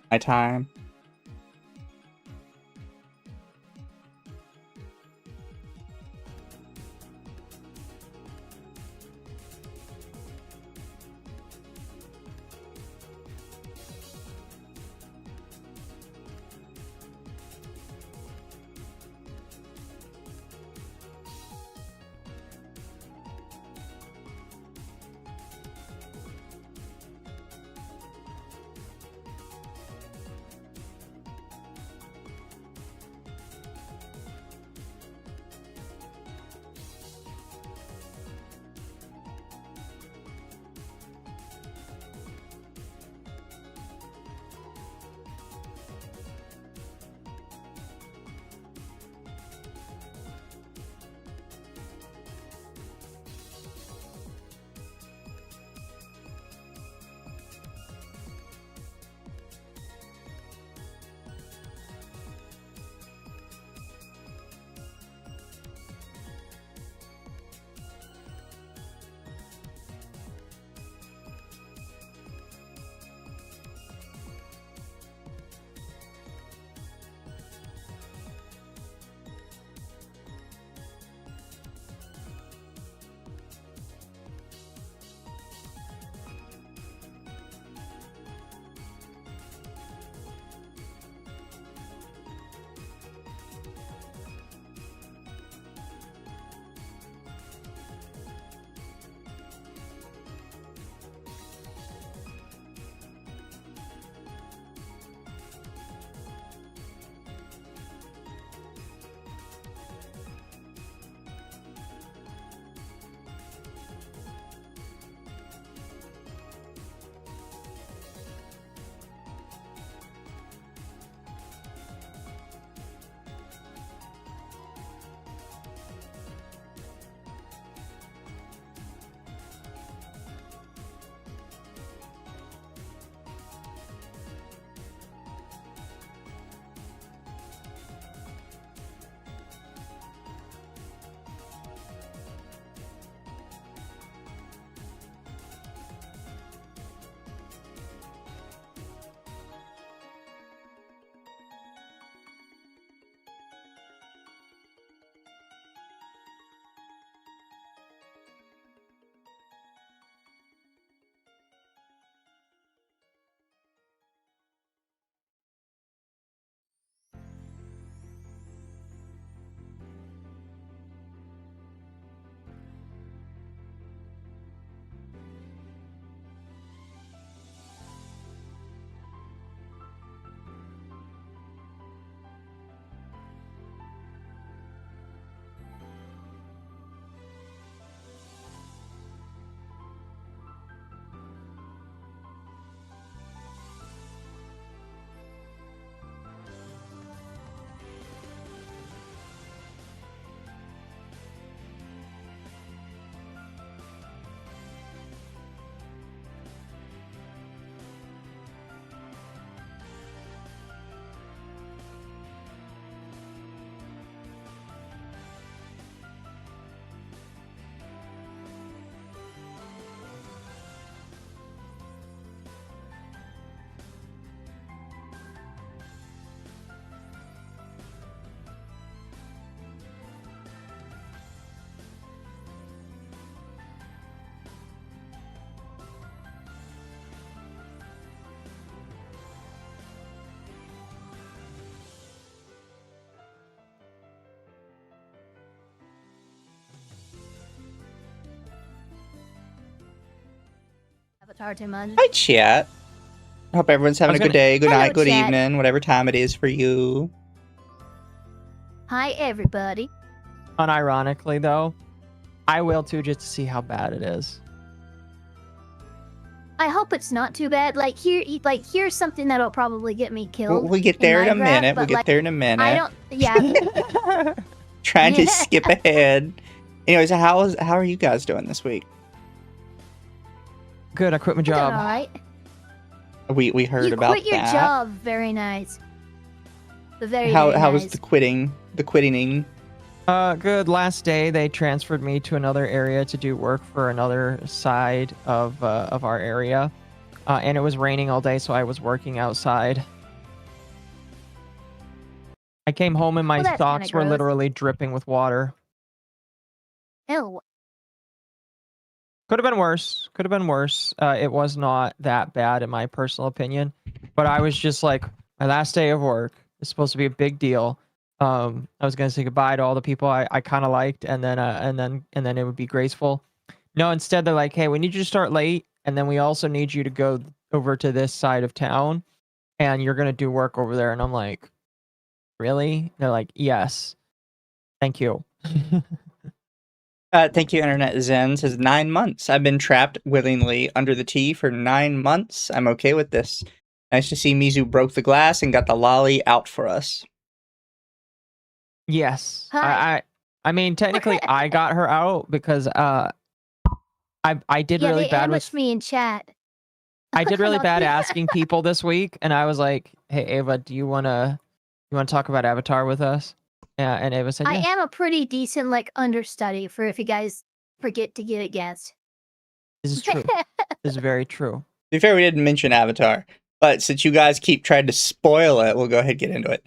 My time. Avatar too much. Hi, chat. Hope everyone's having a good day, good night, good evening, whatever time it is for you. Hi, everybody. Unironically, though, I will too, just to see how bad it is. I hope it's not too bad. Like here's something that'll probably get me killed. We'll get there in a minute. We'll get there in a minute. I don't. Yeah. Trying to skip ahead. Anyways, how are you guys doing this week? Good. I quit my job. All right. We heard about that. You quit your job. Very nice. Very how nice. was the quitting? The quitting. Good. Last day, they transferred me to another area to do work for another side of our area, and it was raining all day, so I was working outside. I came home and my Well, that's kinda socks were gross. literally dripping with water. Ew. Could have been worse. Could have been worse. It was not that bad in my personal opinion, but I was just like, my last day of work is supposed to be a big deal. I was gonna say goodbye to all the people I kind of liked, and then it would be graceful. No, instead they're like, hey, we need you to start late, and then we also need you to go over to this side of town, and you're gonna do work over there. And I'm like, really? They're like, yes, thank you. Thank you, Internet Zen. Says 9 months. I've been trapped willingly under the tea for 9 months. I'm okay with this. Nice to see Mizu broke the glass and got the lolly out for us. Yes. Hi. I mean, technically, I got her out because I did Yeah, really they bad ambushed with me in chat. I did really Not bad you. asking people this week, and I was like, "Hey, Ava, do you wanna talk about Avatar with us?" Yeah, and Ava said I yes. am a pretty decent like understudy for if you guys forget to get a guest. This is true. This is very true. To be fair, we didn't mention Avatar, but since you guys keep trying to spoil it, we'll go ahead and get into it.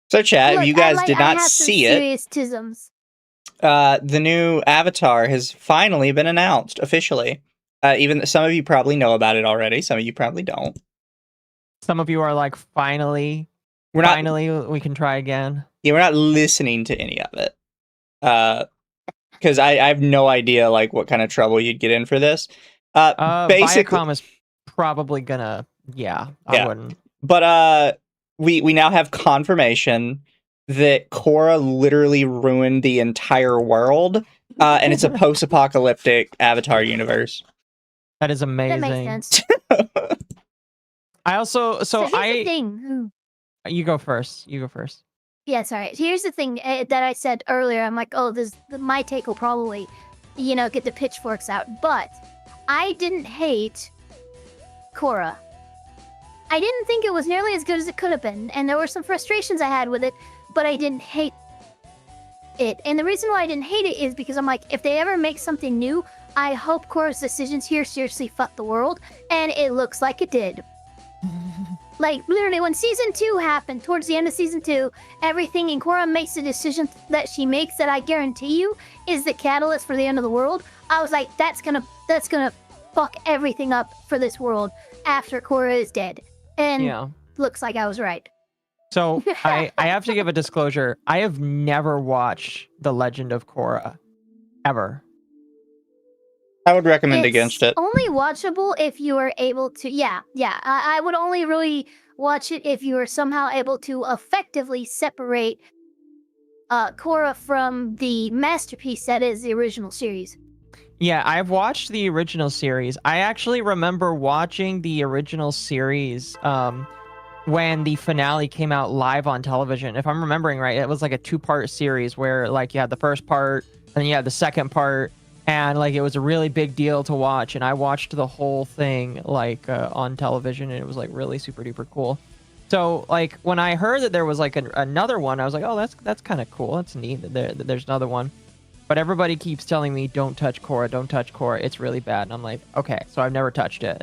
So, chat, Look, if you guys did I not have some see it, serious tisms. the new Avatar has finally been announced officially. Even some of you probably know about it already. Some of you probably don't. Some of you are like, finally, We're not. finally, we can try again. Yeah, we're not listening to any of it. Because I have no idea like what kind of trouble you'd get in for this. Basically, Viacom is probably gonna. Yeah, I wouldn't. But we now have confirmation that Korra literally ruined the entire world, and it's a post-apocalyptic Avatar universe. That is amazing. That makes sense. I also So here's the thing. You go first. You go first. Yeah, sorry. Here's the thing that I said earlier. I'm like, oh, my take will probably, get the pitchforks out. But I didn't hate Korra. I didn't think it was nearly as good as it could have been, and there were some frustrations I had with it, but I didn't hate it. And the reason why I didn't hate it is because I'm like, if they ever make something new, I hope Korra's decisions here seriously fuck the world, and it looks like it did. Like, literally, when Season 2 happened, towards the end of Season 2, everything in Korra makes a decision that she makes that I guarantee you is the catalyst for the end of the world. I was like, that's gonna fuck everything up for this world after Korra is dead. And looks like I was right. So, I have to give a disclosure. I have never watched The Legend of Korra. Ever. I would recommend against it. Only watchable if you are able to. Yeah. I would only really watch it if you are somehow able to effectively separate Korra from the masterpiece that is the original series. Yeah, I've watched the original series. I actually remember watching the original series when the finale came out live on television. If I'm remembering right, it was like a 2-part series where like you had the first part and then you had the second part. And like it was a really big deal to watch, and I watched the whole thing like on television, and it was like really super duper cool. So like when I heard that there was like another one, I was like, oh, that's kind of cool. That's neat that there's another one. But everybody keeps telling me, don't touch Korra, don't touch Korra. It's really bad, and I'm like, okay, so I've never touched it.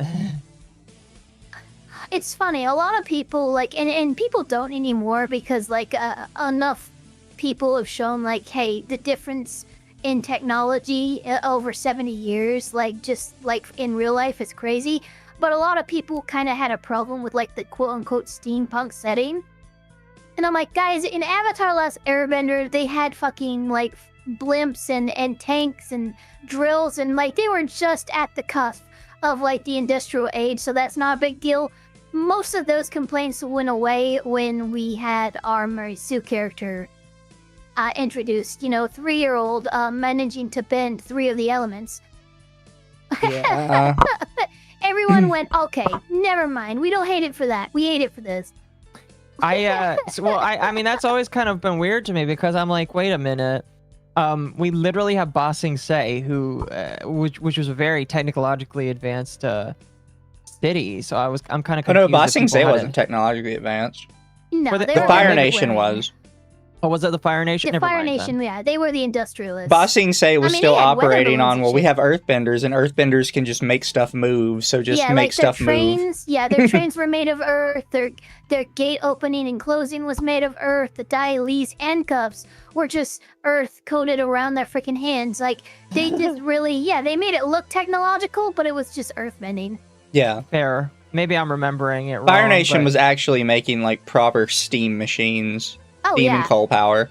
It's funny. A lot of people like, and people don't anymore because like enough people have shown like, hey, the difference in technology over 70 years, like just like in real life, is crazy. But a lot of people kind of had a problem with like the quote-unquote steampunk setting. And I'm like, guys, in Avatar Last Airbender, they had fucking like blimps and tanks and drills, and like they were just at the cusp of like the industrial age, so that's not a big deal. Most of those complaints went away when we had our Mizu character introduced, 3-year-old managing to bend 3 of the elements. Yeah. Everyone went, okay, never mind. We don't hate it for that. We hate it for this. I mean, that's always kind of been weird to me because I'm like, wait a minute. We literally have Ba Sing Se, who, which was a very technologically advanced city. So I'm kind of confused. Oh no, Ba Sing Se wasn't technologically advanced. No, the Fire Nation was. Oh, was it the Fire Nation? The Never Fire mind, then. Nation, yeah, they were the industrialists. Ba Sing Se was I mean, still they had weather operating balloons on, and well, we shit. have earthbenders, and earthbenders can just make stuff move, so just yeah, make like their stuff move. trains. Yeah, their trains were made of earth. Their gate opening and closing was made of earth. The Dialyse handcuffs were just earth coated around their freaking hands. Like they just really, yeah, they made it look technological, but it was just earth bending. Yeah. Fair. Maybe I'm remembering it wrong. Fire Nation but- was actually making, like, proper steam machines. Oh Steam yeah. and coal power.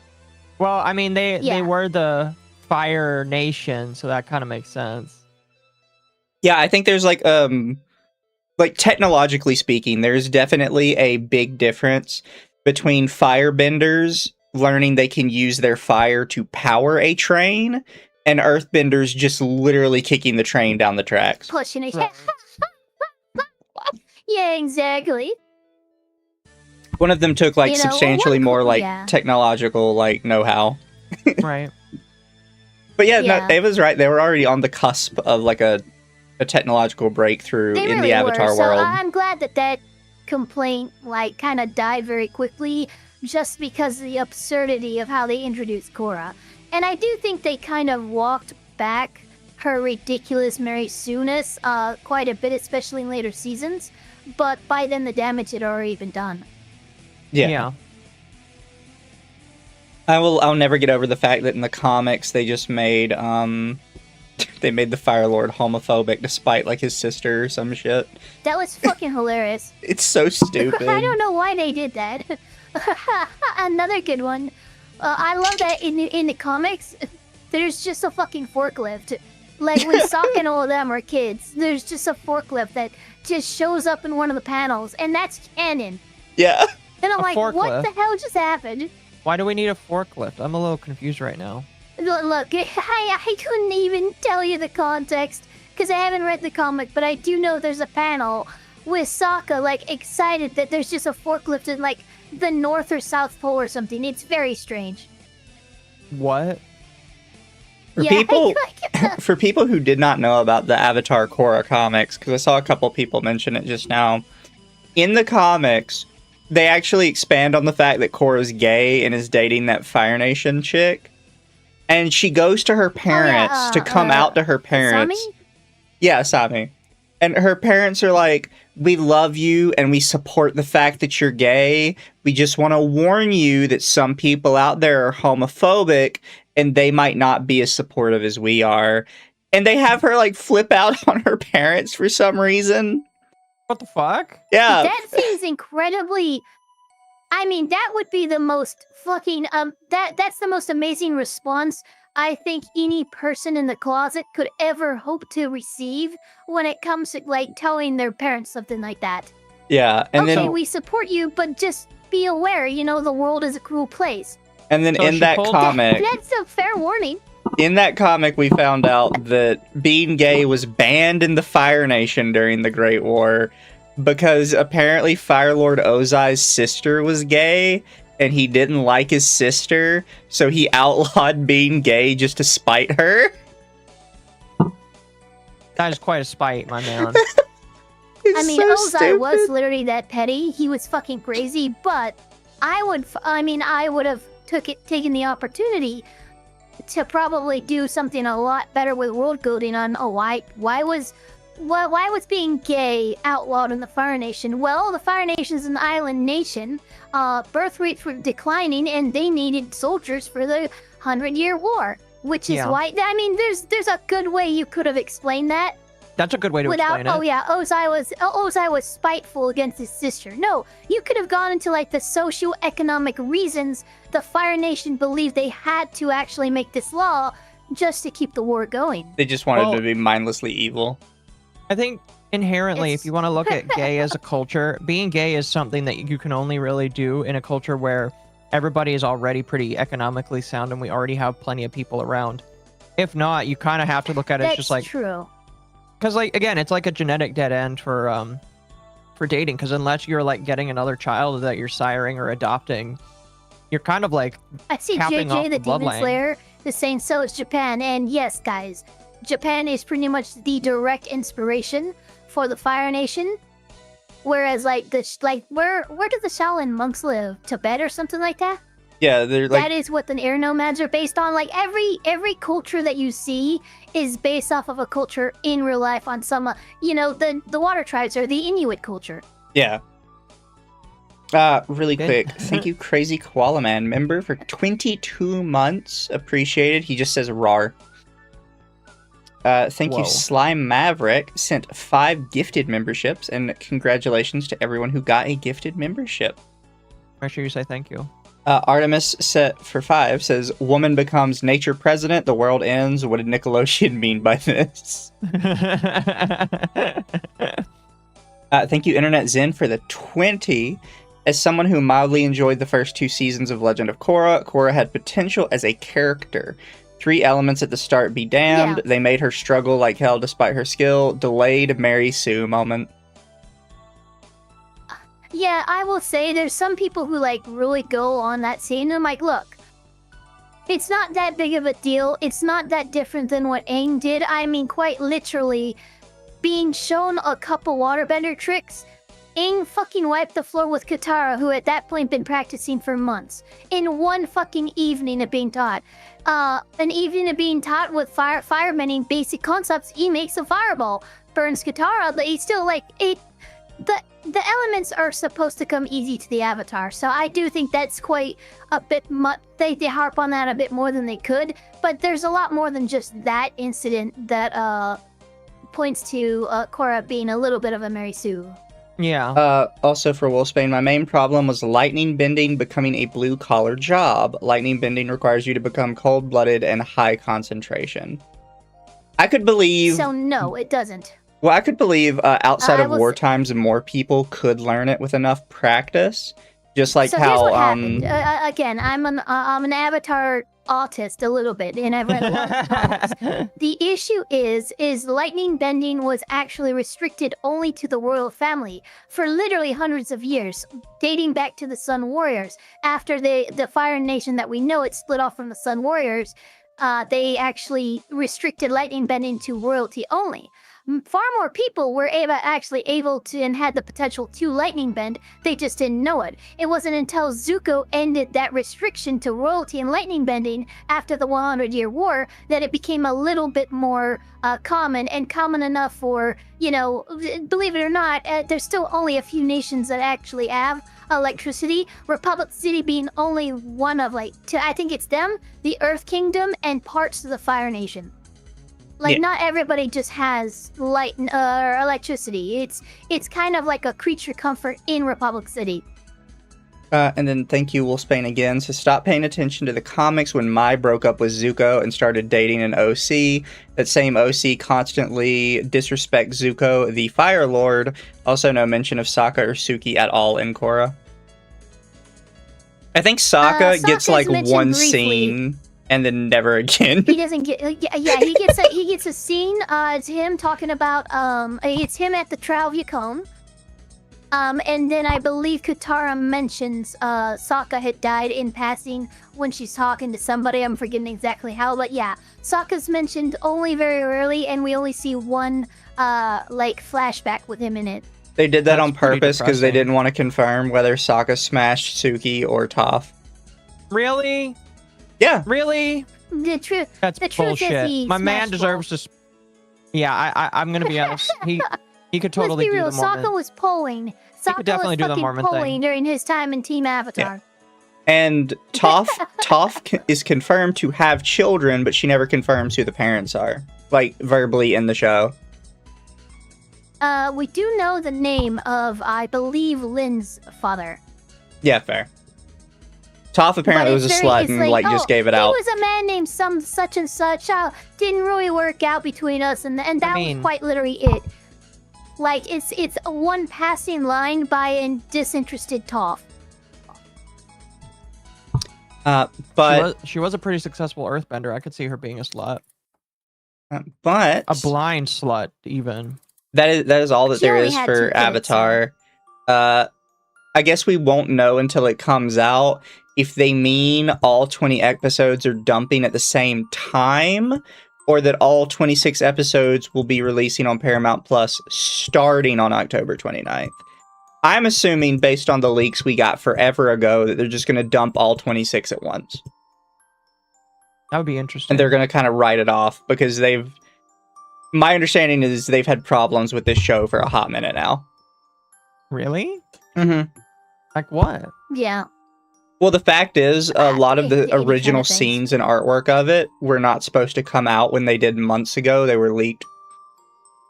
Well, I mean, they Yeah. were the Fire Nation, so that kind of makes sense. Yeah, I think there's, like technologically speaking, there's definitely a big difference between firebenders learning they can use their fire to power a train, and earthbenders just literally kicking the train down the tracks. Pushing it. Right. Yeah, exactly. One of them took, like, You know, substantially one more, cool- like, yeah. technological, like, know-how. Right. But yeah, Yeah. no, Dave was right. They were already on the cusp of, like, a technological breakthrough They in really the Avatar were. world. So I'm glad that complaint like kind of died very quickly, just because of the absurdity of how they introduced Korra. And I do think they kind of walked back her ridiculous Mary Sue-ness quite a bit, especially in later seasons. But by then, the damage had already been done. Yeah. I'll never get over the fact that in the comics they just made they made the Fire Lord homophobic despite, like, his sister or some shit. That was fucking hilarious. It's so stupid. I don't know why they did that. Another good one. I love that in the comics, there's just a fucking forklift. Like when Sokka and all of them are kids, there's just a forklift that just shows up in one of the panels, and that's canon. Yeah. And I'm A like, what forklift? the hell just happened? Why do we need a forklift? I'm a little confused right now. Look, I couldn't even tell you the context because I haven't read the comic, but I do know there's a panel with Sokka like excited that there's just a forklift in like the North or South Pole or something. It's very strange. What? For Yeah, people like, for people who did not know about the Avatar Korra comics, because I saw a couple people mention it just now, in the comics, they actually expand on the fact that Korra's gay and is dating that Fire Nation chick. And she goes to her parents to come out to her parents. Sami? Yeah, Sami. And her parents are like, we love you and we support the fact that you're gay. We just want to warn you that some people out there are homophobic and they might not be as supportive as we are. And they have her like flip out on her parents for some reason. What the fuck? Yeah. That seems incredibly. I mean, that would be the most fucking that's the most amazing response I think any person in the closet could ever hope to receive when it comes to like telling their parents something like that. Yeah. And Okay, then we support you, but just be aware, you know, the world is a cruel place. and then So in she that pulled- comic, That's a fair warning. in that comic we found out that being gay was banned in the Fire Nation during the Great War because apparently Fire Lord Ozai's sister was gay and he didn't like his sister, so he outlawed being gay just to spite her. That is quite a spite, my man. It's I mean, so Ozai was stupid. literally that petty. He was fucking crazy, but I would have taken the opportunity to probably do something a lot better with world building on why was being gay outlawed in the Fire Nation? Well, the Fire Nation is an island nation. Birth rates were declining, and they needed soldiers for the 100-Year War, which is Yeah. why. I mean, there's a good way you could have explained that. That's a good way to Without, explain it. oh yeah, Ozai was spiteful against his sister. No, you could have gone into like the socio-economic reasons the Fire Nation believed they had to actually make this law just to keep the war going. They just wanted Well- to be mindlessly evil. I think inherently, It's- if you want to look at gay as a culture, being gay is something that you can only really do in a culture where everybody is already pretty economically sound and we already have plenty of people around. If not, you kind of have to look at it as That's just like, true. because like again, it's like a genetic dead end for dating. Because unless you're like getting another child that you're siring or adopting, you're kind of like I see capping off JJ, the the Demon bloodline. Slayer, is saying so is Japan. And yes, guys, Japan is pretty much the direct inspiration for the Fire Nation. Whereas, like where do the Shaolin monks live? Tibet or something like that? Yeah, they're like That is what the air nomads are based on. Like every culture that you see is based off of a culture in real life on some, the water tribes or the Inuit culture. yeah. Really Good. quick, thank you, Crazy Koala Man member, for 22 months. Appreciated. He just says rar. Thank you, Whoa. Slime Maverick, sent 5 gifted memberships, and congratulations to everyone who got a gifted membership. Make sure you say thank you. Artemis set for 5 says, "Woman becomes nature president, the world ends. What did Nickelodeon mean by this?" Thank you, Internet Zen, for the 20. As someone who mildly enjoyed the first 2 seasons of Legend of Korra, Korra had potential as a character. 3 elements at the start be damned. Yeah. They made her struggle like hell despite her skill. Delayed Mary Sue moment. Yeah, I will say there's some people who like really go on that scene. And I'm like, look, it's not that big of a deal. It's not that different than what Aang did. I mean, quite literally, being shown a couple waterbender tricks, Aang fucking wiped the floor with Katara, who at that point been practicing for months, in one fucking evening of being taught. An evening of being taught with firebending basic concepts, he makes a fireball, burns Katara, but he's still like, the elements are supposed to come easy to the Avatar, so I do think that's quite a bit much. They harp on that a bit more than they could, but there's a lot more than just that incident that points to Korra being a little bit of a Mary Sue. Yeah. Also for Wolfsbane, my main problem was lightning bending becoming a blue-collar job. Lightning bending requires you to become cold-blooded and high concentration. I could believe... So no, it doesn't. Well, I could believe outside of was- war times, more people could learn it with enough practice. Just like So how... here's what happened. Again, I'm an Avatar autist a little bit, and I've read a lot of novels. The issue is lightning bending was actually restricted only to the royal family for literally hundreds of years, dating back to the Sun Warriors. After the Fire Nation that we know it split off from the Sun Warriors, they actually restricted lightning bending to royalty only. Far more people were able to and had the potential to lightning bend, they just didn't know it. It wasn't until Zuko ended that restriction to royalty and lightning bending after the 100-Year War that it became a little bit more common, and common enough for, believe it or not, there's still only a few nations that actually have electricity. Republic City being only one of I think it's them, the Earth Kingdom, and parts of the Fire Nation. Like, Yeah. not everybody just has light or electricity. It's kind of like a creature comfort in Republic City. And then thank you, Wolfsbane, again. So stop paying attention to the comics when Mai broke up with Zuko and started dating an OC. That same OC constantly disrespects Zuko, the Fire Lord. Also no mention of Sokka or Suki at all in Korra. I think Sokka gets Sokka's like mentioned one briefly. scene and then never again. He doesn't get he gets a scene. It's him talking about it's him at the Trial of Yukon. And then I believe Katara mentions Sokka had died in passing when she's talking to somebody. I'm forgetting exactly how, but yeah, Sokka's mentioned only very rarely, and we only see one flashback with him in it. They did that That's on pretty purpose because they depressing. didn't want to confirm whether Sokka smashed Suki or Toph. Really? Yeah. Really? The truth. That's The truth is bullshit. he My man smashed deserves to. Yeah, I'm gonna be honest. He could totally Let's be do real. the Mormon. Sokka was polling. Sokka could definitely was do the fucking Mormon thing. polling during his time in Team Avatar. And Toph is confirmed to have children, but she never confirms who the parents are, like verbally in the show. We do know the name of, I believe, Lynn's father. Yeah, fair. Toph apparently But was a it's slut it's and like just gave it out. He was a man named such and such. Didn't really work out between us, and that was quite literally it. Like, it's a one passing line by a disinterested Toph. But she was a pretty successful earthbender. I could see her being a slut. But A blind slut, even. that is all that She there only is had 2 for kids, Avatar. I guess we won't know until it comes out if they mean all 20 episodes are dumping at the same time, or that all 26 episodes will be releasing on Paramount Plus starting on October 29th. I'm assuming, based on the leaks we got forever ago, that they're just going to dump all 26 at once. That would be interesting. And they're going to kind of write it off because my understanding is they've had problems with this show for a hot minute now. Really? Mm-hmm. Like what? Yeah. Well, the fact is, a lot of the any kind original of things. scenes and artwork of it were not supposed to come out when they did months ago. They were leaked.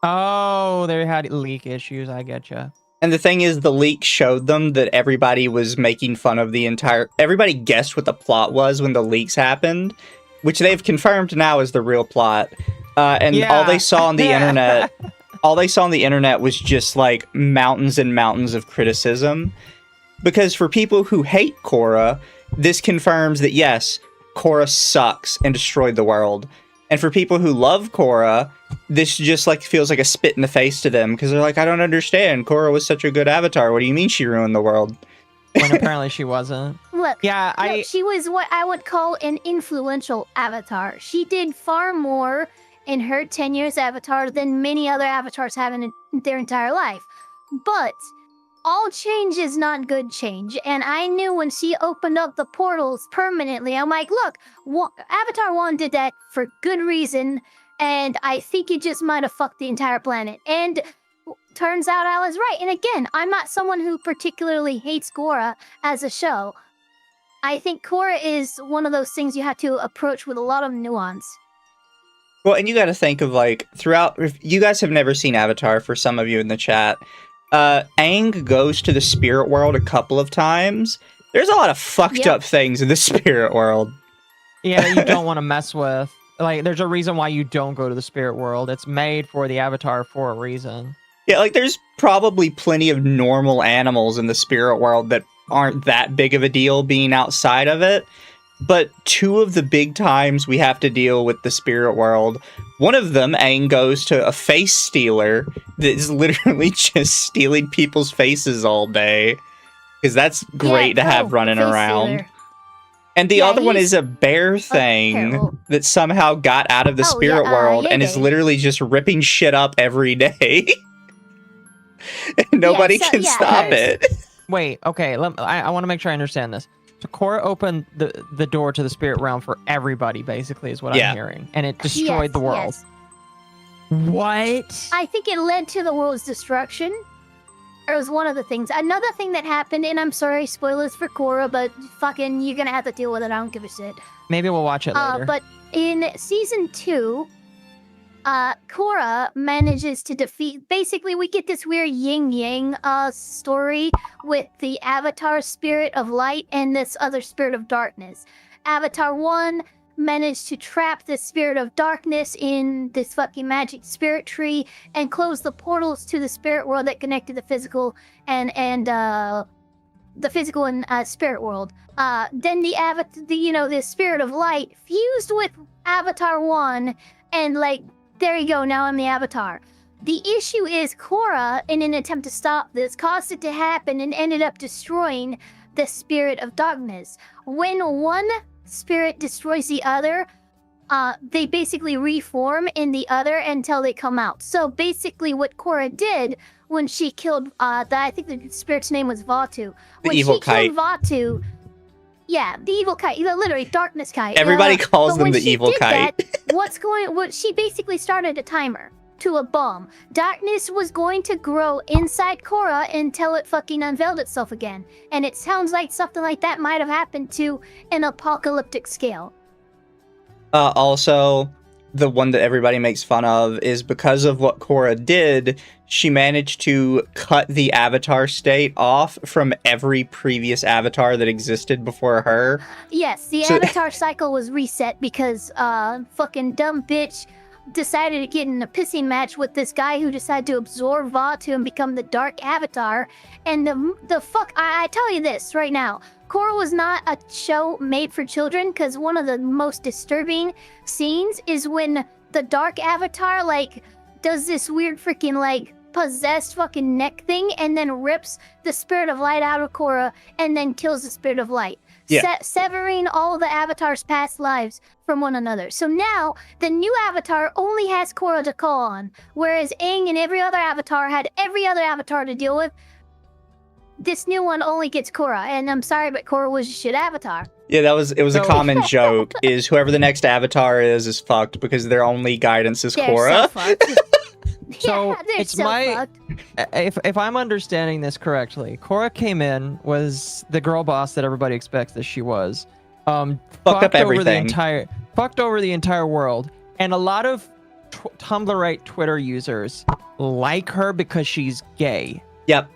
Oh, they had leak issues. I getcha. And the thing is, the leak showed them that everybody was making fun of the entire... Everybody guessed what the plot was when the leaks happened, which they've confirmed now is the real plot. And all they saw on the internet... All they saw on the internet was just, like, mountains and mountains of criticism. Because for people who hate Korra, this confirms that, yes, Korra sucks and destroyed the world. And for people who love Korra, this just, like, feels like a spit in the face to them. Because they're like, I don't understand. Korra was such a good avatar. What do you mean she ruined the world? When apparently she wasn't. Look, Yeah, look, she was what I would call an influential avatar. She did far more in her 10 years avatar than many other avatars have in their entire life. But all change is not good change. And I knew when she opened up the portals permanently, I'm like, look, Avatar 1 did that for good reason. And I think it just might have fucked the entire planet. And turns out I was right. And again, I'm not someone who particularly hates Korra as a show. I think Korra is one of those things you have to approach with a lot of nuance. Well, and you got to think of, like, throughout... If you guys have never seen Avatar, for some of you in the chat, Aang goes to the spirit world a couple of times. There's a lot of fucked up things in the spirit world. Yeah, that you don't want to mess with. Like, there's a reason why you don't go to the spirit world. It's made for the Avatar for a reason. Yeah, like, there's probably plenty of normal animals in the spirit world that aren't that big of a deal being outside of it. But two of the big times we have to deal with the spirit world, one of them, Aang goes to a face stealer that is literally just stealing people's faces all day. Because that's great to have running around. Stealer. And the other one is a bear thing terrible. that somehow got out of the spirit world and is literally just ripping shit up every day. And nobody can stop it. Wait, okay, I want to make sure I understand this. So Korra opened the door to the spirit realm for everybody, basically, is what I'm hearing. And it destroyed the world. Yes. What? I think it led to the world's destruction. It was one of the things. Another thing that happened, and I'm sorry, spoilers for Korra, but fucking, you're gonna have to deal with it. I don't give a shit. Maybe we'll watch it later. But in season 2, Korra manages to defeat. Basically, we get this weird yin-yang story with the Avatar spirit of light and this other spirit of darkness. Avatar 1 managed to trap the spirit of darkness in this fucking magic spirit tree and close the portals to the spirit world that connected the physical and spirit world. Then the spirit of light fused with Avatar 1 and like, there you go, now I'm the Avatar. The issue is Korra, in an attempt to stop this, caused it to happen and ended up destroying the spirit of darkness. When one spirit destroys the other, they basically reform in the other until they come out. So basically what Korra did when she killed, I think the spirit's name was Vatu. When evil she kite. killed Vatu, yeah, the evil kite, literally darkness kite. Everybody calls them when the she evil did kite. That, she basically started a timer to a bomb. Darkness was going to grow inside Korra until it fucking unveiled itself again. And it sounds like something like that might have happened to an apocalyptic scale. Also, the one that everybody makes fun of is because of what Korra did, she managed to cut the Avatar state off from every previous Avatar that existed before her. Yes, the Avatar cycle was reset because fucking dumb bitch decided to get in a pissing match with this guy who decided to absorb Vatu and become the Dark Avatar. And I tell you this right now, Korra was not a show made for children because one of the most disturbing scenes is when the Dark Avatar, like, does this weird freaking, like, possessed fucking neck thing and then rips the spirit of light out of Korra and then kills the spirit of light. Yeah. Severing all the Avatar's past lives from one another. So now, the new Avatar only has Korra to call on, whereas Aang and every other Avatar had every other Avatar to deal with. this new one only gets Korra, and I'm sorry, but Korra was a shit avatar. Yeah, it was a So- common joke, is whoever the next avatar is fucked because their only guidance is They're Korra. so fucked. So, yeah, they're it's so my- fucked. If I'm understanding this correctly, Korra came in, was the girl boss that everybody expects that she was. Fucked up everything. Fucked over the entire world, and a lot of Tumblrite Twitter users like her because she's gay. Yep.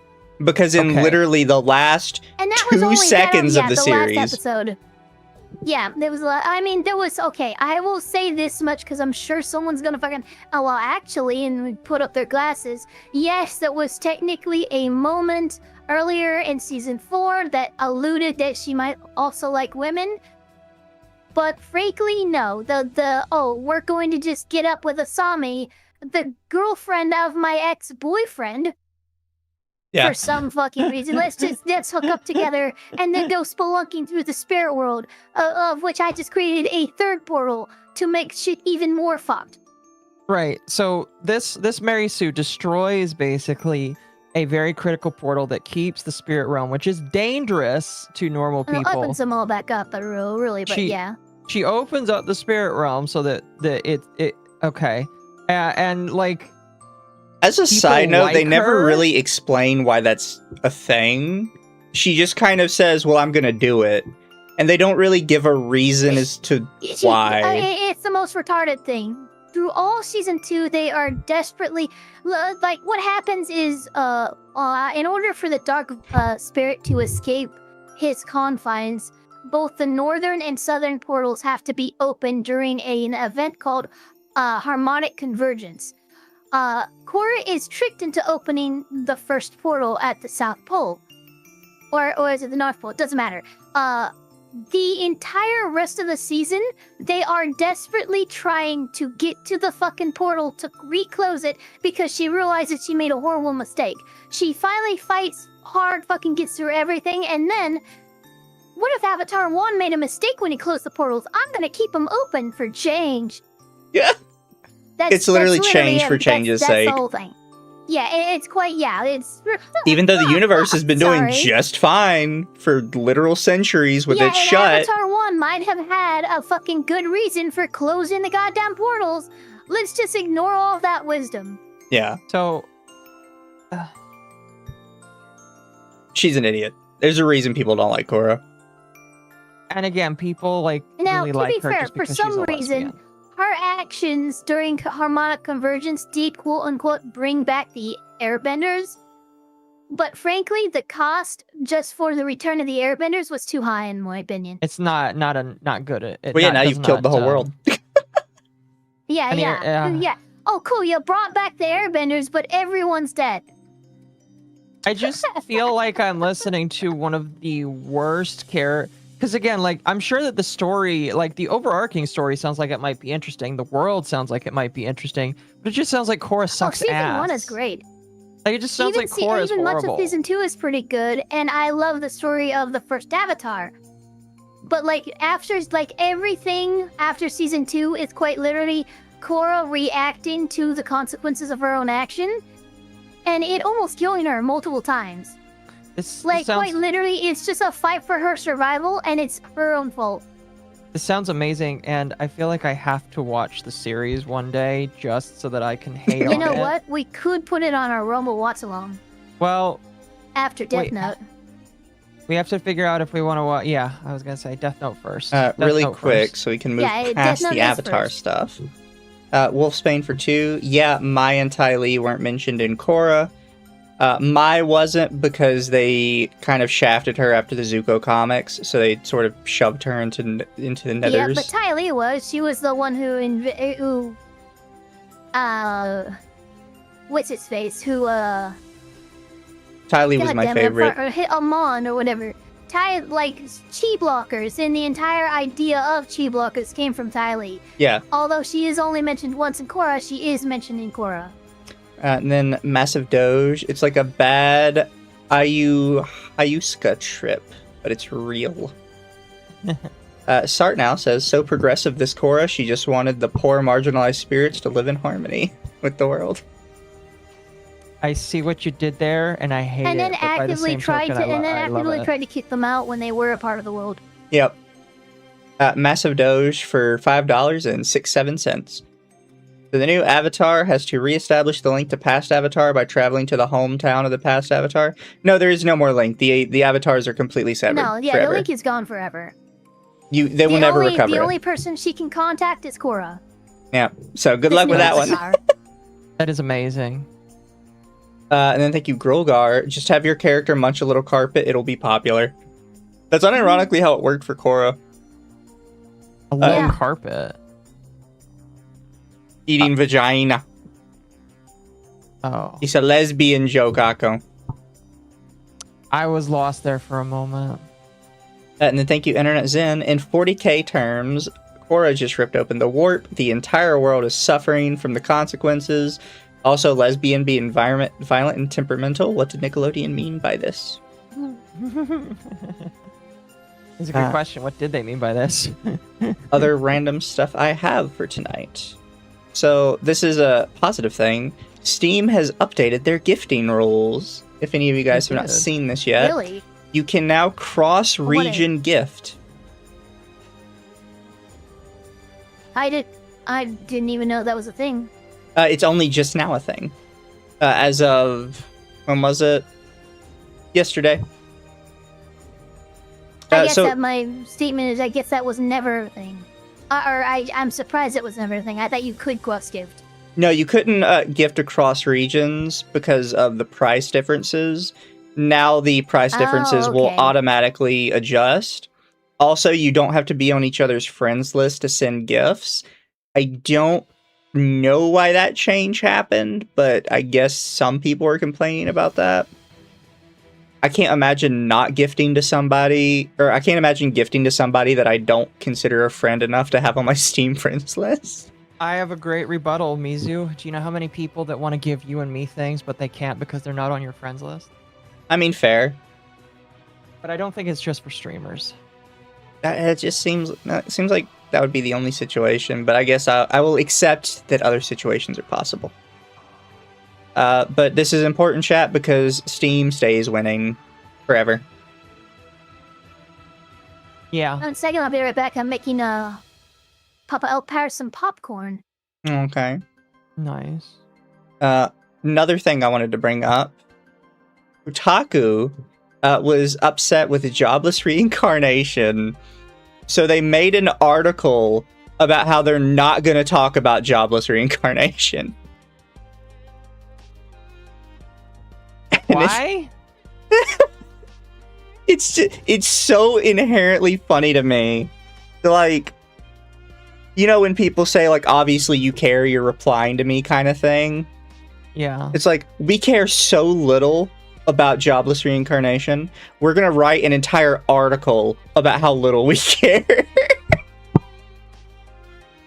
Because in Okay. literally the last And that was 2 only seconds that, of the last series. episode. Yeah, there was a lot. I mean, there was okay. I will say this much because I'm sure someone's gonna fucking. Oh well, actually, and we put up their glasses. Yes, that was technically a moment earlier in season 4 that alluded that she might also like women. But frankly, no. We're going to just get up with Asami, the girlfriend of my ex-boyfriend. Yeah. For some fucking reason. Let's hook up together and then go spelunking through the spirit world, of which I just created a third portal to make shit even more fucked. Right. So this Mary Sue destroys basically a very critical portal that keeps the spirit realm, which is dangerous to normal And it people. opens them all back up, but really, but yeah. She opens up the spirit realm so that it okay, and like. As a People side note, like they never her? really explain why that's a thing. She just kind of says, well, I'm gonna do it. And they don't really give a reason as to why. It's the most retarded thing. Through all season 2, they are desperately like. What happens is, in order for the dark spirit to escape his confines, both the northern and southern portals have to be open during an event called harmonic convergence. Korra is tricked into opening the first portal at the South Pole. Or is it the North Pole? It doesn't matter. The entire rest of the season, they are desperately trying to get to the fucking portal to reclose it because she realizes she made a horrible mistake. She finally fights hard, fucking gets through everything, and then what if Avatar 1 made a mistake when he closed the portals? I'm gonna keep them open for change. Yeah. It's literally change for change's that's sake. the whole thing. Yeah, it's quite, it's... Even though the universe has been doing Sorry. just fine for literal centuries with it and shut. Avatar 1 might have had a fucking good reason for closing the goddamn portals. Let's just ignore all of that wisdom. Yeah. So, She's an idiot. There's a reason people don't like Korra. and again, people like Now, really to like be her fair, just for because she's some a reason, lesbian. her actions during harmonic convergence did quote-unquote bring back the airbenders. But frankly, the cost just for the return of the airbenders was too high, in my opinion. It's not good. Well, yeah, now you've killed the whole world. Yeah, And yeah. Oh, cool, you brought back the airbenders, but everyone's dead. I just feel like I'm listening to one of the worst because again, like I'm sure that the story, like the overarching story, sounds like it might be interesting. The world sounds like it might be interesting, but it just sounds like Korra sucks season ass. 1 is great. Like it just sounds like Korra is even much horrible. of season 2 is pretty good, and I love the story of the first Avatar. But like everything after season 2 is quite literally Korra reacting to the consequences of her own action, and it almost killing her multiple times. This Like sounds, quite literally, it's just a fight for her survival, and it's her own fault. this sounds amazing, and I feel like I have to watch the series one day just so that I can hate on You know it. what? We could put it on our Rumble Watch Along Well, after Death Wait. Note. we have to figure out if we want to watch. Yeah, I was gonna say Death Note first. Death Really Note quick, first. so we can move Yeah, Death past Note the is Avatar first. stuff. Wolfsbane for 2. Yeah, Mai and Ty Lee weren't mentioned in Korra. Mai wasn't because they kind of shafted her after the Zuko comics, so they sort of shoved her into the Nethers. Yeah, but Ty Lee was. She was the one who what's his face? Who, Ty Lee was God my damn it, favorite. or hit Amon or whatever. Ty, like, chi blockers, and the entire idea of chi blockers came from Ty Lee. Yeah. Although she is only mentioned once in Korra, she is mentioned in Korra. And then Massive Doge. It's like a bad Ayuska trip, but it's real. Sart now says, so progressive this Korra, she just wanted the poor marginalized spirits to live in harmony with the world. I see what you did there, and I hate And then it. But by the actively same tried token, to, and then I love actively it. tried to kick them out when they were a part of the world. Yep. Massive Doge for $5.67. So the new avatar has to reestablish the link to past avatar by traveling to the hometown of the past avatar. No, there is no more link. The avatars are completely severed. No, yeah, forever. the link is gone forever. They will never recover The it. only person she can contact is Korra. Yeah. So good This luck with new that one. avatar. That is amazing. And then thank you, Grolgar. Just have your character munch a little carpet. It'll be popular. That's unironically how it worked for Korra. A little Yeah. carpet. Eating vagina. Oh, It's a lesbian joke, Occo. I was lost there for a moment. And then thank you, Internet Zen. In 40k terms, Korra just ripped open the warp. The entire world is suffering from the consequences. Also, lesbian be violent and temperamental. What did Nickelodeon mean by this? It's a good question. What did they mean by this? Other random stuff I have for tonight. So this is a positive thing. Steam has updated their gifting rules. If any of you guys They have not did. seen this yet, Really? you can now cross-region gift. I didn't even know that was a thing. It's only just now a thing. As of, when was it? Yesterday. I guess so that my statement is I guess that was never a thing. I'm surprised it was never a thing. I thought you could cross gift. no, you couldn't gift across regions because of the price differences. Now the price differences will okay. automatically adjust. Also, you don't have to be on each other's friends list to send gifts. I don't know why that change happened, but I guess some people are complaining about that. I can't imagine not gifting to somebody, or I can't imagine gifting to somebody that I don't consider a friend enough to have on my Steam friends list. I have a great rebuttal, Mizu. Do you know how many people that want to give you and me things, but they can't because they're not on your friends list? I mean, fair. But I don't think it's just for streamers. It just seems like that would be the only situation, but I guess I will accept that other situations are possible. But this is important, chat, because Steam stays winning forever. Yeah. And second, I'll be right back. I'm making Papa Elk Paris some popcorn. Okay. Nice. Another thing I wanted to bring up. Otaku was upset with the jobless reincarnation, so they made an article about how they're not going to talk about jobless reincarnation. Why? It's so inherently funny to me. Like, you know when people say, like, obviously you care, you're replying to me kind of thing? Yeah. It's like, we care so little about jobless reincarnation. We're gonna write an entire article about how little we care.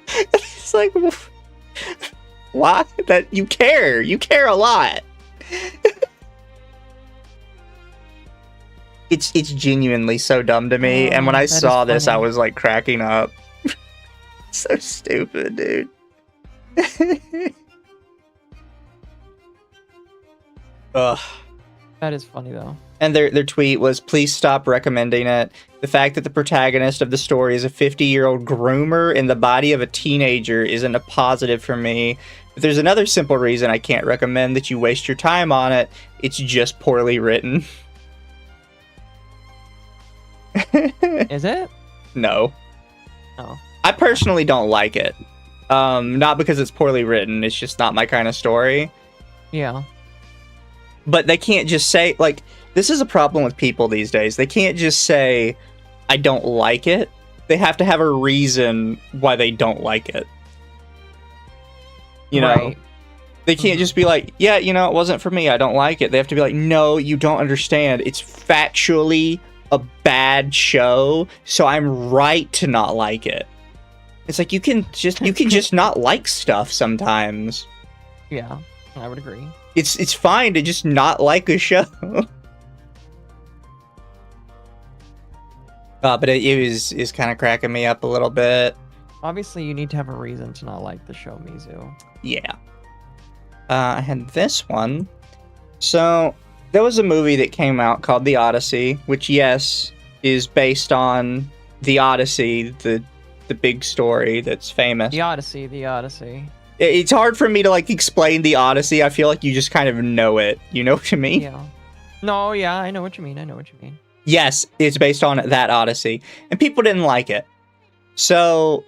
It's like, why? That you care. You care a lot. It's genuinely so dumb to me, and when I that is saw this, I funny. was like cracking up. So stupid, dude. Ugh. That is funny, though. And their tweet was, please stop recommending it. The fact that the protagonist of the story is a 50-year-old groomer in the body of a teenager isn't a positive for me. But there's another simple reason I can't recommend that you waste your time on it. It's just poorly written. Is it? No. Oh. I personally don't like it. Not because it's poorly written, it's just not my kind of story. Yeah. But they can't just say, like, this is a problem with people these days. They can't just say, I don't like it. They have to have a reason why they don't like it. You know? Right. They can't just be like, yeah, you know, it wasn't for me. I don't like it. They have to be like, no, you don't understand. It's factually a bad show, so I'm right to not like it. It's like you can just not like stuff sometimes. Yeah, I would agree. It's fine to just not like a show. But it is kind of cracking me up a little bit. Obviously, you need to have a reason to not like the show, Mizu. Yeah. I had this one. So there was a movie that came out called The Odyssey, which yes is based on the Odyssey, the big story that's famous. The Odyssey, the Odyssey. It's hard for me to like explain the Odyssey. I feel like you just kind of know it. You know what I mean? Yeah. No, yeah, I know what you mean. I know what you mean. Yes, it's based on that Odyssey, and people didn't like it. So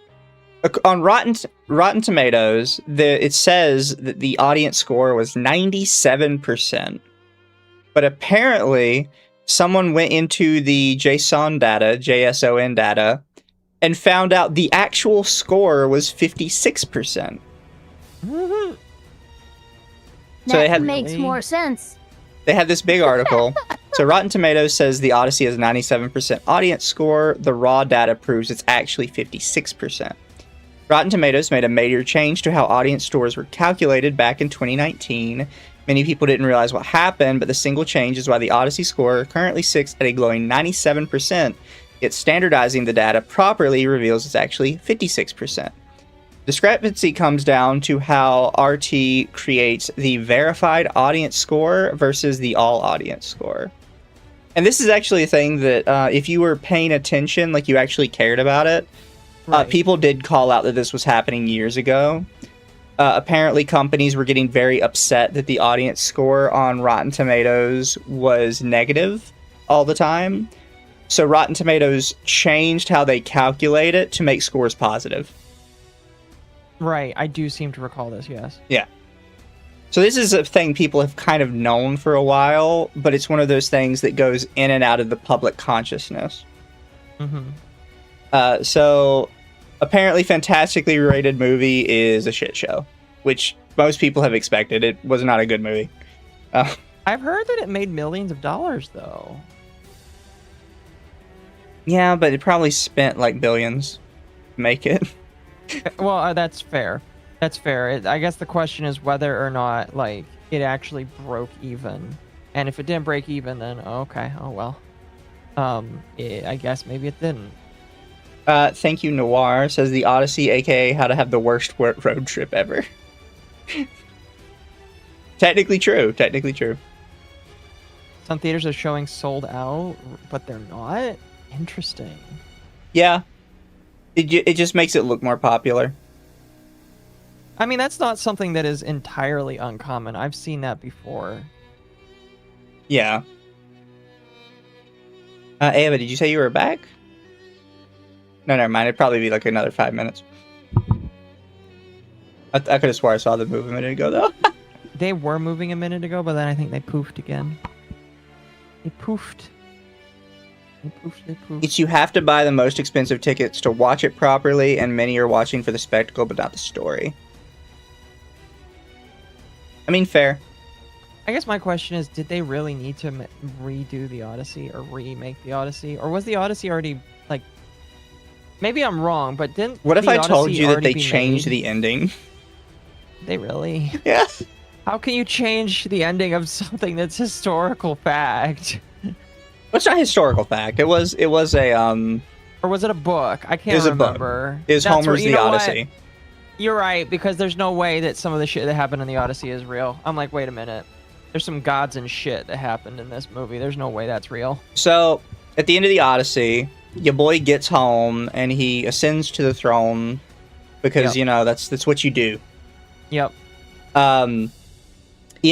on Rotten Tomatoes, it says that the audience score was 97%. But apparently, someone went into the JSON data, and found out the actual score was 56%. Mhm. So they That had makes more sense. They had this big article. So Rotten Tomatoes says the Odyssey has a 97% audience score. The raw data proves it's actually 56%. Rotten Tomatoes made a major change to how audience scores were calculated back in 2019. Many people didn't realize what happened, but the single change is why the Odyssey score currently sits at a glowing 97%, yet standardizing the data properly reveals it's actually 56%. Discrepancy comes down to how RT creates the verified audience score versus the all audience score. And this is actually a thing that if you were paying attention, like you actually cared about it, Right. people did call out that this was happening years ago. Apparently companies were getting very upset that the audience score on Rotten Tomatoes was negative all the time. So Rotten Tomatoes changed how they calculate it to make scores positive. Right, I do seem to recall this, yes. Yeah. So this is a thing people have kind of known for a while, but it's one of those things that goes in and out of the public consciousness. Mm-hmm. So apparently fantastically rated movie is a shit show, which most people have expected. It was not a good movie. I've heard that it made millions of dollars, though. Yeah, but it probably spent like billions to make it. Well, that's fair. That's fair. I guess the question is whether or not, like, it actually broke even. And if it didn't break even, then okay, oh well. I guess maybe it didn't. Thank you, Noir, says the Odyssey, aka how to have the worst road trip ever. Technically true. Some theaters are showing sold out, but they're not? Interesting. Yeah. It just makes it look more popular. I mean, that's not something that is entirely uncommon. I've seen that before. Yeah. Ava, did you say you were back? No, never mind. It'd probably be like another 5 minutes. I could have swore I saw them move a minute ago, though. They were moving a minute ago, but then I think they poofed again. They poofed. They poofed. It's you have to buy the most expensive tickets to watch it properly, and many are watching for the spectacle but not the story. I mean, fair. I guess my question is, did they really need to redo the Odyssey or remake the Odyssey? Or was the Odyssey already, like... Maybe I'm wrong, but didn't What if the I told Odyssey you that already they be changed made? the ending? They really? Yeah. How can you change the ending of something that's historical fact? Well, it's not historical fact. It was a Or was it a book? I It can't was a book. remember. It was That's Homer's where- you The know what? Odyssey. You're right, because there's no way that some of the shit that happened in the Odyssey is real. I'm like, wait a minute. There's some gods and shit that happened in this movie. There's no way that's real. So at the end of the Odyssey, your boy gets home and he ascends to the throne because Yep. that's what you do. Yep. In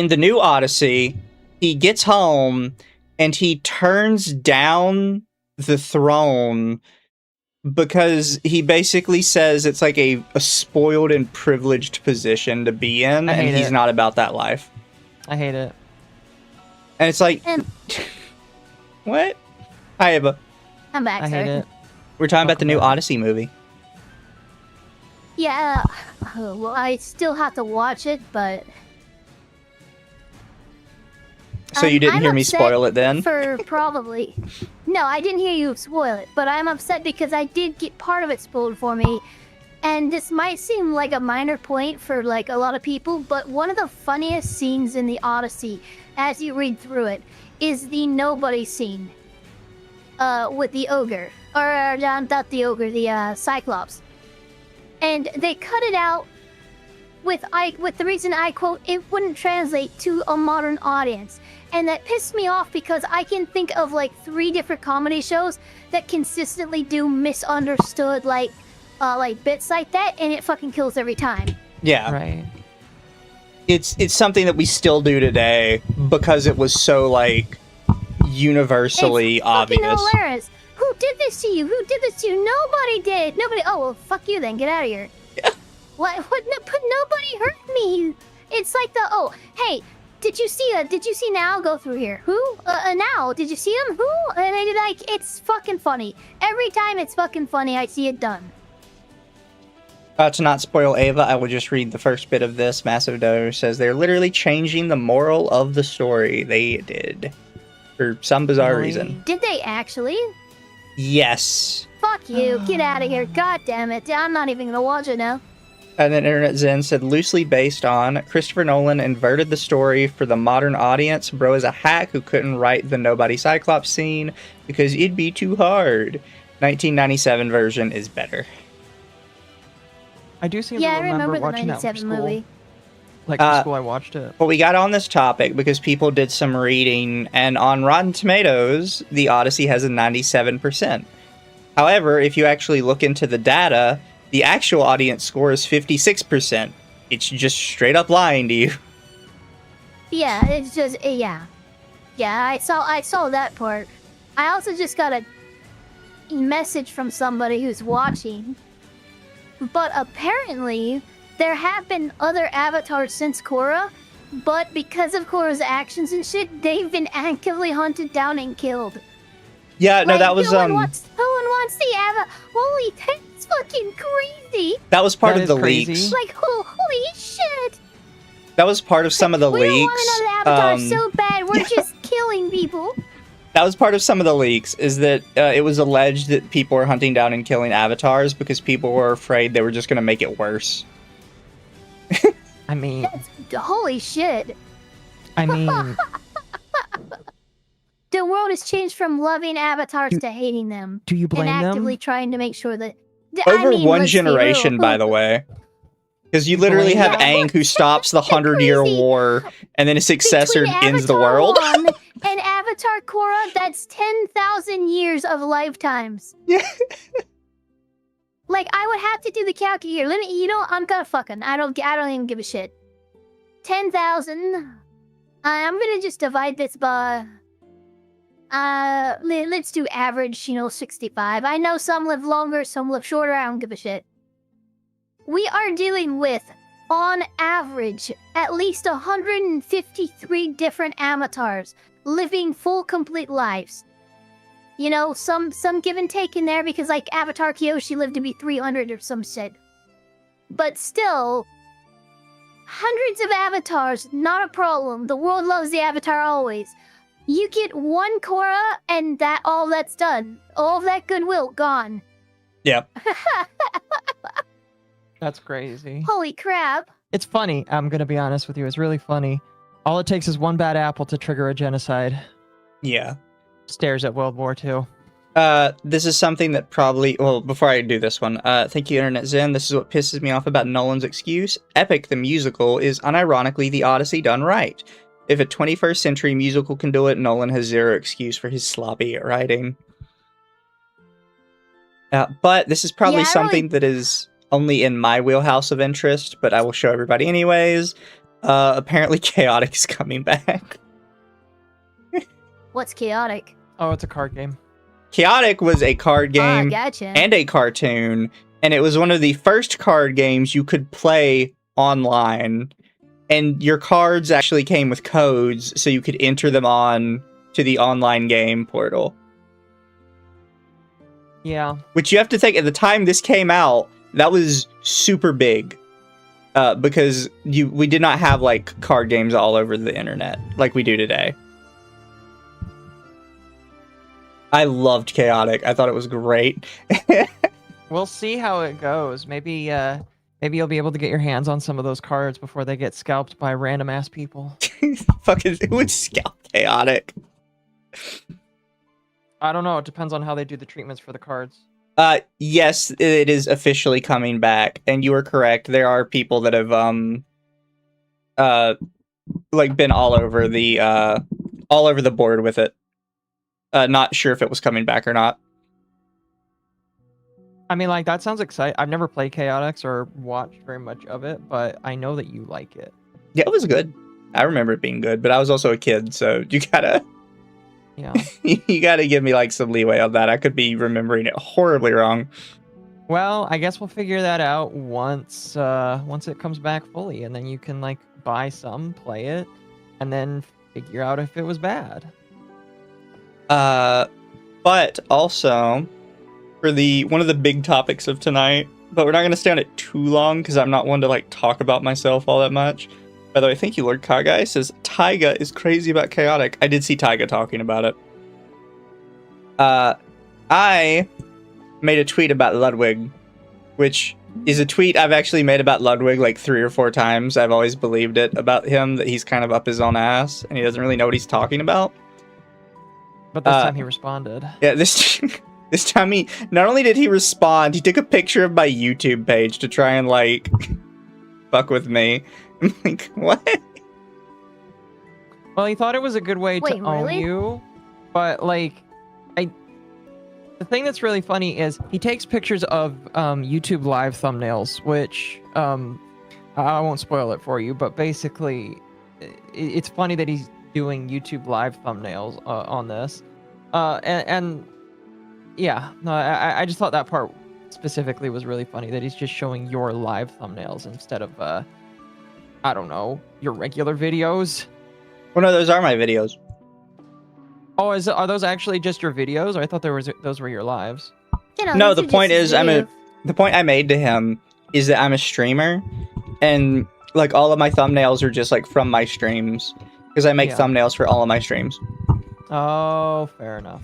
the new Odyssey, he gets home and he turns down the throne because he basically says it's like a spoiled and privileged position to be in, I and hate he's it. not about that life. I hate it. And it's like, And what? Hi, Eva. I'm back, I sir. hate it. We're talking about the new Welcome back. Odyssey movie. Yeah. Well, I still have to watch it, but So you didn't I'm hear me upset spoil it then? for probably. No, I didn't hear you spoil it, but I'm upset because I did get part of it spoiled for me. And this might seem like a minor point for like a lot of people, but one of the funniest scenes in the Odyssey, as you read through it, is the nobody scene. With the ogre, or not the ogre, the Cyclops. And they cut it out with the reason I quote, it wouldn't translate to a modern audience. And that pissed me off because I can think of like 3 different comedy shows that consistently do misunderstood like bits like that, and it fucking kills every time. Yeah. Right. It's something that we still do today because it was so like universally It's obvious. fucking hilarious. Who did this to you? Who did this to you? Nobody did. Nobody. Oh well, fuck you then. Get out of here. Yeah. What? But nobody hurt me. It's like the hey, did you see Now go through here? Who? Now? Did you see him? Who? And I did like. It's fucking funny. Every time it's fucking funny. I see it done. To not spoil Ava, I will just read the first bit of this. Massive Doe says they're literally changing the moral of the story. They did. For some bizarre reason. Did they actually? Yes. Fuck you. Get out of here. God damn it. I'm not even gonna watch it now. And then Internet Zen said, loosely based on Christopher Nolan inverted the story for the modern audience. Bro is a hack who couldn't write the Nobody Cyclops scene because it'd be too hard. 1997 version is better. I do seem Yeah, to I remember the watching that for 97 school. movie. Like for school, I watched it. Well, we got on this topic because people did some reading, and on Rotten Tomatoes, The Odyssey has a 97%. However, if you actually look into the data, the actual audience score is 56%. It's just straight up lying to you. Yeah, it's just yeah. I saw that part. I also just got a message from somebody who's watching. But apparently, there have been other avatars since Korra, but because of Korra's actions and shit, they've been actively hunted down and killed. Yeah, no, Like, that was no one wants the avatar. Holy, that's fucking crazy. that was part That of the is crazy. leaks. Like, holy shit. That was part of some of the We don't want leaks. another avatar so bad. We're just killing people. That was part of some of the leaks, is that it was alleged that people were hunting down and killing avatars because people were afraid they were just going to make it worse. I mean, Holy shit. I The world has changed from loving avatars to hating them. do you blame And actively them? trying to make sure that... Over one let's be generation, real. by the way. Because you literally have Blame Aang who stops the 100-year crazy. war, and then his successor Between ends the Avatar world. 1 and Avatar Korra, that's 10,000 years of lifetimes. Yeah. Like, I would have to do the calc here. I'm gonna fucking... I don't even give a shit. 10,000. I'm gonna just divide this by... let's do average, 65. I know some live longer, some live shorter. I don't give a shit. We are dealing with, on average, at least 153 different avatars living full, complete lives. Some give and take in there because, like, Avatar Kyoshi lived to be 300 or some shit. But still, hundreds of avatars, not a problem. The world loves the avatar always. You get one Korra, and that's done. All of that goodwill, gone. Yeah. That's crazy. Holy crap. It's funny. I'm gonna be honest with you. It's really funny. All it takes is one bad apple to trigger a genocide. Yeah. Stares at World War II. This is something that probably... Well, before I do this one, thank you, Internet Zen. This is what pisses me off about Nolan's excuse. Epic the Musical is unironically the Odyssey done right. If a 21st century musical can do it, Nolan has zero excuse for his sloppy writing. But this is probably something that is only in my wheelhouse of interest, but I will show everybody anyways. Apparently Chaotic is coming back. What's chaotic? Oh, it's a card game. Chaotic was a card game Gotcha. and a cartoon, and it was one of the first card games you could play online, and your cards actually came with codes so you could enter them on to the online game portal. Yeah. Which you have to think, at the time this came out, that was super big. Because we did not have, like, card games all over the internet like we do today. I loved Chaotic. I thought it was great. We'll see how it goes. Maybe you'll be able to get your hands on some of those cards before they get scalped by random ass people. Fucking, who would scalp Chaotic? I don't know. It depends on how they do the treatments for the cards. Yes, it is officially coming back, and you are correct. There are people that have like been all over the board with it. Not sure if it was coming back or not. I mean, like, that sounds exciting. I've never played Chaotix or watched very much of it, but I know that you like it. Yeah, it was good. I remember it being good, but I was also a kid, so you gotta Yeah. you gotta give me like some leeway on that. I could be remembering it horribly wrong. Well, I guess we'll figure that out once it comes back fully, and then you can like buy some, play it, and then figure out if it was bad. But also for one of the big topics of tonight, but we're not gonna stay on it too long because I'm not one to like talk about myself all that much. By the way, thank you, Lord Kagai says Taiga is crazy about Chaotic. I did see Taiga talking about it. I made a tweet about Ludwig, which is a tweet I've actually made about Ludwig like 3 or 4 times. I've always believed it about him, that he's kind of up his own ass and he doesn't really know what he's talking about. But this time he responded. Yeah, this time he not only did he respond, he took a picture of my YouTube page to try and like fuck with me. I'm like, what? Well, he thought it was a good way to own really? you, but like, the thing that's really funny is he takes pictures of YouTube live thumbnails, which I won't spoil it for you, but basically, it's funny that he's doing YouTube live thumbnails on this, and yeah, no, I just thought that part specifically was really funny, that he's just showing your live thumbnails instead of I don't know, your regular videos. Well, no, those are my videos. Oh, are those actually just your videos? Or I thought those were your lives. You know, No, these the are point just is, the point I made to him is that I'm a streamer, and like all of my thumbnails are just like from my streams, because I make thumbnails for all of my streams. Oh, fair enough.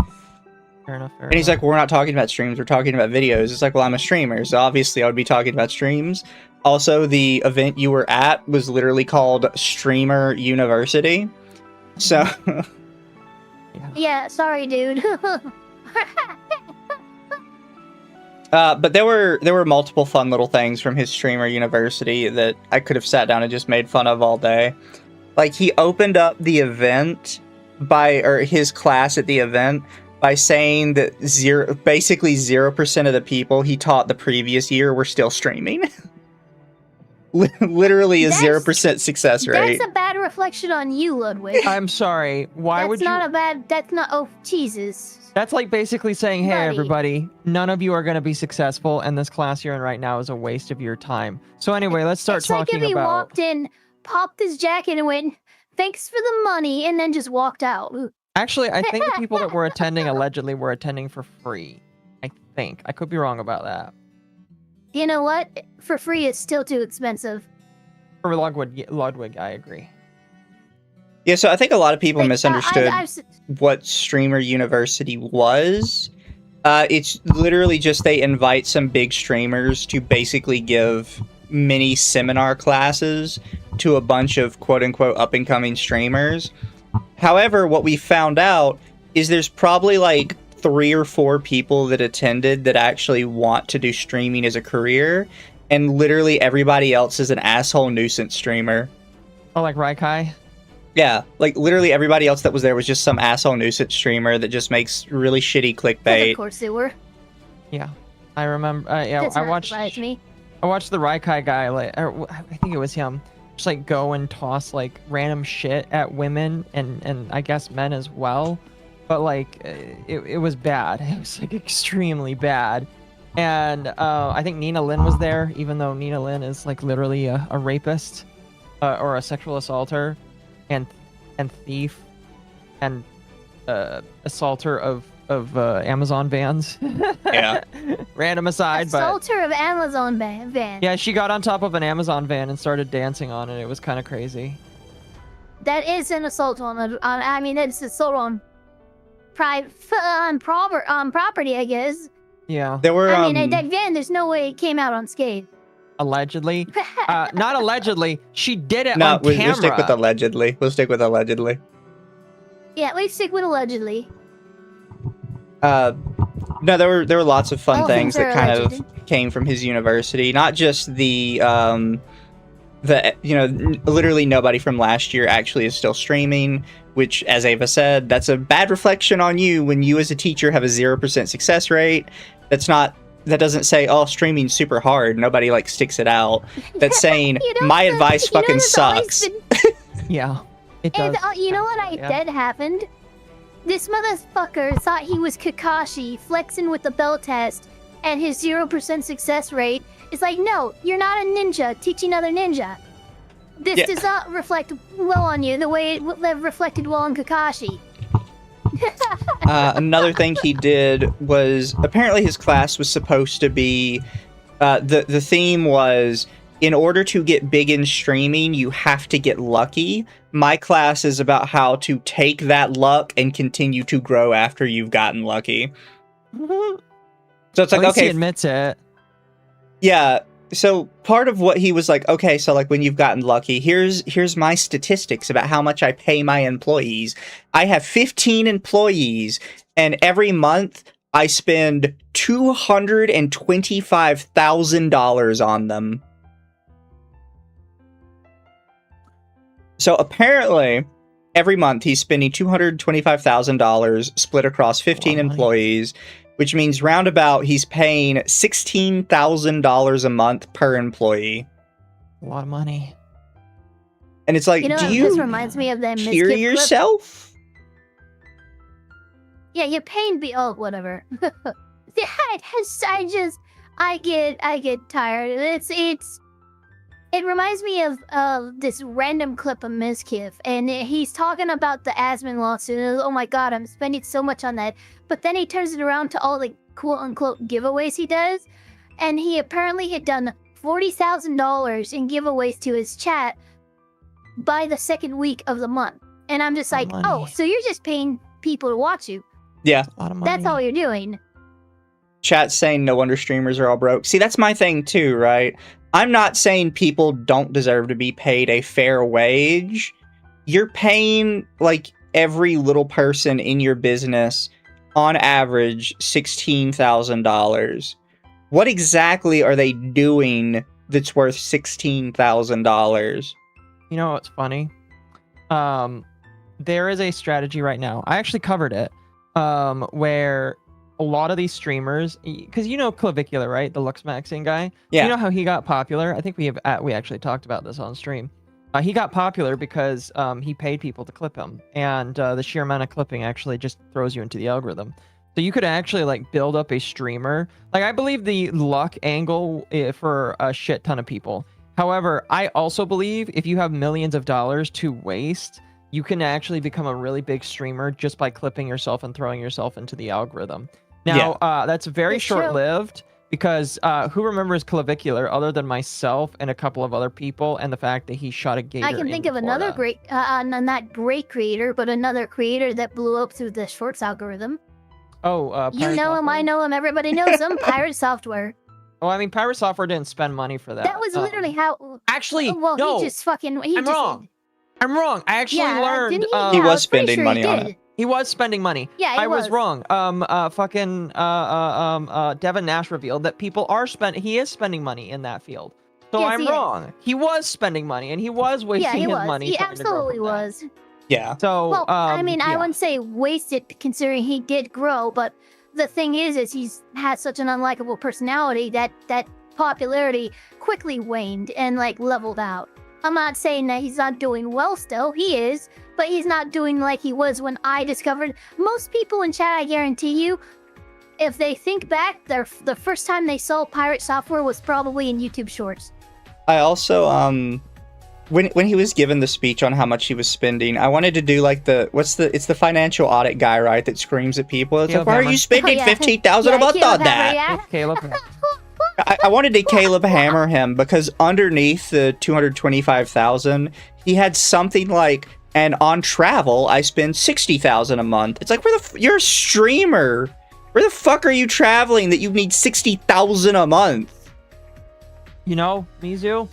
And he's like, we're not talking about streams, we're talking about videos. It's like, well, I'm a streamer, so obviously I would be talking about streams. Also, the event you were at was literally called Streamer University. So... Yeah, sorry, dude. But there were multiple fun little things from his Streamer University that I could have sat down and just made fun of all day. Like, he opened up the event or his class at the event by saying that basically 0% of the people he taught the previous year were still streaming. Literally a 0% success rate. That's a bad reflection on you, Ludwig. I'm sorry. That's not, oh, Jesus. That's like basically saying, hey, everybody, none of you are going to be successful, and this class you're in right now is a waste of your time. So anyway, let's start talking about... It's like if he walked in, popped his jacket and went, thanks for the money, and then just walked out. Actually, I think the people that were attending allegedly were attending for free. I think. I could be wrong about that. You know what? For free, it's still too expensive. For Ludwig, I agree. Yeah, so I think a lot of people misunderstood what Streamer University was. It's literally just they invite some big streamers to basically give mini seminar classes to a bunch of quote-unquote up-and-coming streamers. However, what we found out is there's probably like 3 or 4 people that attended that actually want to do streaming as a career, and literally everybody else is an asshole nuisance streamer. Oh, like Raikai? Yeah, like literally everybody else that was there was just some asshole nuisance streamer that just makes really shitty clickbait. Of course they were. Yeah, I remember. Yeah, I watched the Raikai guy. Like, I think it was him. Just like go and toss like random shit at women and I guess men as well. But like it was bad. It was like extremely bad. And I think Nina Lynn was there, even though Nina Lynn is like literally a rapist or a sexual assaulter and thief and assaulter of Amazon vans. Yeah. Random aside, assaulter of Amazon van. Yeah, she got on top of an Amazon van and started dancing on it. It was kind of crazy. That is an assault on I mean, it's assault on property, I guess. Yeah. There were. I mean, that van, there's no way it came out unscathed. Allegedly. Not allegedly. She did it on camera. We'll stick with allegedly. Yeah, we stick with allegedly. No, there were lots of fun All things things that are kind alleged. of came from his university. Not just the literally nobody from last year actually is still streaming. Which, as Ava said, that's a bad reflection on you when you as a teacher have a 0% success rate. That doesn't say, oh, streaming's super hard. Nobody like sticks it out. That's saying my advice fucking there's always sucks. been- Yeah, it does. And you know what that happened? This motherfucker thought he was Kakashi flexing with the bell test and his 0% success rate. It's like, no, you're not a ninja teaching other ninja. This does not reflect well on you the way it reflected well on Kakashi. Another thing he did was apparently his class was supposed to be the theme was, in order to get big in streaming, you have to get lucky. My class is about how to take that luck and continue to grow after you've gotten lucky. So it's like, At least okay, he admits it. yeah. So part of what he was like, okay, so like when you've gotten lucky, here's my statistics about how much I pay my employees. I have 15 employees, and every month I spend $225,000 on them. So apparently, every month he's spending $225,000 split across 15 employees, which means roundabout he's paying $16,000 a month per employee. A lot of money. And it's like, do you this reminds me of them hear yourself? Yeah, you're paying oh, whatever. I get tired. It reminds me of this random clip of Mizkif, and he's talking about the Asmon lawsuit. And, oh my god, I'm spending so much on that. But then he turns it around to all the quote-unquote giveaways he does, and he apparently had done $40,000 in giveaways to his chat by the second week of the month. And I'm just like, oh, so you're just paying people to watch you. Yeah. A lot of money. That's all you're doing. Chat's saying no wonder streamers are all broke. See, that's my thing too, right? I'm not saying people don't deserve to be paid a fair wage. You're paying, like, every little person in your business, on average, $16,000. What exactly are they doing that's worth $16,000? You know what's funny? There is a strategy right now. I actually covered it, where a lot of these streamers, because you know Clavicular, right? The Lux Maxing guy. Yeah. You know how he got popular? I think we actually talked about this on stream. He got popular because he paid people to clip him, and the sheer amount of clipping actually just throws you into the algorithm. So you could actually like build up a streamer. Like, I believe the luck angle for a shit ton of people. However, I also believe if you have millions of dollars to waste, you can actually become a really big streamer just by clipping yourself and throwing yourself into the algorithm. Now, that's very short-lived, because who remembers Clavicular other than myself and a couple of other people, and the fact that he shot a gator I can think of Florida. another great, not great creator, but another creator that blew up through the shorts algorithm. Oh, you Pirate know Software? him, I know him, everybody knows him. Pirate Software. Oh, I mean, Pirate Software didn't spend money for that. That was literally how. Actually, well, no. he just fucking. I'm wrong. I'm wrong. I actually learned. Didn't he? He Yeah, was I was pretty spending sure money he on did. it. He was spending money. Yeah, he I was was. wrong. Devin Nash revealed that people are he is spending money in that field. So Yes, I'm he is. wrong. He was spending money, and he was wasting Yeah, he his was. money. He trying to grow absolutely from that. was. Yeah. So, Well, I mean, I yeah. wouldn't say wasted, considering he did grow, but the thing is he's had such an unlikable personality that popularity quickly waned and like leveled out. I'm not saying that he's not doing well still. He is, but he's not doing like he was when I discovered. Most people in chat, I guarantee you, if they think back, the first time they saw Pirate Software was probably in YouTube Shorts. I also, when he was given the speech on how much he was spending, I wanted to do like it's the financial audit guy, right, that screams at people. It's like, Caleb why are Hammer. you spending Oh, yeah. $15,000 a month Caleb on that? Hammer, Caleb. I wanted to Caleb hammer him, because underneath the 225,000, he had something like, and on travel, I spend 60,000 a month. It's like, you're a streamer. Where the fuck are you traveling that you need 60,000 a month? You know, Mizu,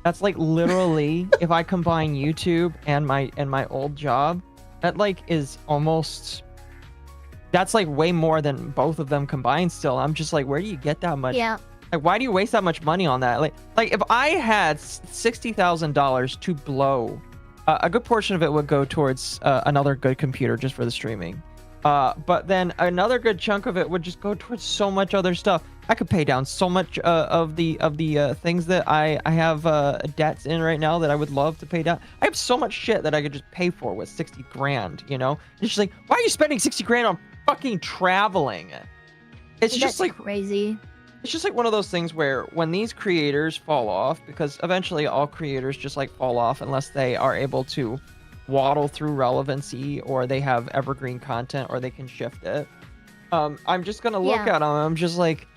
that's like literally if I combine YouTube and my old job, that like is almost That's like way more than both of them combined still. I'm just like, where do you get that much? Yeah. Like, why do you waste that much money on that? Like if I had $60,000 to blow, a good portion of it would go towards another good computer just for the streaming. But then another good chunk of it would just go towards so much other stuff. I could pay down so much of the things that I have debts in right now that I would love to pay down. I have so much shit that I could just pay for with 60 grand, you know? It's just like, why are you spending 60 grand on fucking traveling? It's just like crazy. It's just like one of those things where when these creators fall off, because eventually all creators just like fall off unless they are able to waddle through relevancy or they have evergreen content or they can shift it. I'm just gonna look at them. I'm just like,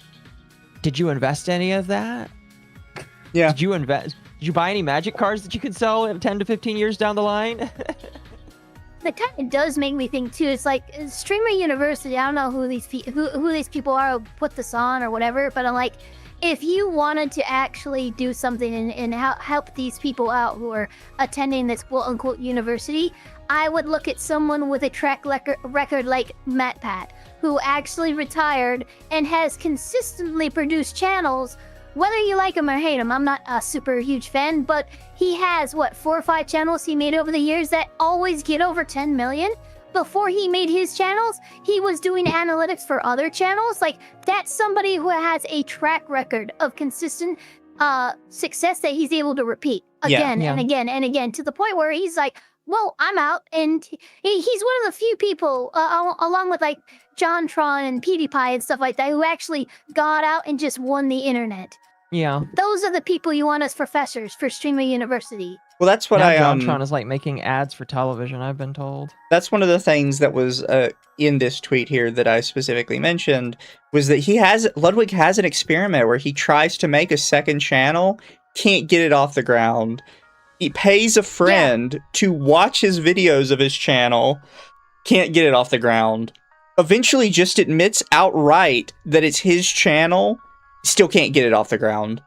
did you invest any of that? Yeah. Did you buy any magic cards that you could sell 10 to 15 years down the line? That kind of does make me think too. It's like Streamer University. I don't know who these people are who put this on or whatever, but I'm like, if you wanted to actually do something and help these people out who are attending this quote unquote university, I would look at someone with a track record like MatPat, who actually retired and has consistently produced channels. Whether you like him or hate him, I'm not a super huge fan, but he has, what, 4 or 5 channels he made over the years that always get over 10 million? Before he made his channels, he was doing analytics for other channels. Like, that's somebody who has a track record of consistent success that he's able to repeat again and again and again, to the point where he's like, well, I'm out. And he's one of the few people, along with like JonTron and PewDiePie and stuff like that, who actually got out and just won the internet. Yeah. Those are the people you want as professors for Streamer University. Well, that's what now I JonTron is like making ads for television, I've been told. That's one of the things that was in this tweet here that I specifically mentioned, was that Ludwig has an experiment where he tries to make a second channel, can't get it off the ground. He pays a friend to watch his videos of his channel, can't get it off the ground. Eventually just admits outright that it's his channel, still can't get it off the ground.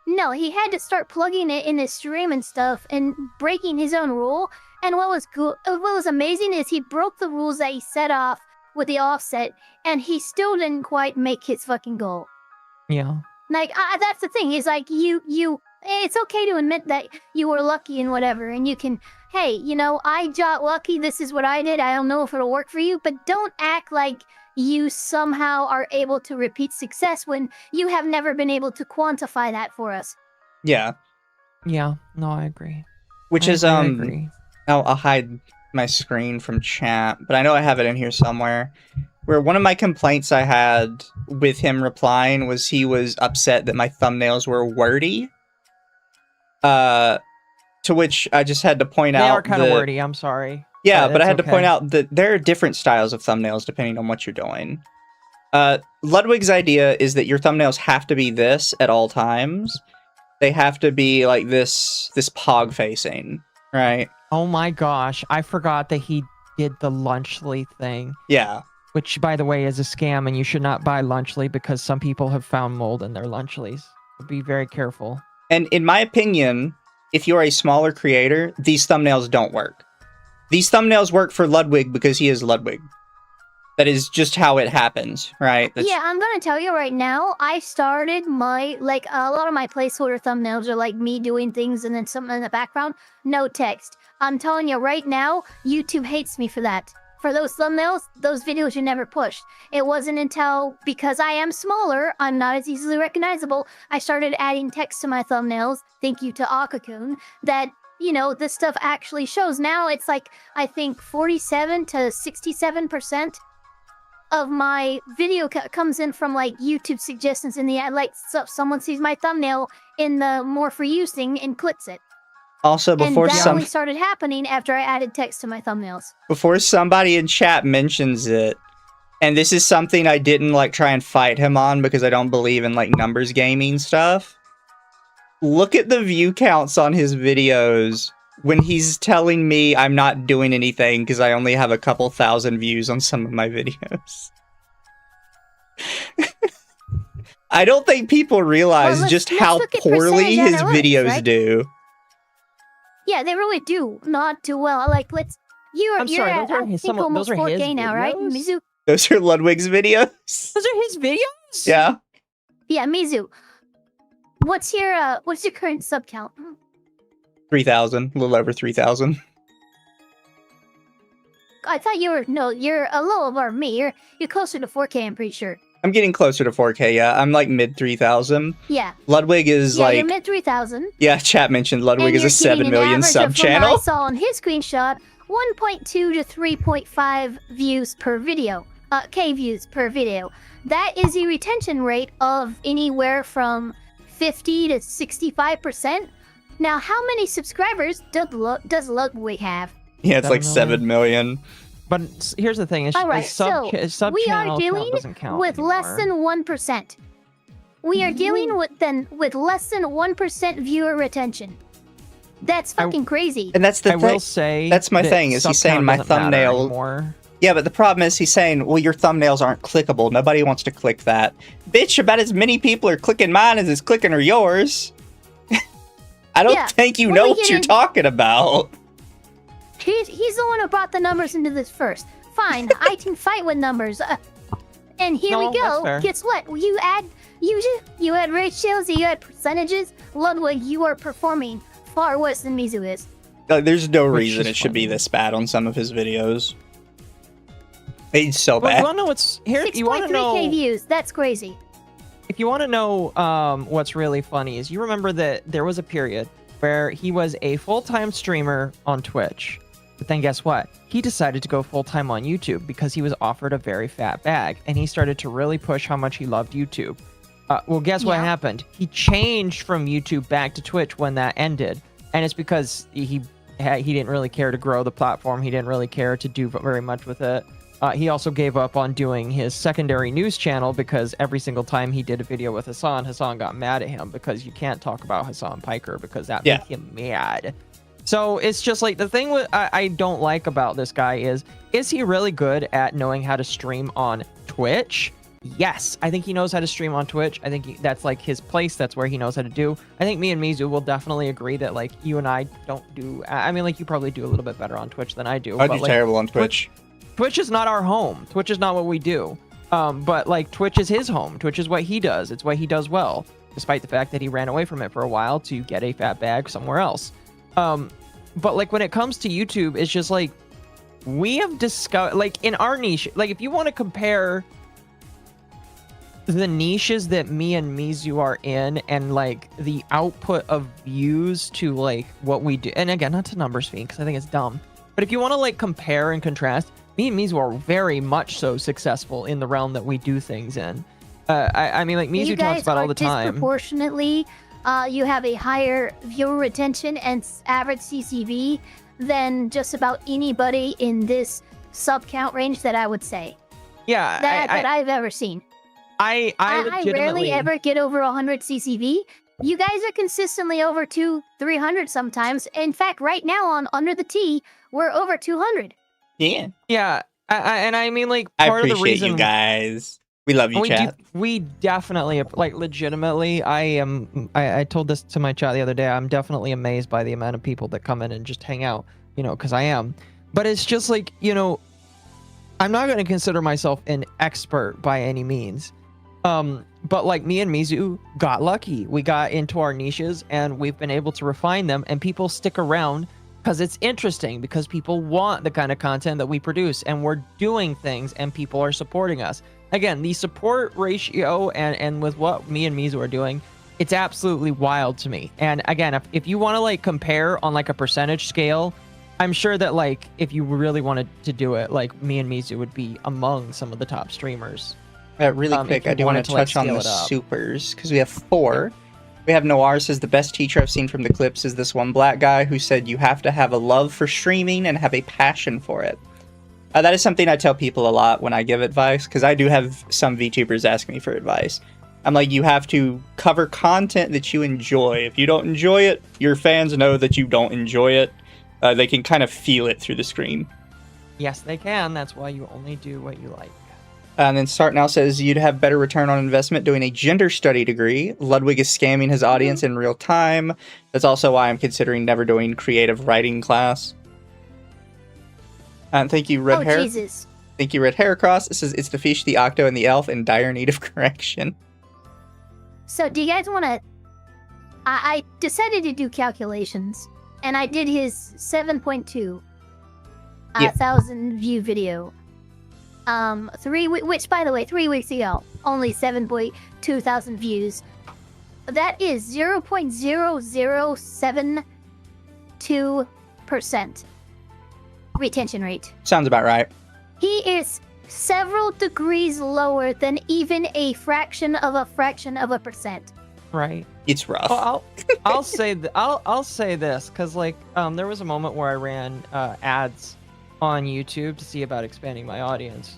No, he had to start plugging it in his stream and stuff and breaking his own rule. And what was amazing is he broke the rules that he set off with the offset, and he still didn't quite make his fucking goal. Yeah. Like, that's the thing, is like, it's okay to admit that you were lucky and whatever, and you can, hey, you know, I got lucky, this is what I did, I don't know if it'll work for you, but don't act like you somehow are able to repeat success when you have never been able to quantify that for us. Yeah. Yeah, no, I agree. I agree. I'll hide my screen from chat, but I know I have it in here somewhere. Where one of my complaints I had with him replying was he was upset that my thumbnails were wordy. To which I just had to point out they are kind of wordy, I'm sorry. Yeah, but I had to point out that there are different styles of thumbnails depending on what you're doing. Ludwig's idea is that your thumbnails have to be this at all times. They have to be like this pog facing, right? Oh my gosh, I forgot that he did the Lunchly thing. Yeah. Which, by the way, is a scam, and you should not buy Lunchly because some people have found mold in their Lunchlys. So be very careful. And in my opinion, if you're a smaller creator, these thumbnails don't work. These thumbnails work for Ludwig because he is Ludwig. That is just how it happens, right? Yeah, I'm gonna tell you right now, I started my, like, a lot of my placeholder thumbnails are like me doing things and then something in the background, no text. I'm telling you right now, YouTube hates me for that. For those thumbnails, those videos are never pushed. It wasn't until, because I am smaller, I'm not as easily recognizable, I started adding text to my thumbnails, thank you to Occo, that, you know, this stuff actually shows. Now it's like, I think 47 to 67% of my video comes in from like YouTube suggestions in the ad. Like, someone sees my thumbnail in the more for you thing and clicks it. Also, before and that only started happening after I added text to my thumbnails. Before somebody in chat mentions it, and this is something I didn't like try and fight him on because I don't believe in like numbers gaming stuff. Look at the view counts on his videos when he's telling me I'm not doing anything because I only have a couple thousand views on some of my videos. I don't think people realize just how poorly his videos do. Yeah, they really do not do well. Like, You're I'm sorry, at, those are I his, think almost those are his 4K now, right? videos? Mizu? Those are Ludwig's videos. Those are his videos? Yeah. Yeah, Mizu. What's your current sub count? 3,000. A little over 3,000. I thought you were you're a little above me. You're closer to 4K, I'm pretty sure. I'm getting closer to 4K, yeah. I'm like mid 3,000. Yeah. Ludwig is Yeah, like... you're mid 3,000. Yeah, chat mentioned Ludwig is a 7 million sub From what I channel. saw on his screenshot, 1.2 to 3.5 views per video. K views per video. That is a retention rate of anywhere from 50 to 65%. Now, how many subscribers does Ludwig have? Yeah, it's 7 like million. 7 million. But here's the thing: All right, sub we are channel dealing count doesn't count with less anymore. than 1%. We are dealing with less than 1% viewer retention. That's fucking crazy. And that's the I thing. will say That's my that thing, is sub he's saying count my doesn't matter thumbnail... anymore. Yeah, but the problem is he's saying, well, your thumbnails aren't clickable. Nobody wants to click that. Bitch, about as many people are clicking mine as is clicking or yours. I don't think you know what you're talking about. He's the one who brought the numbers into this first. Fine, I can fight with numbers. And here No, we that's go. fair. Guess what? You add ratios, you add percentages. Ludwig, you are performing far worse than Mizu is. There's no Which reason is it should be funny. this bad on some of his videos. It's so Well, bad. you want to know what's here? You want to 6.3K know views. That's crazy. if you want to know what's really funny is you remember that there was a period where he was a full-time streamer on Twitch. But then guess what? He decided to go full-time on YouTube because he was offered a very fat bag, and he started to really push how much he loved YouTube. Well, guess what Yeah. happened? He changed from YouTube back to Twitch when that ended, and it's because he didn't really care to grow the platform. He didn't really care to do very much with it. He also gave up on doing his secondary news channel because every single time he did a video with Hassan got mad at him because you can't talk about Hassan Piker because that made him mad. So it's just like the thing I don't like about this guy is he really good at knowing how to stream on Twitch? Yes, I think he knows how to stream on Twitch. I think that's like his place. That's where he knows how to do. I think me and Mizu will definitely agree that like you and I don't do. I mean, like you probably do a little bit better on Twitch than I do. I but, do like, terrible on Twitch. Twitch is not our home. Twitch is not what we do. But like Twitch is his home. Twitch is what he does. It's what he does well, despite the fact that he ran away from it for a while to get a fat bag somewhere else. But like when it comes to YouTube, it's just like we have discovered, like in our niche, like if you want to compare the niches that me and Mizu are in and like the output of views to like what we do, and again, not to numbers feed because I think it's dumb, but if you want to like compare and contrast, me and Mizu are very much so successful in the realm that we do things in. I mean, like Mizu talks about all the time. Disproportionately, you have a higher viewer retention and average CCV than just about anybody in this sub count range that I would say. Yeah, that I've ever seen. I rarely ever get over 100 CCV. You guys are consistently over 200-300 sometimes. In fact, right now on UnderTheTea, we're over 200. Yeah. Yeah, and I mean, like, I part of the appreciate reason you guys. We love you, chat. we definitely, like, legitimately, I told this to my chat the other day, I'm definitely amazed by the amount of people that come in and just hang out, you know, because I am. But it's just like, you know, I'm not going to consider myself an expert by any means. But like me and Mizu got lucky. We got into our niches and we've been able to refine them, and people stick around because it's interesting, because people want the kind of content that we produce, and we're doing things and people are supporting us. Again, the support ratio and with what me and Mizu are doing, it's absolutely wild to me. And again, if you want to like compare on like a percentage scale, I'm sure that like if you really wanted to do it, like me and Mizu would be among some of the top streamers. Really quick, I do want to touch on the supers, because we have 4. We have Noir says, the best teacher I've seen from the clips is this one black guy who said you have to have a love for streaming and have a passion for it. That is something I tell people a lot when I give advice, because I do have some VTubers ask me for advice. I'm like, you have to cover content that you enjoy. If you don't enjoy it, your fans know that you don't enjoy it. They can kind of feel it through the screen. Yes, they can. That's why you only do what you like. And then Start Now says you'd have better return on investment doing a gender study degree. Ludwig is scamming his audience in real time. That's also why I'm considering never doing creative writing class. Thank you, Red Oh, Hair. Jesus. Thank you, Red Hair Cross. It says it's the fish, the octo, and the elf in dire need of correction. So, do you guys want to... I decided to do calculations, and I did his 7.2 Yeah. thousand view video. Which, by the way, 3 weeks ago, only 7.2 thousand views. That is 0.0072% retention rate. Sounds about right. He is several degrees lower than even a fraction of a percent. Right. It's rough. Well, I'll say I'll say this because like there was a moment where I ran ads on YouTube to see about expanding my audience.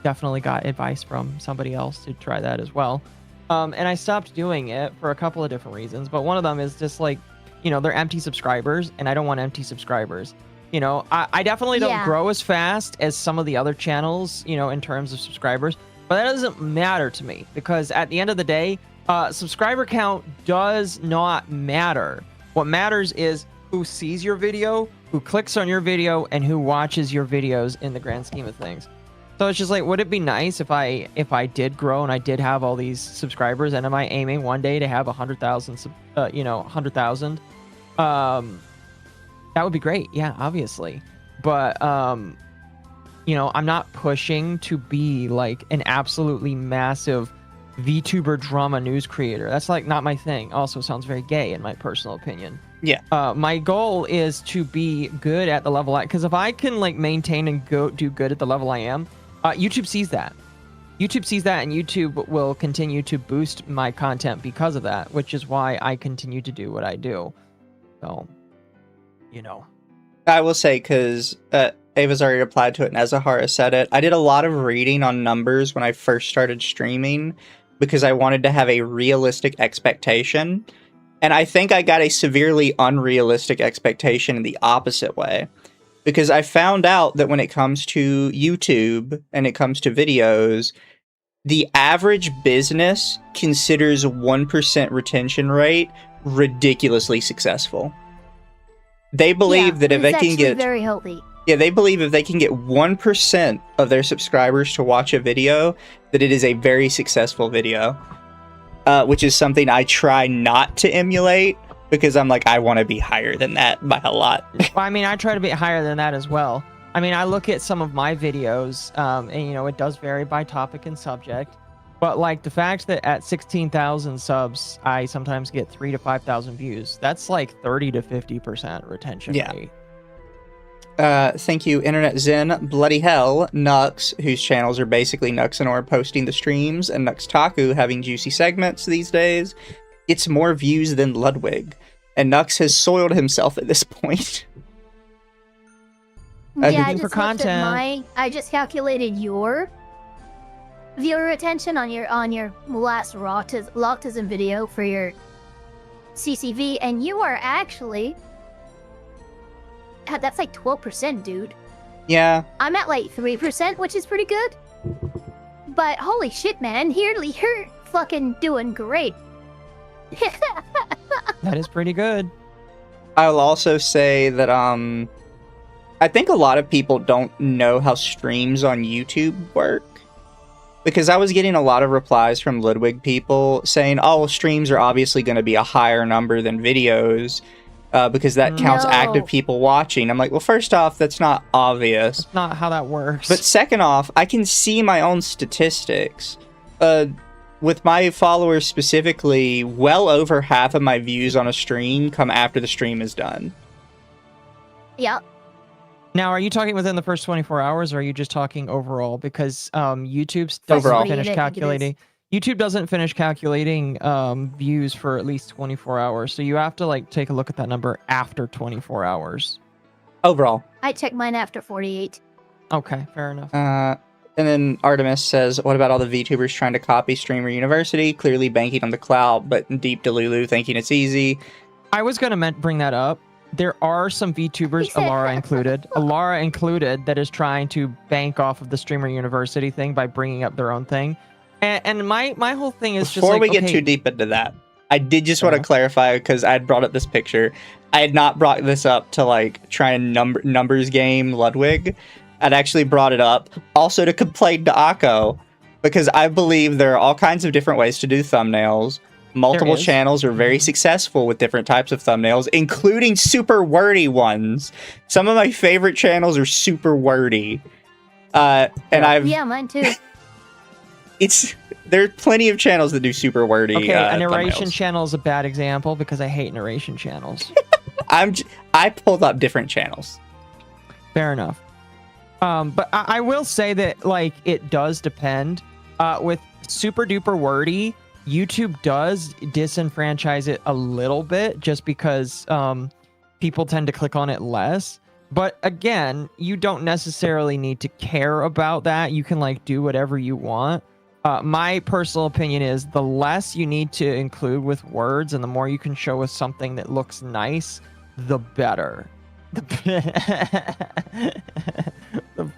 Definitely got advice from somebody else to try that as well. And I stopped doing it for a couple of different reasons, but one of them is just like, they're empty subscribers, and I don't want empty subscribers. I definitely don't grow as fast as some of the other channels, in terms of subscribers, but that doesn't matter to me because at the end of the day, subscriber count does not matter. What matters is who sees your video, who clicks on your video, and who watches your videos in the grand scheme of things. So it's just like, would it be nice if I did grow and I did have all these subscribers, and am I aiming one day to have 100,000, 100,000? That would be great. Yeah, obviously. But, I'm not pushing to be like an absolutely massive VTuber drama news creator. That's like not my thing. Also sounds very gay in my personal opinion. Yeah. My goal is to be good at the level because if I can like maintain and do good at the level I am, YouTube sees that. YouTube sees that, and YouTube will continue to boost my content because of that, which is why I continue to do what I do. So, I will say, because Ava's already replied to it, and Ezahara said it, I did a lot of reading on numbers when I first started streaming because I wanted to have a realistic expectation. And I think I got a severely unrealistic expectation in the opposite way. Because I found out that when it comes to YouTube and it comes to videos, the average business considers 1% retention rate ridiculously successful. They believe that if they can get very healthy. Yeah, they believe if they can get 1% of their subscribers to watch a video, that it is a very successful video. Which is something I try not to emulate because I'm like, I want to be higher than that by a lot. Well, I mean, I try to be higher than that as well. I mean, I look at some of my videos, and it does vary by topic and subject. But like the fact that at 16,000 subs, I sometimes get 3,000 to 5,000 views. That's like 30 to 50% retention rate. Thank you, Internet Zen, Bloody Hell, Nux, whose channels are basically Nux and Orb posting the streams, and Nux Taku having juicy segments these days. It's more views than Ludwig, and Nux has soiled himself at this point. Yeah, I just looked at I just calculated your viewer retention on your last Loctism video for your CCV, and you are actually... That's like 12%, dude. Yeah. I'm at like 3%, which is pretty good. But holy shit, man, you're fucking doing great. That is pretty good. I'll also say that I think a lot of people don't know how streams on YouTube work. Because I was getting a lot of replies from Ludwig people saying, oh, well, streams are obviously going to be a higher number than videos. Because that counts active people watching. I'm like, well, first off, that's not obvious. That's not how that works. But second off, I can see my own statistics. With my followers specifically, well over half of my views on a stream come after the stream is done. Yep. Now, are you talking within the first 24 hours, or are you just talking overall? Because YouTube doesn't finish calculating. YouTube doesn't finish calculating views for at least 24 hours, so you have to like take a look at that number after 24 hours. Overall. I check mine after 48. Okay, fair enough. And then Artemis says, what about all the VTubers trying to copy Streamer University, clearly banking on the clout, but deep Delulu thinking it's easy? I was going to bring that up. There are some VTubers, Alara included, that is trying to bank off of the Streamer University thing by bringing up their own thing. And my whole thing is Before just like, we get too deep into that, I did just want to clarify because I had brought up this picture. I had not brought this up to like try and numbers game Ludwig. I'd actually brought it up also to complain to Occo because I believe there are all kinds of different ways to do thumbnails. Multiple channels are very successful with different types of thumbnails, including super wordy ones. Some of my favorite channels are super wordy. Yeah, mine too. There are plenty of channels that do super wordy. Okay, a narration thumbnails. channel is a bad example because I hate narration channels. I pulled up different channels. Fair enough. But I will say that like it does depend. With super duper wordy, YouTube does disenfranchise it a little bit just because people tend to click on it less. But again, you don't necessarily need to care about that. You can like do whatever you want. My personal opinion is the less you need to include with words and the more you can show with something that looks nice, the better. The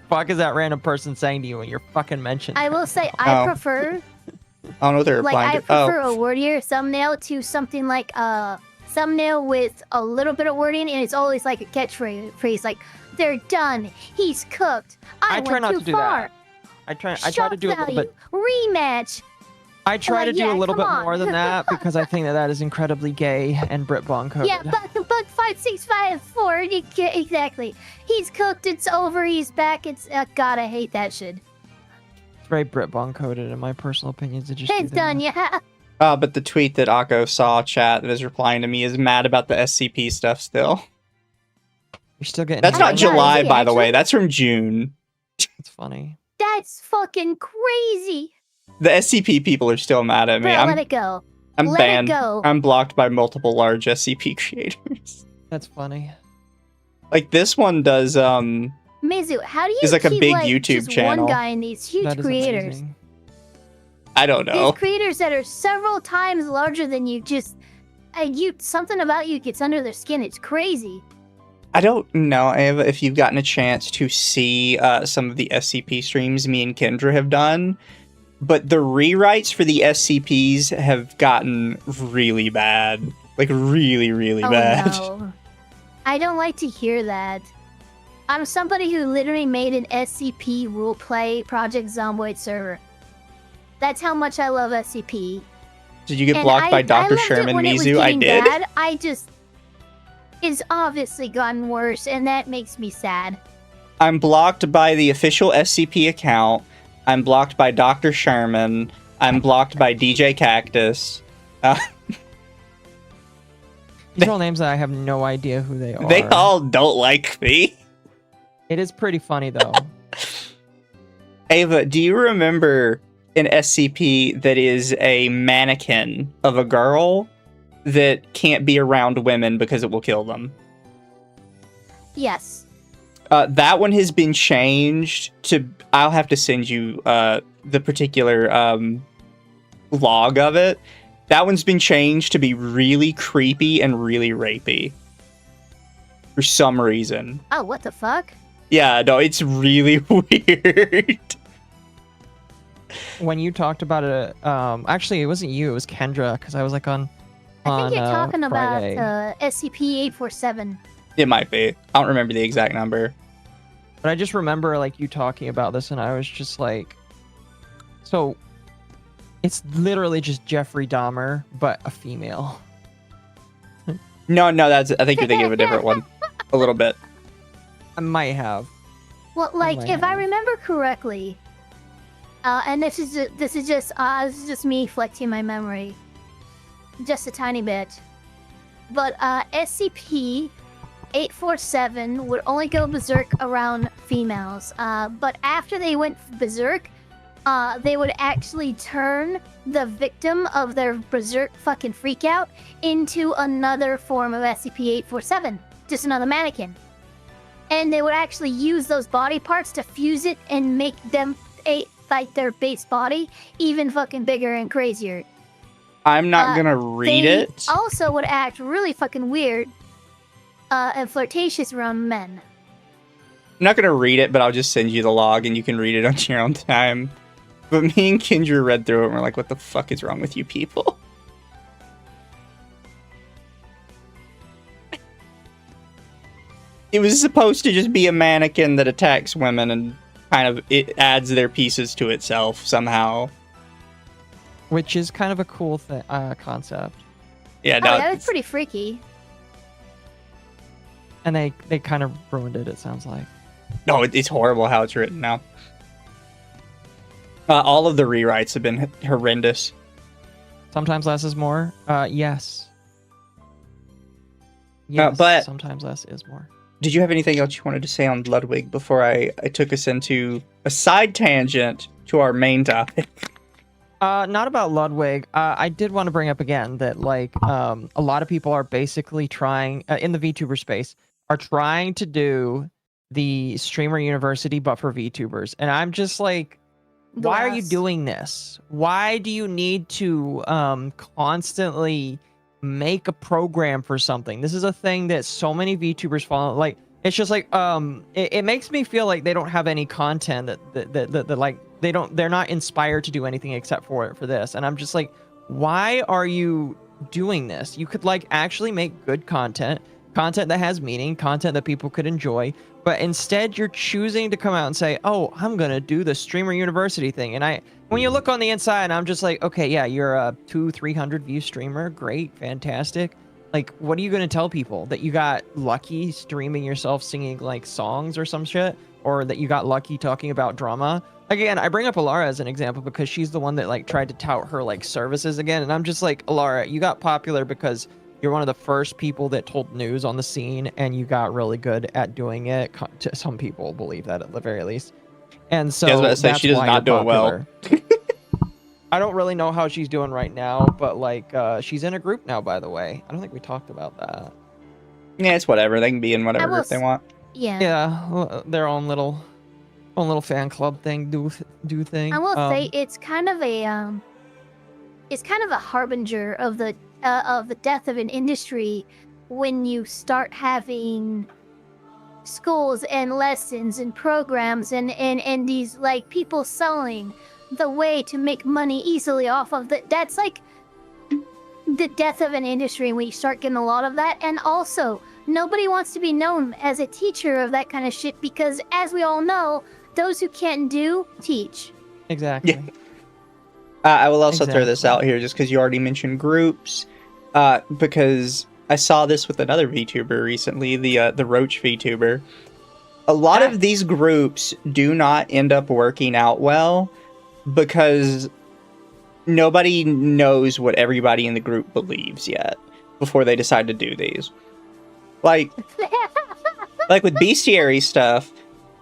fuck is that random person saying to you when you're fucking mentioned? I will say I prefer I don't know what they're replying I to. prefer a wordier thumbnail to something like a thumbnail with a little bit of wording, and it's always like a catchphrase like "They're done. He's cooked. I try went not too to do far. that. I try to do a little bit. Rematch. I try to do yeah, a little come bit on. more than that because I think that is incredibly gay and Brit Bon coded. Yeah, but 5, 6, 5, 4. Exactly. He's cooked. It's over. He's back. It's God. I hate that shit. It's very Brit Bon coded in my personal opinion to just. It's done. Yeah. But the tweet that Occo saw chat that is replying to me is mad about the SCP stuff still. You're still getting. That's not yeah, July, is he by the way. actually? That's from June. It's funny. That's fucking crazy. The SCP people are still mad at me. Bro, let it go. I'm let banned. it go. I'm blocked by multiple large SCP creators. That's funny. Like this one does. Mizu, how do you Is like a keep, like, like YouTube just channel. one guy in these huge That is creators? amazing. I don't know. These creators that are several times larger than you, just something about you gets under their skin. It's crazy. I don't know, Ava, if you've gotten a chance to see some of the SCP streams me and Kendra have done, but the rewrites for the SCPs have gotten really bad. Like, really, really bad. No. I don't like to hear that. I'm somebody who literally made an SCP roleplay Project Zomboid server. That's how much I love SCP. Did you get And blocked by I Dr. loved it Sherman when it was Mizu? I getting did. Bad. It's obviously gotten worse, and that makes me sad. I'm blocked by the official SCP account. I'm blocked by Dr. Sherman. I'm blocked by DJ Cactus. These are all names that I have no idea who they are. They all don't like me. It is pretty funny though. Ava, do you remember an SCP that is a mannequin of a girl that can't be around women because it will kill them? Yes. That one has been changed to... I'll have to send you the particular log of it. That one's been changed to be really creepy and really rapey. For some reason. Oh, what the fuck? Yeah, no, it's really weird. When you talked about it, actually it wasn't you, it was Kendra, because I was like on I think you're talking Friday. about SCP-847. It might be. I don't remember the exact number. But I just remember like you talking about this, and I was just like, so it's literally just Jeffrey Dahmer, but a female. No, I think you're thinking of a different one. A little bit. I might have. Well, like, might if I have. remember correctly, and this is just me flexing my memory, just a tiny bit. But SCP-847 would only go berserk around females. But after they went berserk, they would actually turn the victim of their berserk fucking freakout into another form of SCP-847, just another mannequin. And they would actually use those body parts to fuse it and make them like their base body even fucking bigger and crazier. I'm not gonna read They it. also would act really fucking weird and flirtatious around men. I'm not gonna read it, but I'll just send you the log and you can read it on your own time. But me and Kendra read through it and we're like, what the fuck is wrong with you people? It was supposed to just be a mannequin that attacks women and kind of it adds their pieces to itself somehow. Which is kind of a cool concept. Yeah, Oh, yeah, it's pretty freaky. And they kind of ruined it, it sounds like. No, it's horrible how it's written now. All of the rewrites have been horrendous. Sometimes less is more. Yes. Yes, but sometimes less is more. Did you have anything else you wanted to say on Ludwig before I took us into a side tangent to our main topic? Not about Ludwig. I did want to bring up again that like a lot of people are basically trying in the VTuber space are trying to do the streamer university but for VTubers, and I'm just like, why are you doing this? Why do you need to constantly make a program for something? This is a thing that so many VTubers follow. Like, it's just like it makes me feel like they don't have any content that like they're not inspired to do anything except for this. And I'm just like, why are you doing this? You could like actually make good content that has meaning, content that people could enjoy, but instead you're choosing to come out and say, oh, I'm gonna do the streamer university thing. And when you look on the inside, I'm just like, okay, yeah, you're a 200-300 view streamer, great, fantastic. Like, what are you gonna tell people? That you got lucky streaming yourself singing like songs or some shit? Or that you got lucky talking about drama? Again, I bring up Alara as an example because she's the one that like tried to tout her like services again, and I'm just like, Alara, you got popular because you're one of the first people that told news on the scene, and you got really good at doing it. Some people believe that at the very least. And so that's she does not do it well. I don't really know how she's doing right now, but like she's in a group now, by the way. I don't think we talked about that. Yeah, it's whatever. They can be in whatever group they want. Yeah. Yeah, their own little fan club thing, do thing. I will say it's kind of a harbinger of the death of an industry when you start having schools and lessons and programs and these like people selling the way to make money easily off of that's like the death of an industry when you start getting a lot of that. And also nobody wants to be known as a teacher of that kind of shit because, as we all know, those who can't do teach. Exactly. Yeah. I will also throw this out here just because you already mentioned groups, because I saw this with another VTuber recently, the Roach VTuber. A lot of these groups do not end up working out well because nobody knows what everybody in the group believes yet before they decide to do these. Like with bestiary stuff,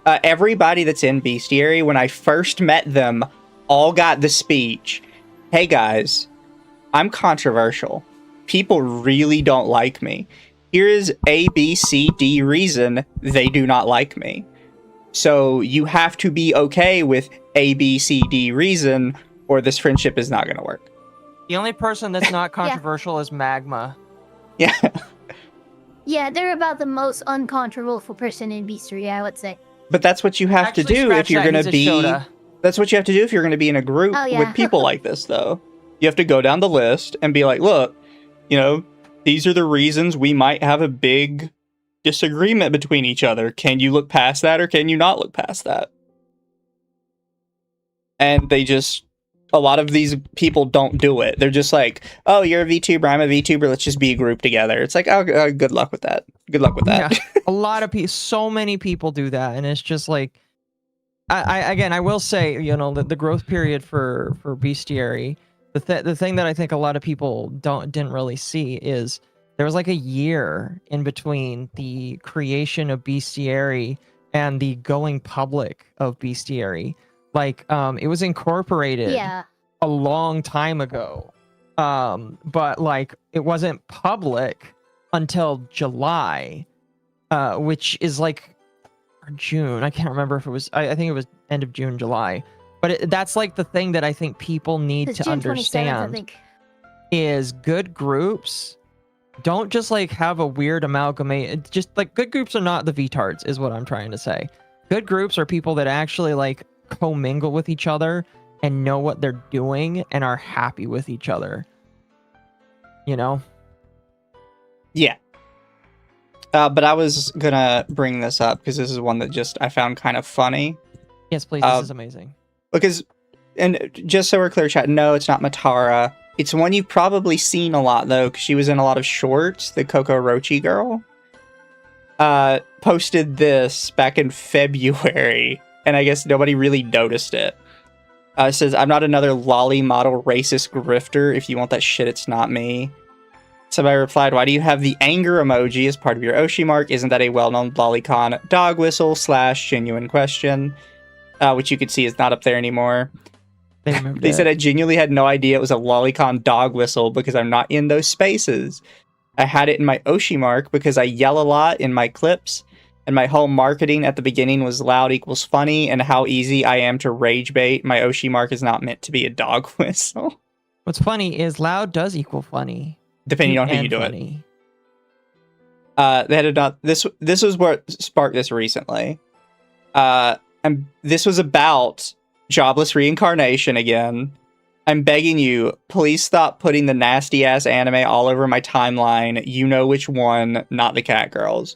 everybody that's in bestiary, when I first met them, all got the speech, hey guys, I'm controversial. People really don't like me. Here is A, B, C, D reason they do not like me. So you have to be okay with A, B, C, D reason, or this friendship is not going to work. The only person that's not controversial is Magma. Yeah. Yeah, they're about the most uncontroversial person in bestiary, I would say. But that's what you have to do if you're going to be... That's what you have to do if you're going to be in a group with people like this, though. You have to go down the list and be like, look, you know, these are the reasons we might have a big disagreement between each other. Can you look past that or can you not look past that? And a lot of these people don't do it. They're just like, oh, you're a VTuber, I'm a VTuber, let's just be a group together. It's like, oh, good luck with that. Good luck with that. Yeah. A lot of people, so many people do that. And it's just like, I will say, you know, the growth period for bestiary, the thing that I think a lot of people didn't really see is there was like a year in between the creation of bestiary and the going public of bestiary. Like, it was incorporated a long time ago, but like it wasn't public until July, which is like or June. I can't remember if it was. I think it was end of June, July. But that's like the thing that I think people need to understand is good groups don't just like have a weird amalgamate. Just like good groups are not the VTards is what I'm trying to say. Good groups are people that actually like commingle with each other and know what they're doing and are happy with each other. You know? Yeah. But I was gonna bring this up because this is one that just I found kind of funny. Yes, please. This is amazing. Because, and just so we're clear, chat, no, it's not Matara. It's one you've probably seen a lot, though, because she was in a lot of shorts, the Coco Rochi girl. Posted this back in February, and I guess nobody really noticed it. It says, I'm not another lolly model racist grifter. If you want that shit, it's not me. Somebody replied, why do you have the anger emoji as part of your Oshi mark? Isn't that a well-known lolicon dog whistle / genuine question? Which you could see is not up there anymore. They said I genuinely had no idea it was a lolicon dog whistle because I'm not in those spaces. I had it in my Oshi mark because I yell a lot in my clips, and my whole marketing at the beginning was loud equals funny, and how easy I am to rage bait. My Oshi mark is not meant to be a dog whistle. What's funny is loud does equal funny. Depending on who you do it. They had this was what sparked this recently. And this was about jobless reincarnation again. I'm begging you, please stop putting the nasty ass anime all over my timeline. You know which one, not the cat girls.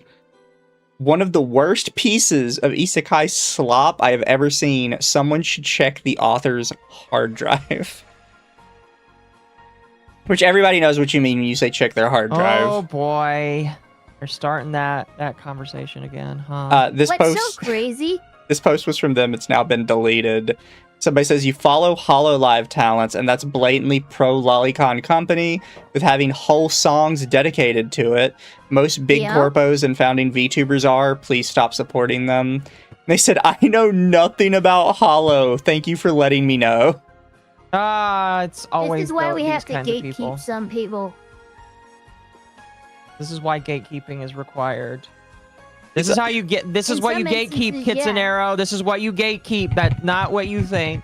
One of the worst pieces of isekai slop I have ever seen. Someone should check the author's hard drive. Which everybody knows what you mean when you say check their hard drive. Oh boy. They're starting that conversation again, huh? This What's post so crazy? This post was from them. It's now been deleted. Somebody says, you follow Hololive talents, and that's blatantly pro-lolicon company with having whole songs dedicated to it. Most big corpos and founding VTubers are. Please stop supporting them. They said, I know nothing about Hollow. Thank you for letting me know. It's always This is why we these have to kinds of gatekeep people. some people. This is why gatekeeping is required. This is how you get. This is In what you some gatekeep, instances, Kitsunero. This is what you gatekeep. That's not what you think.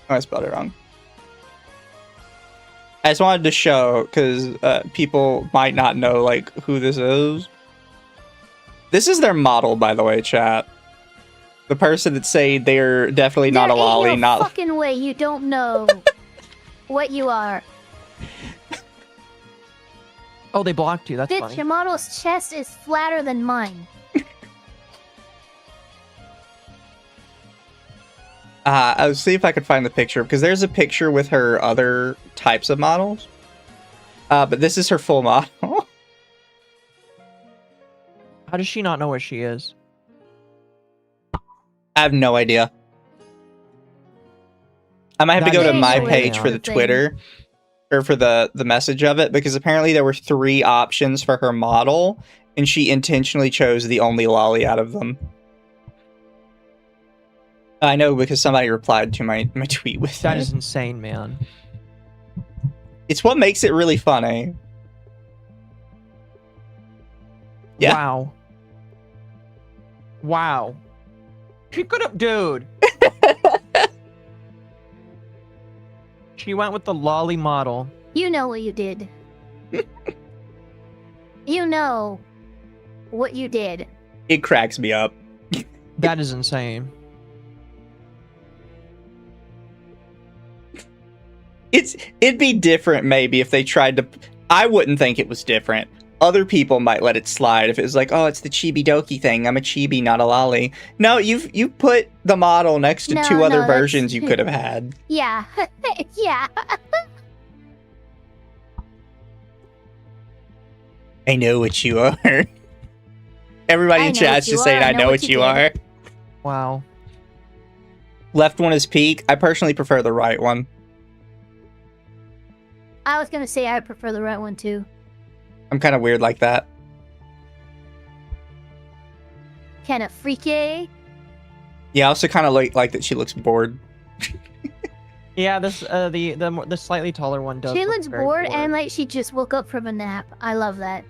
Oh, I spelled it wrong. I just wanted to show, because people might not know, like, who this is. This is their model, by the way, chat. The person that say they're definitely not a lolly, ain't no fucking way you don't know what you are. Oh, they blocked you. That's Bitch, funny. your model's chest is flatter than mine. I'll see if I could find the picture, because there's a picture with her other types of models. But this is her full model. How does she not know what she is? I have no idea. I might have to go to my Very page for the thing. Twitter, or for the message of it, because apparently there were 3 options for her model, and she intentionally chose the only lolly out of them. I know because somebody replied to my tweet with That it. is insane, man. It's what makes it really funny. Yeah. Wow. Wow. She could have, dude. She went with the lolly model. You know what you did. You know what you did. It cracks me up. That is insane. It'd be different maybe if they tried to. I wouldn't think it was different. Other people might let it slide if it was like, oh, it's the chibi doki thing. I'm a chibi, not a lolly. No, you put the model next to 2 other versions you could have had. Yeah. Yeah. I know what you are. Everybody in chat's just saying, I know what you are. Wow. Left one is peak. I personally prefer the right one. I was gonna say I prefer the right one too. I'm kind of weird like that. Kinda freaky. Yeah, I also kind of like that she looks bored. Yeah, this the slightly taller one does. She look looks very bored and like she just woke up from a nap. I love that.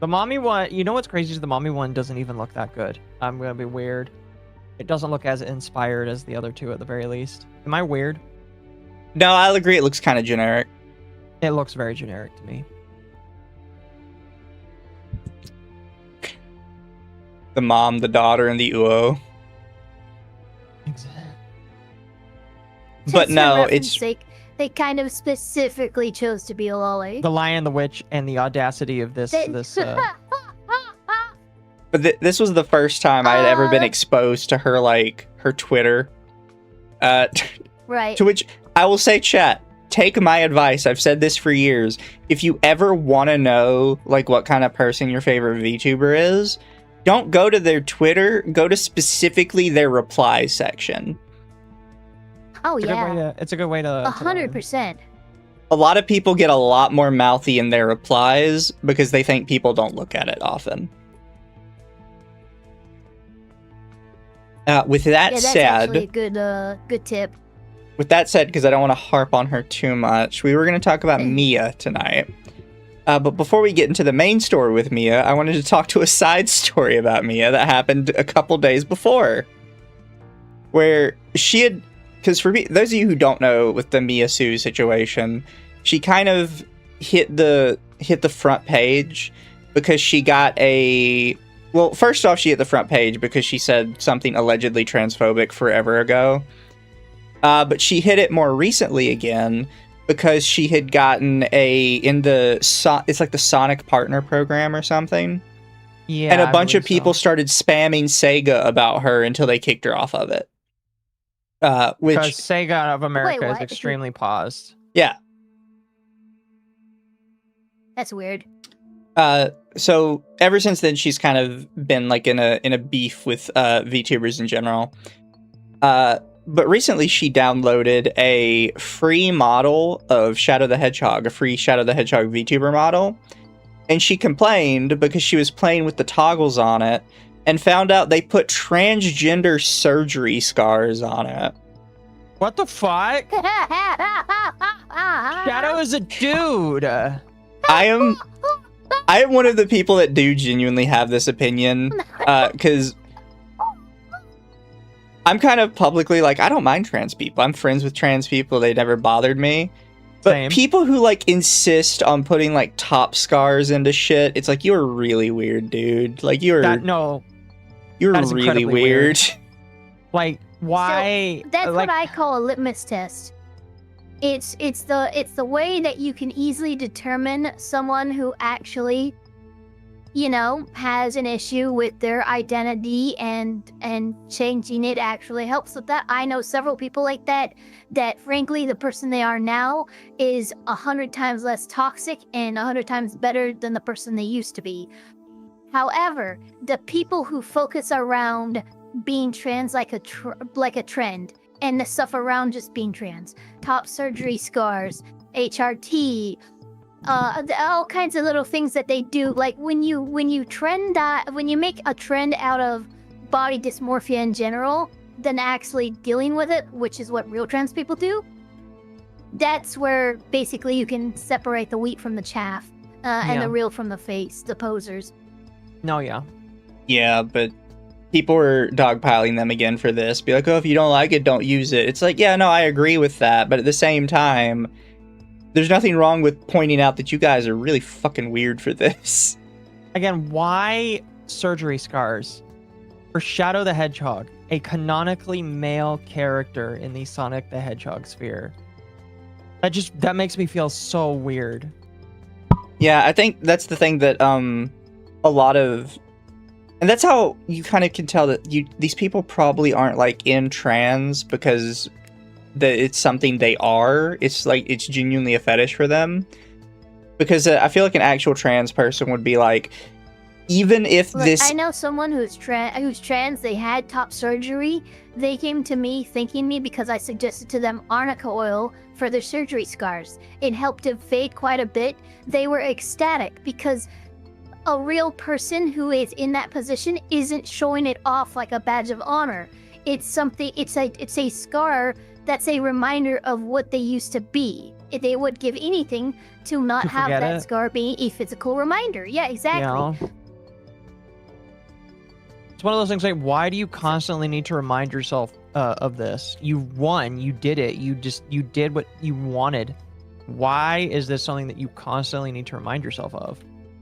The mommy one, you know what's crazy is the mommy one doesn't even look that good. I'm gonna be weird. It doesn't look as inspired as the other 2 at the very least. Am I weird? No, I'll agree. It looks kind of generic. It looks very generic to me. The mom, the daughter, and the uo. Exactly. But Just for no, reference it's sake, They kind of specifically chose to be a lolly. The Lion, the Witch, and the audacity of this. But this was the first time I had ever been exposed to her, like, her Twitter. Right. To which I will say, chat, take my advice. I've said this for years. If you ever want to know, like, what kind of person your favorite VTuber is, don't go to their Twitter. Go to specifically their reply section. Oh, yeah. It's a good way to 100%. A lot of people get a lot more mouthy in their replies because they think people don't look at it often. With that that's said, actually a good tip. With that said, because I don't want to harp on her too much, we were going to talk about Miia tonight. But before we get into the main story with Miia, I wanted to talk to a side story about Miia that happened a couple days before. Where she had... Because for me, those of you who don't know with the Miyasu situation, she kind of hit the front page because she got a... Well, first off, she hit the front page because she said something allegedly transphobic forever ago. But she hit it more recently again because she had gotten it's like the Sonic Partner Program or something. Yeah, and a bunch of people started spamming Sega about her until they kicked her off of it. Because Sega of America is what? extremely paused. Yeah. That's weird. So ever since then, she's kind of been like in a beef with VTubers in general. But recently she downloaded a free model of Shadow the Hedgehog, a free Shadow the Hedgehog VTuber model. And she complained because she was playing with the toggles on it and found out they put transgender surgery scars on it. What the fuck? Shadow is a dude. I am one of the people that do genuinely have this opinion, because I'm kind of publicly like, I don't mind trans people. I'm friends with trans people. They never bothered me. But Same. people who like insist on putting like top scars into shit, it's like, you're really weird, dude. Like you're really weird. Like, why? So that's what I call a litmus test. It's the way that you can easily determine someone who actually, has an issue with their identity and changing it actually helps with that. I know several people like that frankly the person they are now is 100 times less toxic and 100 times better than the person they used to be. However, the people who focus around being trans like a trend and the stuff around just being trans, top surgery scars, HRT, all kinds of little things that they do. Like when you make a trend out of body dysmorphia in general, than actually dealing with it, which is what real trans people do. That's where basically you can separate the wheat from the chaff, and the real from the face, the posers. No, yeah. Yeah, but people were dogpiling them again for this. Be like, oh, if you don't like it, don't use it. It's like, yeah, no, I agree with that. But at the same time, there's nothing wrong with pointing out that you guys are really fucking weird for this. Again, why surgery scars? For Shadow the Hedgehog, a canonically male character in the Sonic the Hedgehog sphere. That makes me feel so weird. Yeah, I think that's the thing that a lot of, and that's how you kind of can tell that these people probably aren't like in trans because it's something they are. It's like it's genuinely a fetish for them. Because I feel like an actual trans person would be like, even if I know someone who's trans, they had top surgery. They came to me thanking me because I suggested to them arnica oil for their surgery scars. It helped them fade quite a bit. They were ecstatic because a real person who is in that position isn't showing it off like a badge of honor. It's a scar that's a reminder of what they used to be. They would give anything to not have that scar be a physical reminder. Yeah, exactly. Yeah. It's one of those things like, why do you constantly need to remind yourself of this? You won, you did it, you did what you wanted. Why is this something that you constantly need to remind yourself of?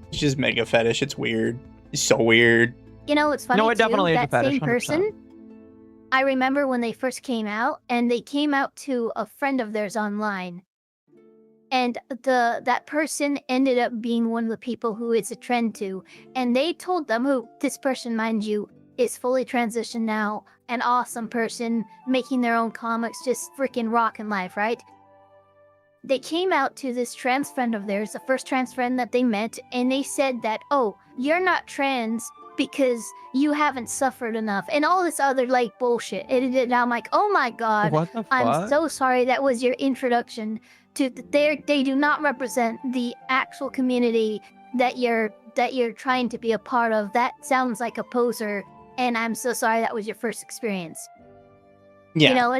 It's just mega fetish. It's weird. It's so weird. It's funny No, it definitely too, is a that fetish, same person, I remember when they first came out, and they came out to a friend of theirs online. And that person ended up being one of the people who it's a trend to. And they told them, who this person, mind you, is fully transitioned now, an awesome person, making their own comics, just freaking rocking life, right? They came out to this trans friend of theirs, the first trans friend that they met, and they said that, oh, you're not trans because you haven't suffered enough, and all this other, like, bullshit. And I'm like, oh my god, What the fuck? I'm so sorry that was your introduction to they do not represent the actual community that you're trying to be a part of. That sounds like a poser, and I'm so sorry that was your first experience. Yeah. You know,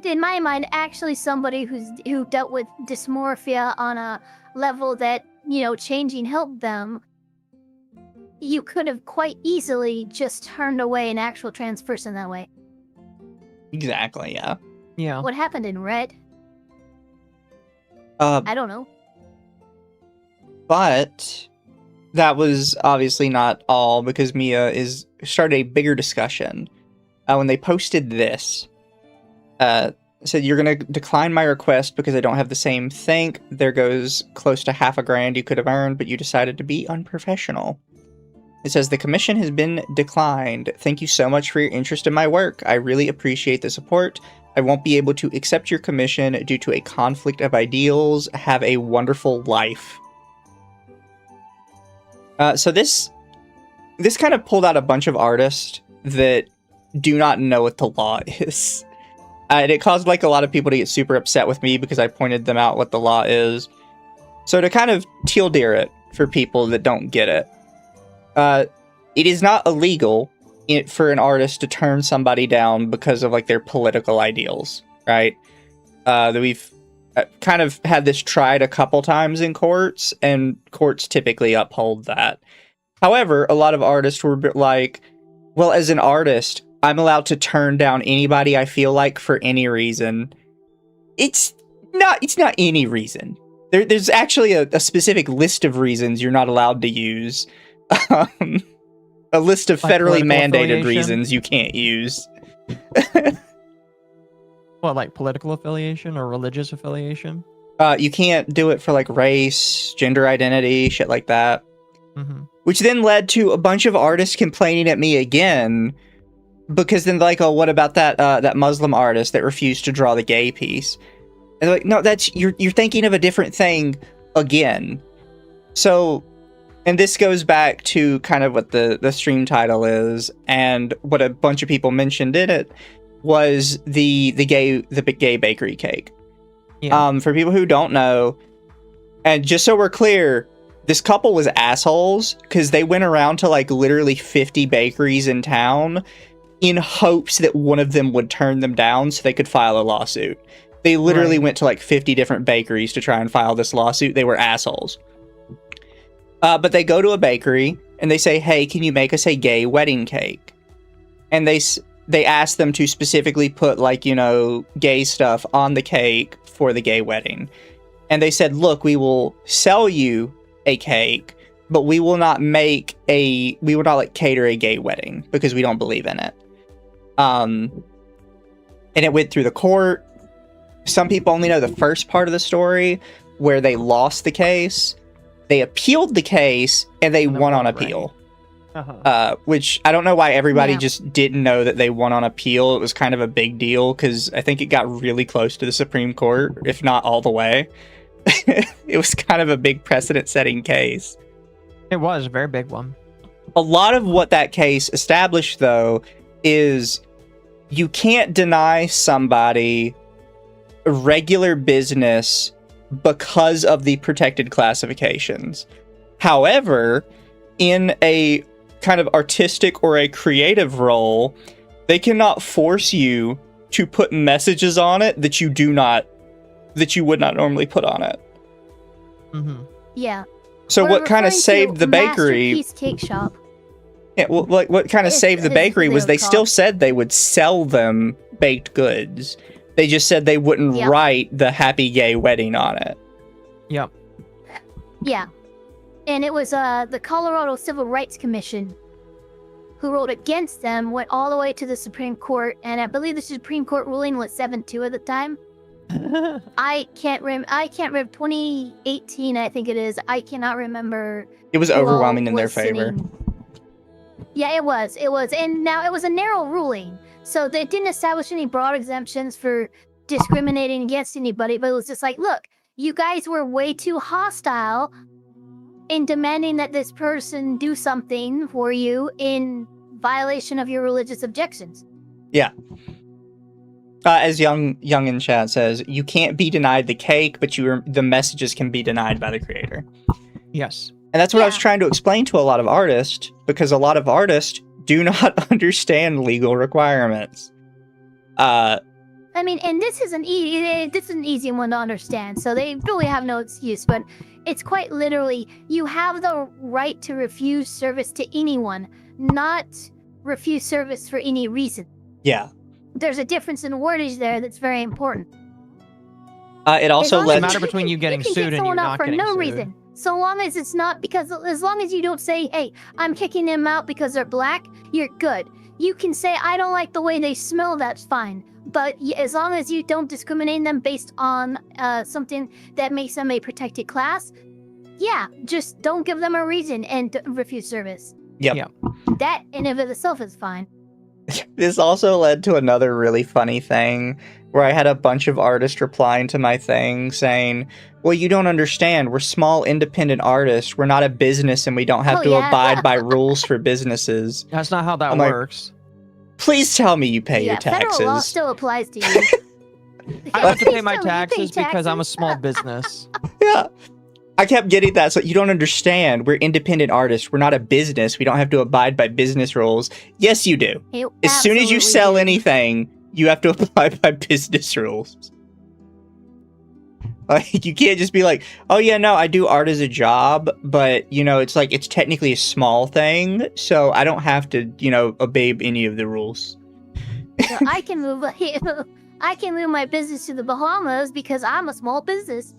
in my mind, actually somebody who dealt with dysmorphia on a level that, you know, changing helped them. You could have quite easily just turned away an actual trans person that way. Exactly, yeah. Yeah. What happened in Red? Uh, I don't know. But that was obviously not all, because Miia started a bigger discussion when they posted this. Said, you're going to decline my request because I don't have the same thank. There goes close to $500 you could have earned, but you decided to be unprofessional. It says, the commission has been declined. Thank you so much for your interest in my work. I really appreciate the support. I won't be able to accept your commission due to a conflict of ideals. Have a wonderful life. So this kind of pulled out a bunch of artists that do not know what the law is. And it caused like a lot of people to get super upset with me because I pointed them out what the law is. So to kind of teal-deer it for people that don't get it, it is not illegal for an artist to turn somebody down because of like their political ideals, right? That we've kind of had this tried a couple times in courts, and courts typically uphold that. However, a lot of artists were like, well, as an artist, I'm allowed to turn down anybody I feel like for any reason. It's not any reason. There's actually a specific list of reasons you're not allowed to use. A list of federally mandated reasons you can't use. What, like political affiliation or religious affiliation? You can't do it for like race, gender identity, shit like that. Mm-hmm. Which then led to a bunch of artists complaining at me again, because then like, oh, what about that Muslim artist that refused to draw the gay piece? And they're like, no, that's you're thinking of a different thing again. So, and this goes back to kind of what the stream title is, and what a bunch of people mentioned in it was the gay bakery cake. Yeah. For people who don't know, and just so we're clear, this couple was assholes because they went around to like literally 50 bakeries in town in hopes that one of them would turn them down so they could file a lawsuit. They literally went to like 50 different bakeries to try and file this lawsuit. They were assholes. But they go to a bakery and they say, hey, can you make us a gay wedding cake? And they ask them to specifically put like, you know, gay stuff on the cake for the gay wedding. And they said, look, we will sell you a cake, but we will not like cater a gay wedding because we don't believe in it. And it went through the court. Some people only know the first part of the story where they lost the case. They appealed the case and they won on appeal. Uh-huh. Which I don't know why everybody just didn't know that they won on appeal. It was kind of a big deal because I think it got really close to the Supreme Court, if not all the way. It was kind of a big precedent-setting case. It was a very big one. A lot of what that case established, though, is you can't deny somebody regular business because of the protected classifications. However, in a kind of artistic or a creative role, they cannot force you to put messages on it that you would not normally put on it. Mm-hmm. Yeah. So We're what kind of referring saved to the bakery? Masterpiece Cake Shop. Yeah, well, like what kind of saved the It's bakery was what they they were still called. said they would sell them baked goods. They just said they wouldn't Yep. write the happy gay wedding on it. Yep. Yeah. And it was the Colorado Civil Rights Commission who wrote against them went all the way to the Supreme Court, and I believe the Supreme Court ruling was 7-2 at the time. I can't remember. 2018, I think it is. I cannot remember. It was who all overwhelming in their was favor. Yeah, it was. And now it was a narrow ruling, so they didn't establish any broad exemptions for discriminating against anybody. But it was just like, look, you guys were way too hostile in demanding that this person do something for you in violation of your religious objections. Yeah. As Young in chat says, you can't be denied the cake, but the messages can be denied by the creator. Yes. And that's what I was trying to explain to a lot of artists, because a lot of artists do not understand legal requirements. I mean, and this is an easy one to understand, so they really have no excuse, but it's quite literally, you have the right to refuse service to anyone, not refuse service for any reason. Yeah. There's a difference in wordage there that's very important. It also It's a matter between you getting can sued kick and you someone out not for getting no sued. reason. So long as it's not as long as you don't say, hey, I'm kicking them out because they're black, you're good. You can say, I don't like the way they smell, that's fine. But as long as you don't discriminate them based on something that makes them a protected class, yeah, just don't give them a reason and refuse service. Yep. Yeah. That in and of itself is fine. This also led to another really funny thing where I had a bunch of artists replying to my thing saying, well, you don't understand. We're small independent artists. We're not a business and we don't have to abide by rules for businesses. That's not how that I'm like, works. Please tell me you pay your taxes. Federal law still applies to you. I have to pay my You pay taxes because I'm a taxes. small business. Yeah. I kept getting that. So you don't understand. We're independent artists. We're not a business. We don't have to abide by business rules. Yes, you do. You As soon as you absolutely sell do. anything, you have to abide by business rules. Like, you can't just be like, oh yeah, no, I do art as a job, but, you know, it's like, it's technically a small thing, so I don't have to, you know, obey any of the rules. So I can move. I can move my business to the Bahamas because I'm a small business.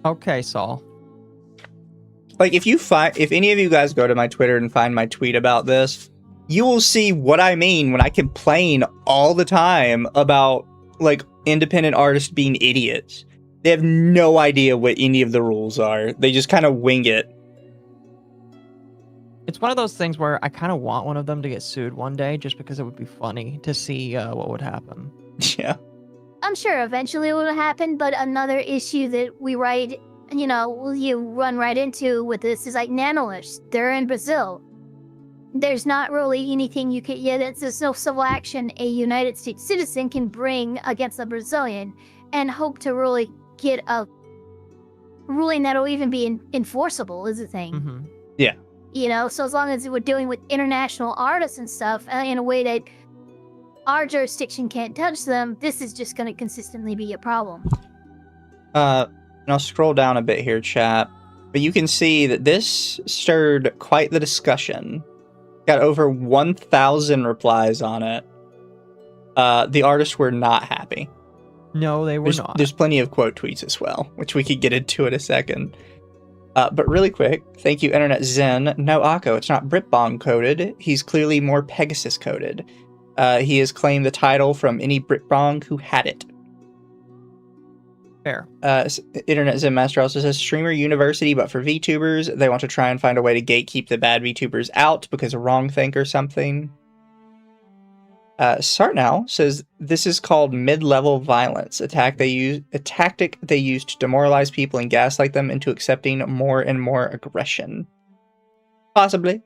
Okay, Saul. Like, if any of you guys go to my Twitter and find my tweet about this, you will see what I mean when I complain all the time about, like, independent artists being idiots. They have no idea what any of the rules are. They just kind of wing it. It's one of those things where I kind of want one of them to get sued one day just because it would be funny to see what would happen. Yeah. I'm sure eventually it will happen, but another issue that we you run right into with this is like Nanolish. They're in Brazil. There's not really anything you can, there's no civil action a United States citizen can bring against a Brazilian and hope to really get a ruling that'll even be enforceable is the thing. Mm-hmm. Yeah. You know, so as long as we're dealing with international artists and stuff in a way that our jurisdiction can't touch them, this is just going to consistently be a problem. And I'll scroll down a bit here, chat. But you can see that this stirred quite the discussion. Got over 1,000 replies on it. The artists were not happy. No, they were not. There's plenty of quote tweets as well, which we could get into in a second. But really quick, thank you, Internet Zen. No, Occo, it's not Britbong coded. He's clearly more Pegasus coded. He has claimed the title from any Britbong who had it. Fair. Internet Zen Master also says Streamer University, but for VTubers, they want to try and find a way to gatekeep the bad VTubers out because of wrongthink or something. Sartnow says this is called mid-level violence, a tactic they use to demoralize people and gaslight them into accepting more and more aggression. Possibly.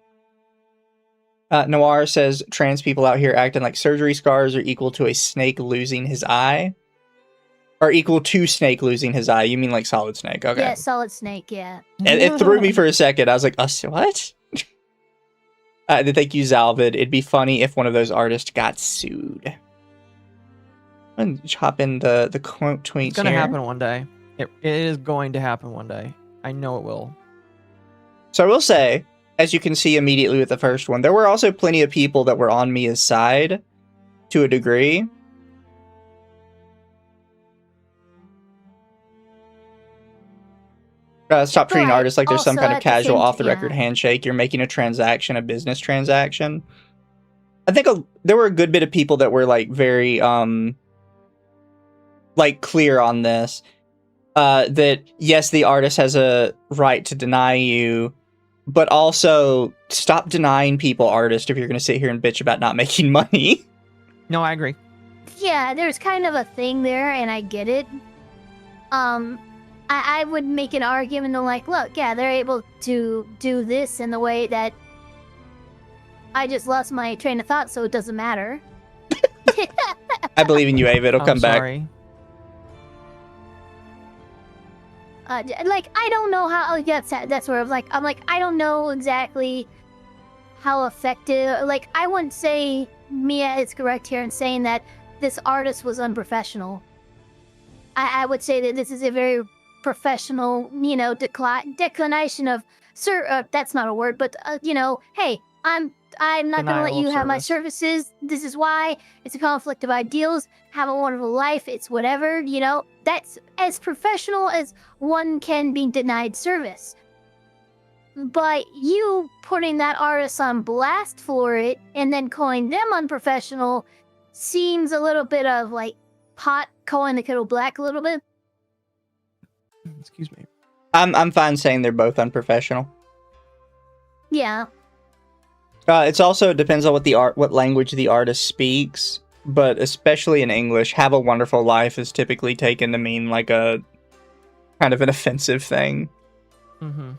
Noir says trans people out here acting like surgery scars are equal to a snake losing his eye. Or equal to Snake losing his eye. You mean like Solid Snake? Okay. Yeah, Solid Snake, yeah. It threw me for a second. I was like, what? Thank you, Zalvid. It'd be funny if one of those artists got sued. I'm going to hop in the quote tweets It's going to here. happen one day. It is going to happen one day. I know it will. So I will say, as you can see immediately with the first one, there were also plenty of people that were on Mia's side to a degree. Stop treating But artists like there's some also kind of at the casual same off-the-record yeah. handshake. You're making a transaction, a business transaction. I think there were a good bit of people that were like very like clear on this. That yes, the artist has a right to deny you, but also stop denying people artists if you're going to sit here and bitch about not making money. No, I agree. Yeah, there's kind of a thing there, and I get it. I would make an argument of like, look, yeah, they're able to do this in the way that I just lost my train of thought, so it doesn't matter. I believe in you, Ava. It'll come back. Sorry. Like, I don't know how, like, that's where I'm like, I don't know exactly how effective, like, I wouldn't say Miia is correct here in saying that this artist was unprofessional. I would say that this is a very professional, you know, declination of, that's not a word, but, you know, hey, I'm not going to let you have my services. This is why. It's a conflict of ideals. Have a wonderful life. It's whatever, you know. That's as professional as one can be denied service. But you putting that artist on blast for it and then calling them unprofessional seems a little bit of like pot calling the kettle black a little bit. Excuse me. I'm fine saying they're both unprofessional. Yeah. It's also, it depends on what language the artist speaks, but especially in English, have a wonderful life is typically taken to mean like a kind of an offensive thing. Mm-hmm.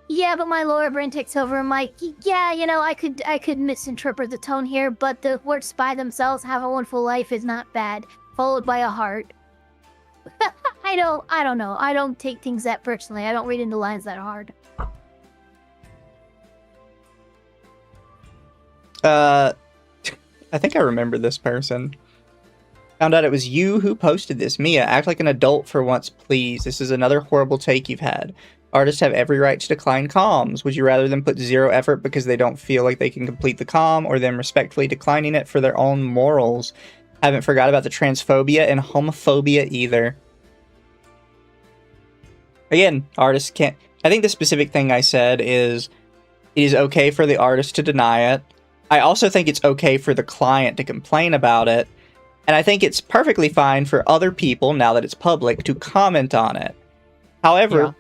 Yeah, but my lower brain takes over. I'm like, yeah, you know, I could misinterpret the tone here, but the words by themselves, have a wonderful life, is not bad. Followed by a heart. I don't know. I don't take things that personally. I don't read into lines that hard. I think I remember this person. Found out it was you who posted this. Miia, act like an adult for once, please. This is another horrible take you've had. Artists have every right to decline comms. Would you rather them put zero effort because they don't feel like they can complete the comm, or them respectfully declining it for their own morals? Haven't forgot about the transphobia and homophobia either. Again, artists can't... I think the specific thing I said is it is okay for the artist to deny it. I also think it's okay for the client to complain about it. And I think it's perfectly fine for other people, now that it's public, to comment on it. However,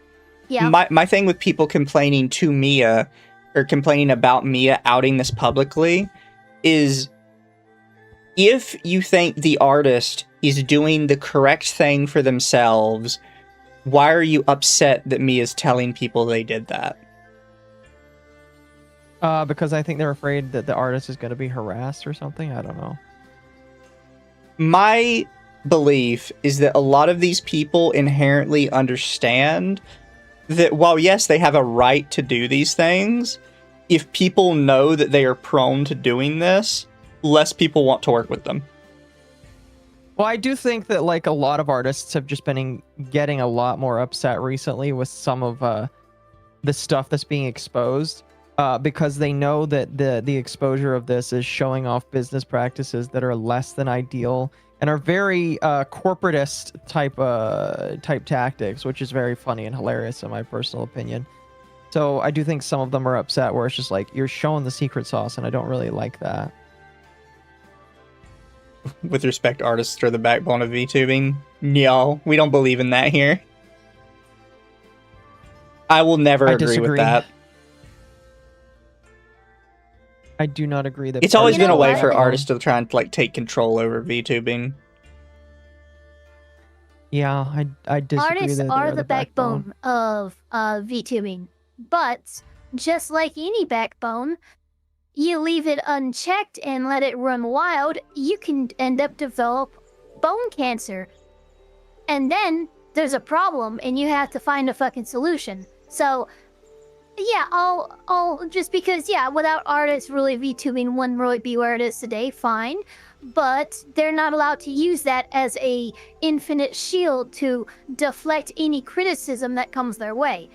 my thing with people complaining to Miia, or complaining about Miia outing this publicly, is if you think the artist is doing the correct thing for themselves, why are you upset that Mia's telling people they did that? Because I think they're afraid that the artist is going to be harassed or something. I don't know. My belief is that a lot of these people inherently understand that while, yes, they have a right to do these things, if people know that they are prone to doing this, less people want to work with them. Well, I do think that like a lot of artists have just been getting a lot more upset recently with some of the stuff that's being exposed. Because they know that the exposure of this is showing off business practices that are less than ideal and are very corporatist type tactics, which is very funny and hilarious in my personal opinion. So I do think some of them are upset where it's just like, you're showing the secret sauce, and I don't really like that. With respect, artists are the backbone of VTubing. No, we don't believe in that here. I will never agree with that. I do not agree that it's always been a way for artists to try and like take control over VTubing. Yeah, I disagree. Artists are the backbone of VTubing, but just like any backbone, you leave it unchecked and let it run wild, you can end up develop bone cancer, and then there's a problem, and you have to find a fucking solution. So. Yeah, I'll just because, yeah, without artists really VTubing one might be where it is today, fine. But they're not allowed to use that as a infinite shield to deflect any criticism that comes their way.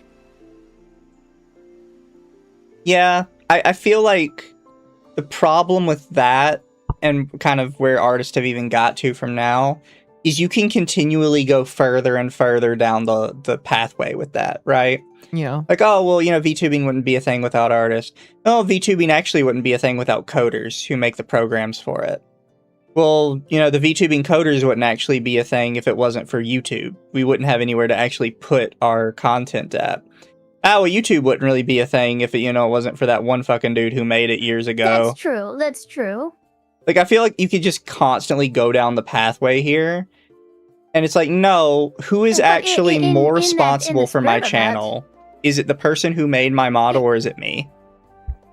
Yeah, I feel like the problem with that, and kind of where artists have even got to from now, is you can continually go further and further down the pathway with that, right? Yeah. Like, oh, well, VTubing wouldn't be a thing without artists. Oh, VTubing actually wouldn't be a thing without coders who make the programs for it. Well, the VTubing coders wouldn't actually be a thing if it wasn't for YouTube. We wouldn't have anywhere to actually put our content at. Oh, well, YouTube wouldn't really be a thing if it wasn't for that one fucking dude who made it years ago. That's true. Like, I feel like you could just constantly go down the pathway here. And it's like, no, who is actually more responsible for my channel? Is it the person who made my model or is it me?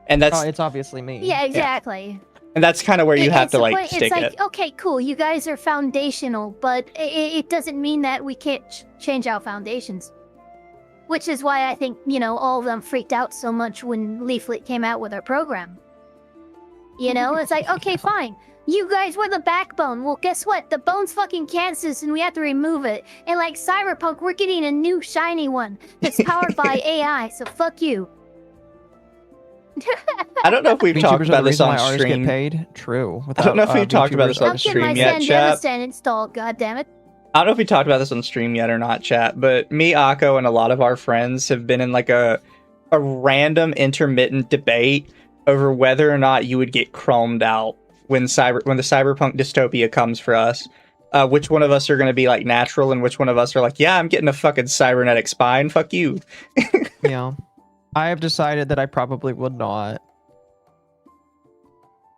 And that's... Oh, it's obviously me. Yeah, exactly. And that's kind of where you have to, like, stick it's like, it. Okay, cool, you guys are foundational, but it doesn't mean that we can't change our foundations. Which is why I think, all of them freaked out so much when Leaflet came out with our program. It's like, okay, fine. You guys were the backbone. Well, guess what? The bone's fucking cancerous and we have to remove it. And like Cyberpunk, we're getting a new shiny one that's powered by AI, so fuck you. I don't know if we've talked about this on stream. Get paid? True. I don't know if we've talked about this on stream yet, chat. Installed, goddammit. I don't know if we talked about this on stream yet or not, chat, but me, Occo, and a lot of our friends have been in like a random intermittent debate over whether or not you would get chromed out when the cyberpunk dystopia comes for us. Which one of us are going to be like natural and which one of us are like, yeah, I'm getting a fucking cybernetic spine, fuck you. Yeah. I have decided that I probably would not.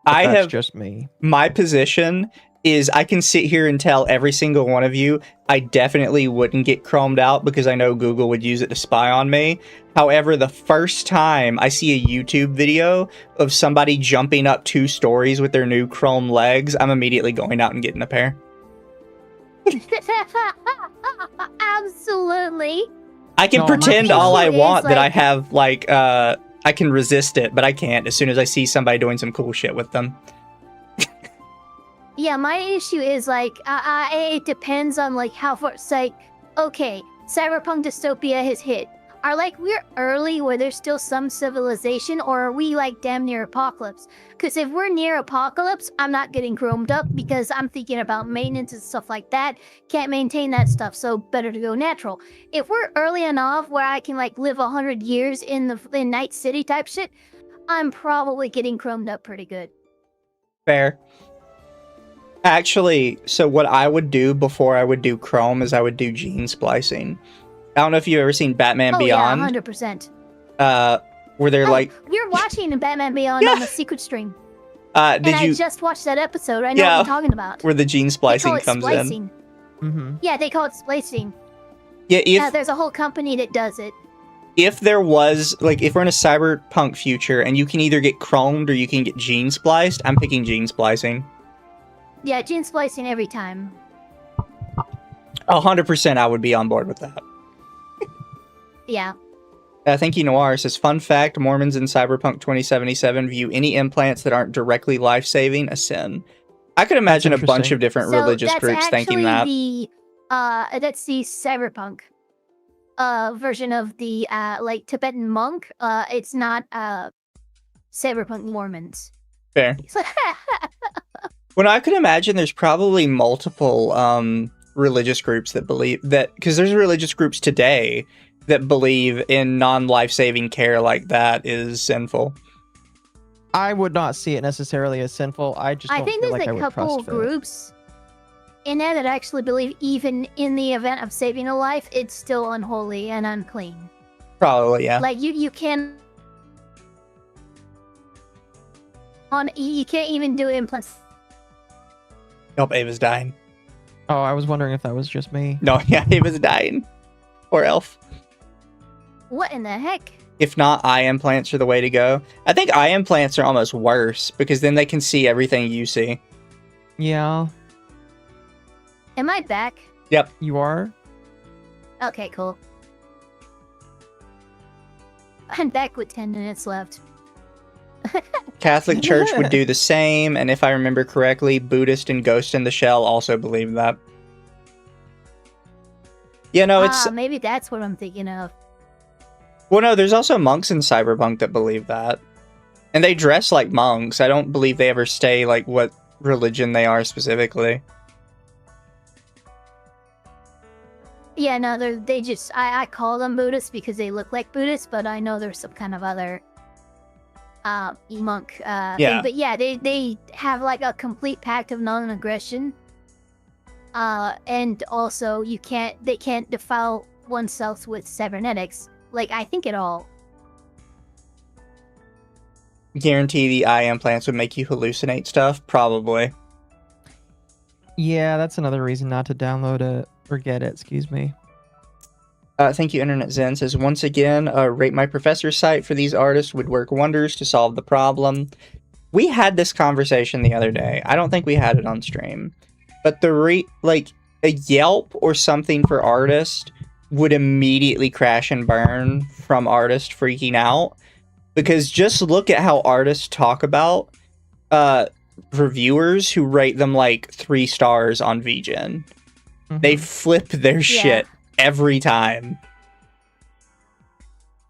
That's just me. My position is I can sit here and tell every single one of you I definitely wouldn't get chromed out because I know Google would use it to spy on me. However, the first time I see a YouTube video of somebody jumping up 2 stories with their new chrome legs, I'm immediately going out and getting a pair. Absolutely. I can pretend all I want that I have, like, I can resist it, but I can't as soon as I see somebody doing some cool shit with them. Yeah, my issue is, like, it depends on, like, how far... It's like, okay, cyberpunk dystopia has hit. Are, like, we're early where there's still some civilization, or are we, like, damn near apocalypse? Because if we're near apocalypse, I'm not getting chromed up because I'm thinking about maintenance and stuff like that. Can't maintain that stuff, so better to go natural. If we're early enough where I can, like, live 100 years in Night City type shit, I'm probably getting chromed up pretty good. Fair. Actually, so what I would do before I would do Chrome is I would do gene splicing. I don't know if you've ever seen Batman Beyond. Yeah, 100%. Where they're like... We're watching Batman Beyond on the secret stream. I just watched that episode. I know what you're talking about. Where the gene splicing comes in. Mm-hmm. Yeah, they call it splicing. Yeah, there's a whole company that does it. If there was, like, if we're in a cyberpunk future and you can either get chromed or you can get gene spliced, I'm picking gene splicing. Yeah, gene splicing every time. 100% I would be on board with that. Yeah. Thank you, Noir. Says, fun fact, Mormons in Cyberpunk 2077 view any implants that aren't directly life-saving a sin. I could imagine a bunch of different religious groups thinking that. That's the cyberpunk version of the like Tibetan monk. It's not cyberpunk Mormons. Fair. Well, I could imagine there's probably multiple religious groups that believe that, because there's religious groups today that believe in non-life-saving care like that is sinful. I would not see it necessarily as sinful. I think there's like a couple groups in there that actually believe even in the event of saving a life, it's still unholy and unclean. Probably, yeah. Like you can't even do implants. Nope, Ava's dying. Oh, I was wondering if that was just me. No, yeah, Ava's dying. Poor elf. What in the heck? If not, eye implants are the way to go. I think eye implants are almost worse, because then they can see everything you see. Yeah. Am I back? Yep. You are? Okay, cool. I'm back with 10 minutes left. Catholic Church would do the same, and if I remember correctly, Buddhist and Ghost in the Shell also believe that. Yeah, no, it's... maybe that's what I'm thinking of. Well, no, there's also monks in Cyberpunk that believe that. And they dress like monks. I don't believe they ever stay, like, what religion they are specifically. Yeah, no, they just I call them Buddhists because they look like Buddhists, but I know there's some kind of other monk thing. But yeah, they have like a complete pact of non-aggression. And also they can't defile oneself with cybernetics. Like, I think at all. Guarantee the eye implants would make you hallucinate stuff? Probably. Yeah, that's another reason not to download it or get it. Excuse me. Thank you, Internet Zen says, once again, Rate My Professor site for these artists would work wonders to solve the problem. We had this conversation the other day. I don't think we had it on stream. But like, a Yelp or something for artists would immediately crash and burn from artists freaking out. Because just look at how artists talk about reviewers who rate them like 3 stars on VGen. Mhm. They flip their shit every time.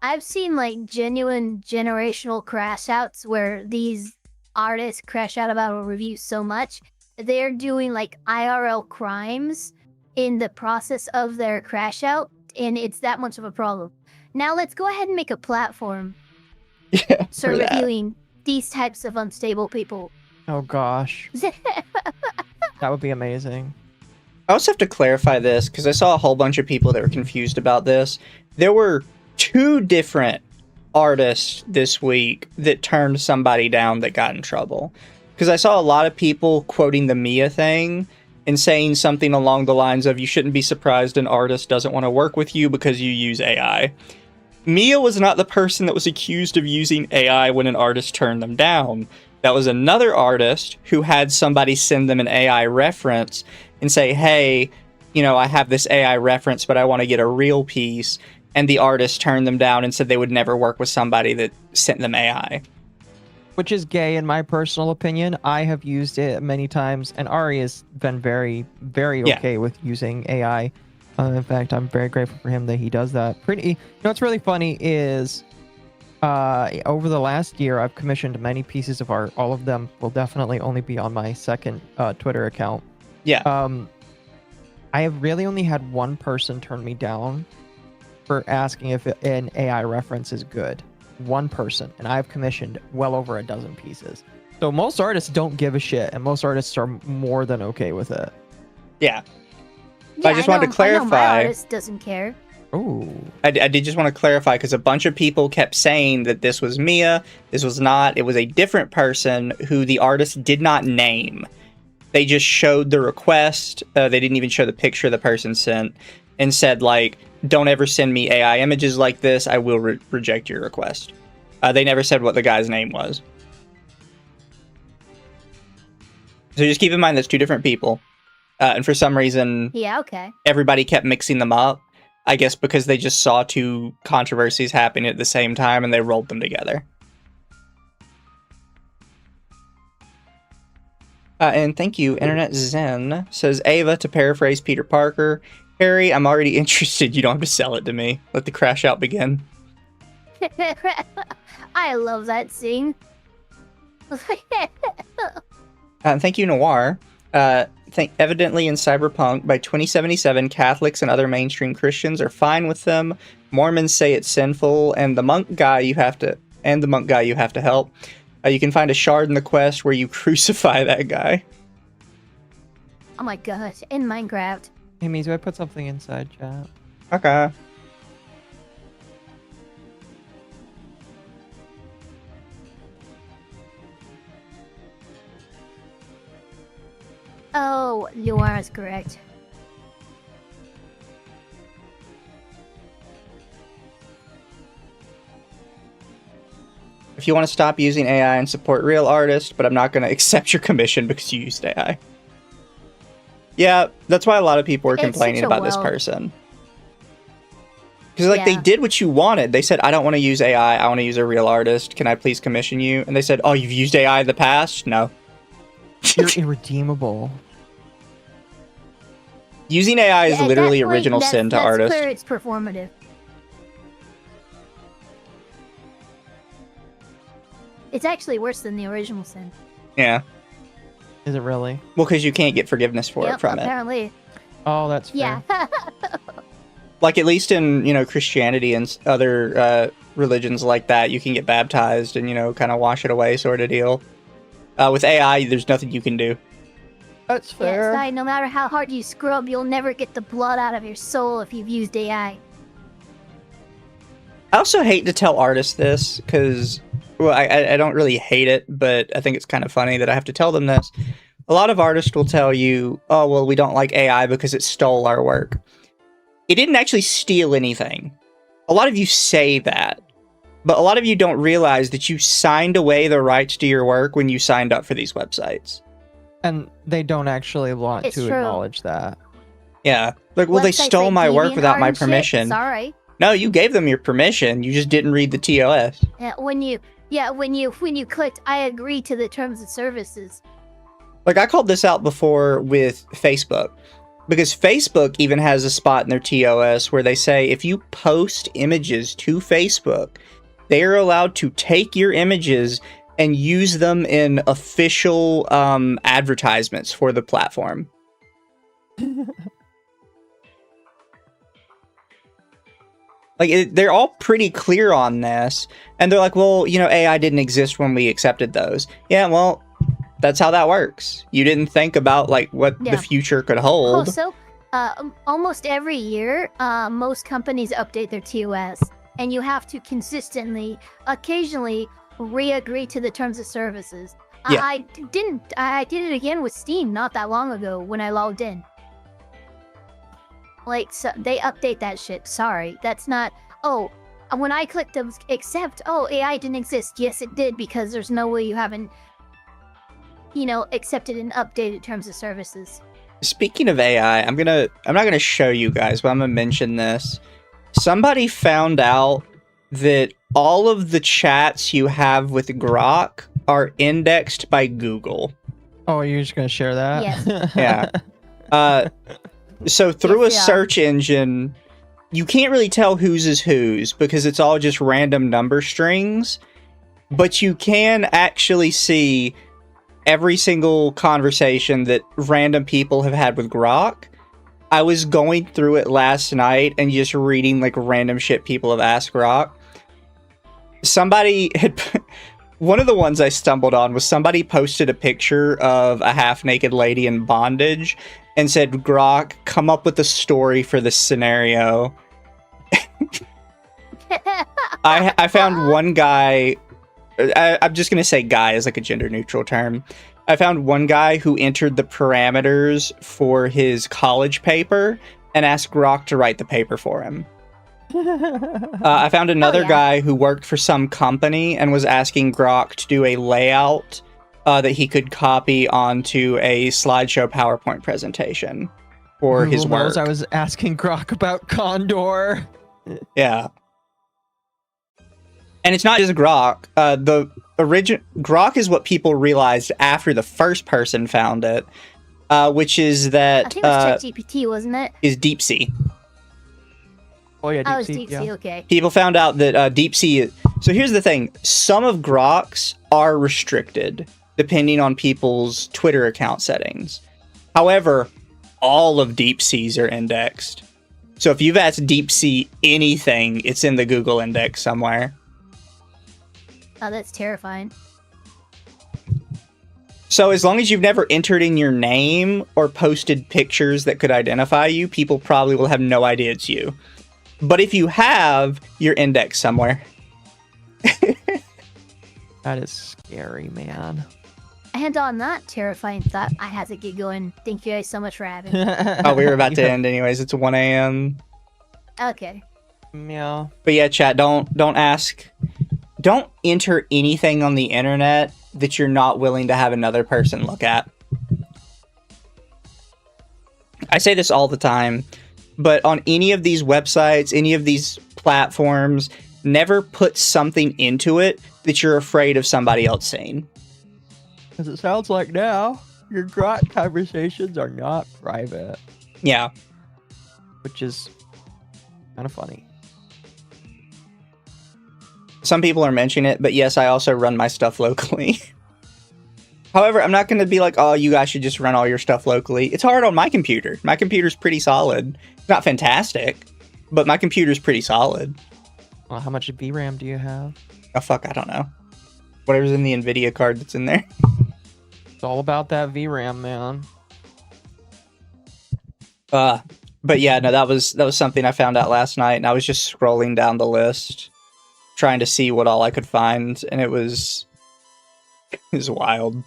I've seen like genuine generational crash outs where these artists crash out about a review so much they're doing like IRL crimes in the process of their crash out, and it's that much of a problem. Now let's go ahead and make a platform For that. reviewing these types of unstable people. Oh gosh, that would be amazing. I also have to clarify this because I saw a whole bunch of people that were confused about this. There were 2 different artists this week that turned somebody down that got in trouble. Because I saw a lot of people quoting the Miia thing and saying something along the lines of, you shouldn't be surprised an artist doesn't want to work with you because you use AI. Miia was not the person that was accused of using AI when an artist turned them down. That was another artist who had somebody send them an AI reference and say, hey, you know, I have this AI reference, but I want to get a real piece. And the artist turned them down and said they would never work with somebody that sent them AI. Which is gay in my personal opinion. I have used it many times, and Ari has been very, very okay with using AI. In fact, I'm very grateful for him that he does that. You know what's really funny is over the last year, I've commissioned many pieces of art. All of them will definitely only be on my second Twitter account. Yeah. I have really only had one person turn me down for asking if an AI reference is good. One person, and I've commissioned well over a dozen pieces. So most artists don't give a shit, and most artists are more than okay with it. Yeah. Yeah, I just wanted to clarify. I know my artist doesn't care. Ooh. I did just want to clarify because a bunch of people kept saying that this was Miia. This was not. It was a different person who the artist did not name. They just showed the request. They didn't even show the picture the person sent and said, like, don't ever send me AI images like this. I will reject your request. They never said what the guy's name was. So just keep in mind that's 2 different people. And for some reason, everybody kept mixing them up. I guess because they just saw 2 controversies happening at the same time and they rolled them together. And thank you, Internet Zen says, Ava, to paraphrase Peter Parker, Harry, I'm already interested. You don't have to sell it to me. Let the crash out begin. I love that scene. Thank you, Noir. Evidently in Cyberpunk, by 2077, Catholics and other mainstream Christians are fine with them. Mormons say it's sinful, and the monk guy you have to help. You can find a shard in the quest where you crucify that guy. Oh my god, in Minecraft. Hey, Mizu, I put something inside chat. Okay. Oh, you are correct. If you want to stop using AI and support real artists, but I'm not going to accept your commission because you used AI. Yeah, that's why a lot of people are complaining about this person. Because, like, they did what you wanted. They said, I don't want to use AI. I want to use a real artist. Can I please commission you? And they said, oh, you've used AI in the past? No. You're irredeemable. Using AI is literally original sin to artists. That's where it's performative. It's actually worse than the original sin. Yeah. Is it really? Well, because you can't get forgiveness for it from apparently. Oh, that's fair. Yeah. Like, at least in, Christianity and other religions like that, you can get baptized and, kind of wash it away sort of deal. With AI, there's nothing you can do. That's Yeah, fair. Sai, no matter how hard you scrub, you'll never get the blood out of your soul if you've used AI. I also hate to tell artists this, because, well, I don't really hate it, but I think it's kind of funny that I have to tell them this. A lot of artists will tell you, oh, well, we don't like AI because it stole our work. It didn't actually steal anything. A lot of you say that, but a lot of you don't realize that you signed away the rights to your work when you signed up for these websites. And they don't actually want It's to true. acknowledge that. Yeah. Like, well, they Websites stole like my work DeviantArt without my and shit, permission. Sorry. No, you gave them your permission. You just didn't read the TOS. When you clicked, I agree to the terms of services. Like, I called this out before with Facebook. Because Facebook even has a spot in their TOS where they say if you post images to Facebook, they are allowed to take your images and use them in official advertisements for the platform. Like, they're all pretty clear on this. And they're like, well, AI didn't exist when we accepted those. Yeah, well, that's how that works. You didn't think about, like, what the Yeah. future could hold. Also, almost every year, most companies update their TOS, and you have to consistently, occasionally, re-agree to the terms of services. Yeah. I did it again with Steam not that long ago when I logged in. Like, so they update that shit. Sorry, that's not. Oh, when I clicked accept, oh, AI didn't exist. Yes, it did, because there's no way you haven't, accepted and updated terms of services. Speaking of AI, I'm not gonna show you guys, but I'm gonna mention this. Somebody found out that all of the chats you have with Grok are indexed by Google. Oh, you're just gonna share that? Yes. Yeah. So through Yes, a they are. search engine, you can't really tell whose is whose because it's all just random number strings, but you can actually see every single conversation that random people have had with Grok. I was going through it last night and just reading like random shit people have asked Grok. Somebody had one of the ones I stumbled on was somebody posted a picture of a half-naked lady in bondage and said, Grok, come up with a story for this scenario. I found one guy, I'm just going to say guy as like a gender-neutral term. I found one guy who entered the parameters for his college paper and asked Grok to write the paper for him. I found another yeah. guy who worked for some company and was asking Grok to do a layout that he could copy onto a slideshow PowerPoint presentation for Google his work. knows I was asking Grok about Condor. Yeah. And it's not just Grok. The original Grok is what people realized after the first person found it, which is I that think it was ChatGPT, wasn't it? is DeepSea. Oh yeah, Oh, it was DeepSeek, DeepSea, yeah. okay. People found out that DeepSea. So here's the thing: some of Grok's are restricted depending on people's Twitter account settings. However, all of DeepSea's are indexed. So if you've asked DeepSea anything, it's in the Google index somewhere. Oh, that's terrifying. So as long as you've never entered in your name or posted pictures that could identify you, people probably will have no idea it's you. But if you have, you're indexed somewhere. That is scary, man. And on that terrifying thought, I had to get going. Thank you guys so much for having me. Oh, we were about to end anyways. It's 1 a.m. Okay. Yeah. But yeah, chat, don't enter anything on the internet that you're not willing to have another person look at. I say this all the time, but on any of these websites, any of these platforms, never put something into it that you're afraid of somebody else seeing. Because it sounds like now your Grok conversations are not private, Yeah. which is kind of funny. Some people are mentioning it, but yes, I also run my stuff locally. However, I'm not going to be like, oh, you guys should just run all your stuff locally. It's hard on my computer. My computer's pretty solid. It's not fantastic, but my computer's pretty solid. Well, how much VRAM do you have? Oh fuck, I don't know. Whatever's in the Nvidia card that's in there. It's all about that VRAM, man. But yeah, no, that was something I found out last night, and I was just scrolling down the list, trying to see what all I could find, and it was wild.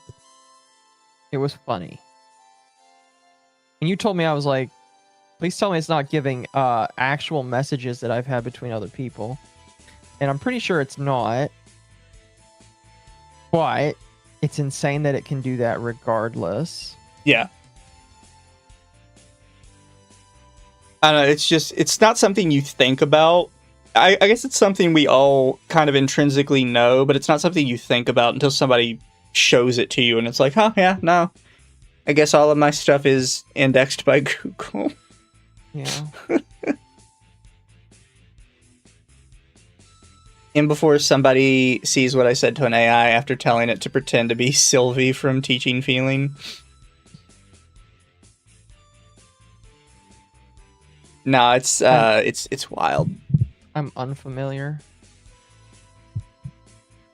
It was funny. And you told me, I was like, please tell me it's not giving actual messages that I've had between other people. And I'm pretty sure it's not. But it's insane that it can do that regardless. Yeah. I don't know, it's not something you think about. I guess it's something we all kind of intrinsically know, but it's not something you think about until somebody shows it to you, and it's like, oh, yeah, no. I guess all of my stuff is indexed by Google. Yeah. And before somebody sees what I said to an AI after telling it to pretend to be Sylvie from Teaching Feeling. No, it's wild. I'm unfamiliar.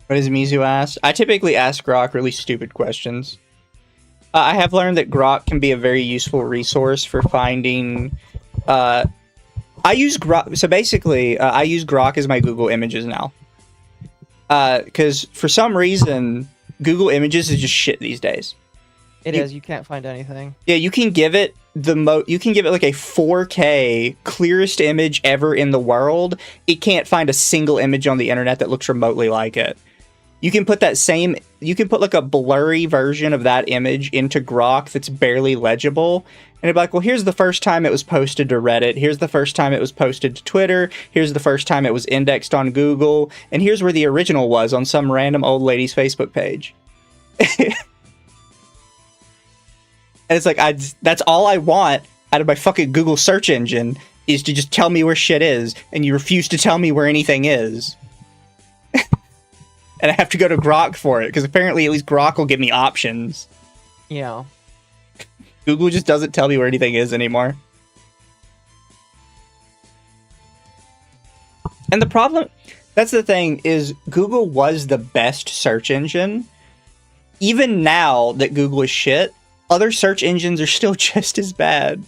What does Mizu ask? I typically ask Grok really stupid questions. I have learned that Grok can be a very useful resource for finding... I use Grok... So basically, I use Grok as my Google Images now. Because for some reason, Google Images is just shit these days. It is. You can't find anything. Yeah, you can give it you can give it like a 4K clearest image ever in the world. It can't find a single image on the internet that looks remotely like it. You can put like a blurry version of that image into Grok that's barely legible, and it'd be like, well, here's the first time it was posted to Reddit, here's the first time it was posted to Twitter, here's the first time it was indexed on Google, and here's where the original was on some random old lady's Facebook page. And it's like, that's all I want out of my fucking Google search engine, is to just tell me where shit is, and you refuse to tell me where anything is. And I have to go to Grok for it, because apparently at least Grok will give me options. Yeah. Google just doesn't tell me where anything is anymore. And the problem, that's the thing, is Google was the best search engine. Even now that Google is shit, other search engines are still just as bad.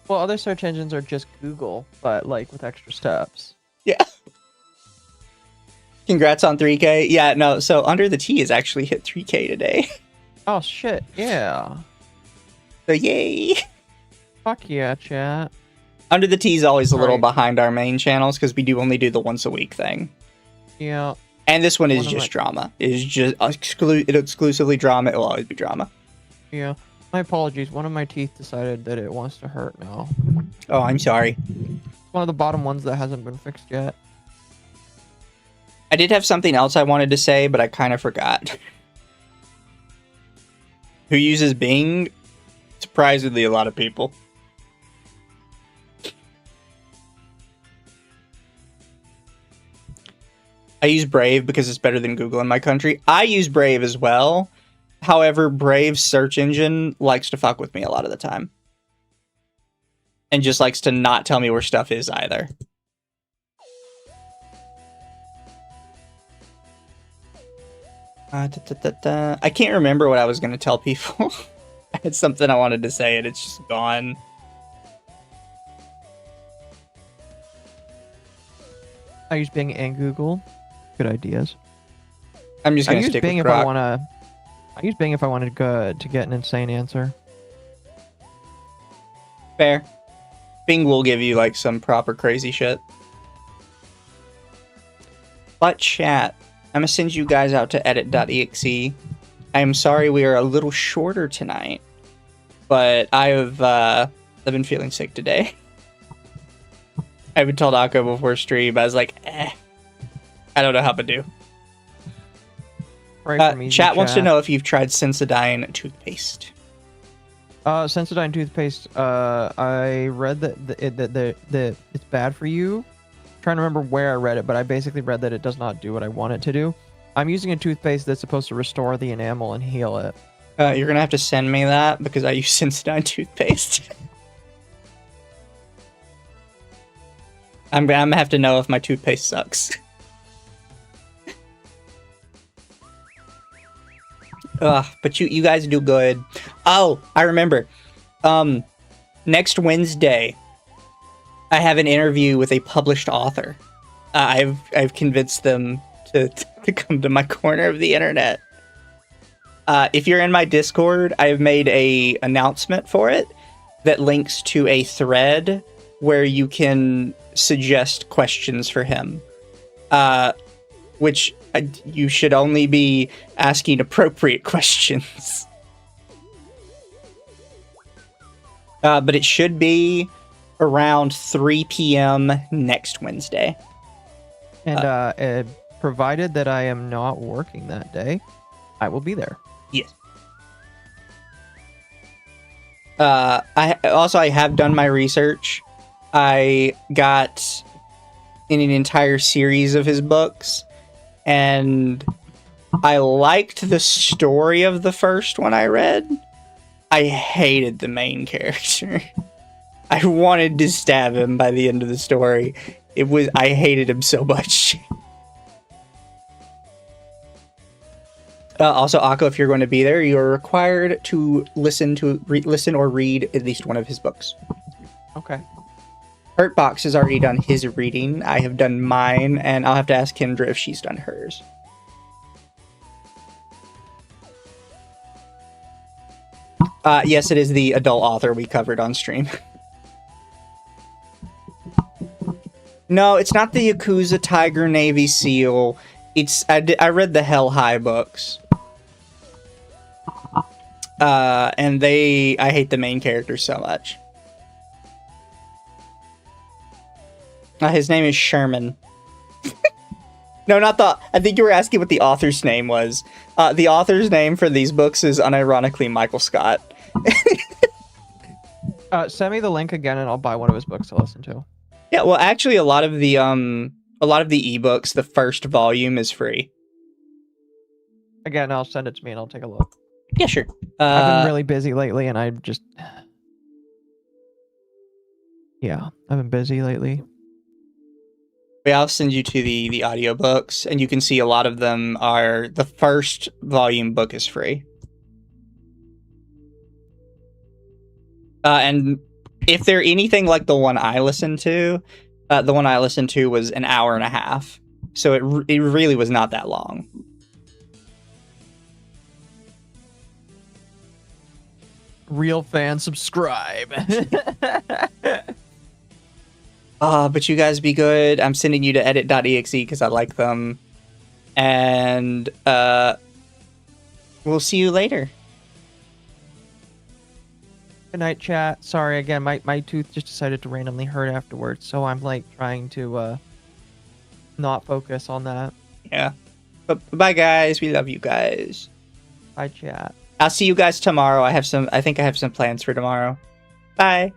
Well, other search engines are just Google, but like with extra steps. Yeah. Congrats on 3K. Yeah, no, so UnderTheTea has actually hit 3K today. Oh, shit. Yeah. So yay. Fuck yeah, chat. UnderThea is always a little Right. behind our main channels because we do only do the once a week thing. Yeah. And this one is One of just drama. It is just exclusively drama. It will always be drama. Yeah. My apologies. One of my teeth decided that it wants to hurt now. Oh, I'm sorry. It's one of the bottom ones that hasn't been fixed yet. I did have something else I wanted to say, but I kind of forgot. Who uses Bing? Surprisingly, a lot of people. I use Brave because it's better than Google in my country. I use Brave as well. However, Brave's search engine likes to fuck with me a lot of the time. And just likes to not tell me where stuff is either. I can't remember what I was going to tell people. I had something I wanted to say and it's just gone. I use Bing and Google. Good ideas. I'm just I going to use stick Bing with if Grok. I want to. I use Bing if I wanted to get an insane answer. Fair. Bing will give you like some proper crazy shit. But chat, I'm gonna send you guys out to edit.exe. I am sorry we are a little shorter tonight, but I've been feeling sick today. I even told Occo before stream, I was like, I don't know how to do. Right for me, chat wants to know if you've tried Sensodyne toothpaste. Sensodyne toothpaste. I read that it's bad for you. I'm trying to remember where I read it, but I basically read that it does not do what I want it to do. I'm using a toothpaste that's supposed to restore the enamel and heal it. You're gonna have to send me that because I use Sensodyne toothpaste. I'm gonna have to know if my toothpaste sucks. Ugh, but you guys do good. Oh, I remember. Next Wednesday, I have an interview with a published author. I've convinced them to come to my corner of the internet. If you're in my Discord, I've made a announcement for it that links to a thread where you can suggest questions for him. Which you should only be asking appropriate questions. But it should be around 3 p.m. next Wednesday. And provided that I am not working that day, I will be there. Yes. I have done my research. I got in an entire series of his books, and I liked the story of the first one I read. I hated the main character. I wanted to stab him by the end of the story. I hated him so much. Also, Occo, if you're going to be there, you're required to listen or read at least one of his books. Okay. Hurtbox has already done his reading. I have done mine, and I'll have to ask Kendra if she's done hers. Yes, it is the adult author we covered on stream. No, it's not the Yakuza Tiger Navy SEAL. I read the Hell High books. And I hate the main character so much. His name is Sherman. No, I think you were asking what the author's name was. The author's name for these books is unironically Michael Scott. Send me the link again and I'll buy one of his books to listen to. Yeah, well, actually, a lot of the ebooks, the first volume is free. Again, I'll send it to me and I'll take a look. Yeah, sure. I've been really busy lately, and I've been busy lately. Yeah, I'll send you to the audiobooks, and you can see a lot of them are the first volume book is free. And if they're anything like the one I listened to, was an hour and a half, so it really was not that long. Real fan, subscribe. But you guys be good. I'm sending you to edit.exe because I like them. And we'll see you later. Good night, chat. Sorry again, my tooth just decided to randomly hurt afterwards, so I'm like trying to not focus on that. Yeah. But bye guys. We love you guys. Bye, chat. I'll see you guys tomorrow. I think I have some plans for tomorrow. Bye.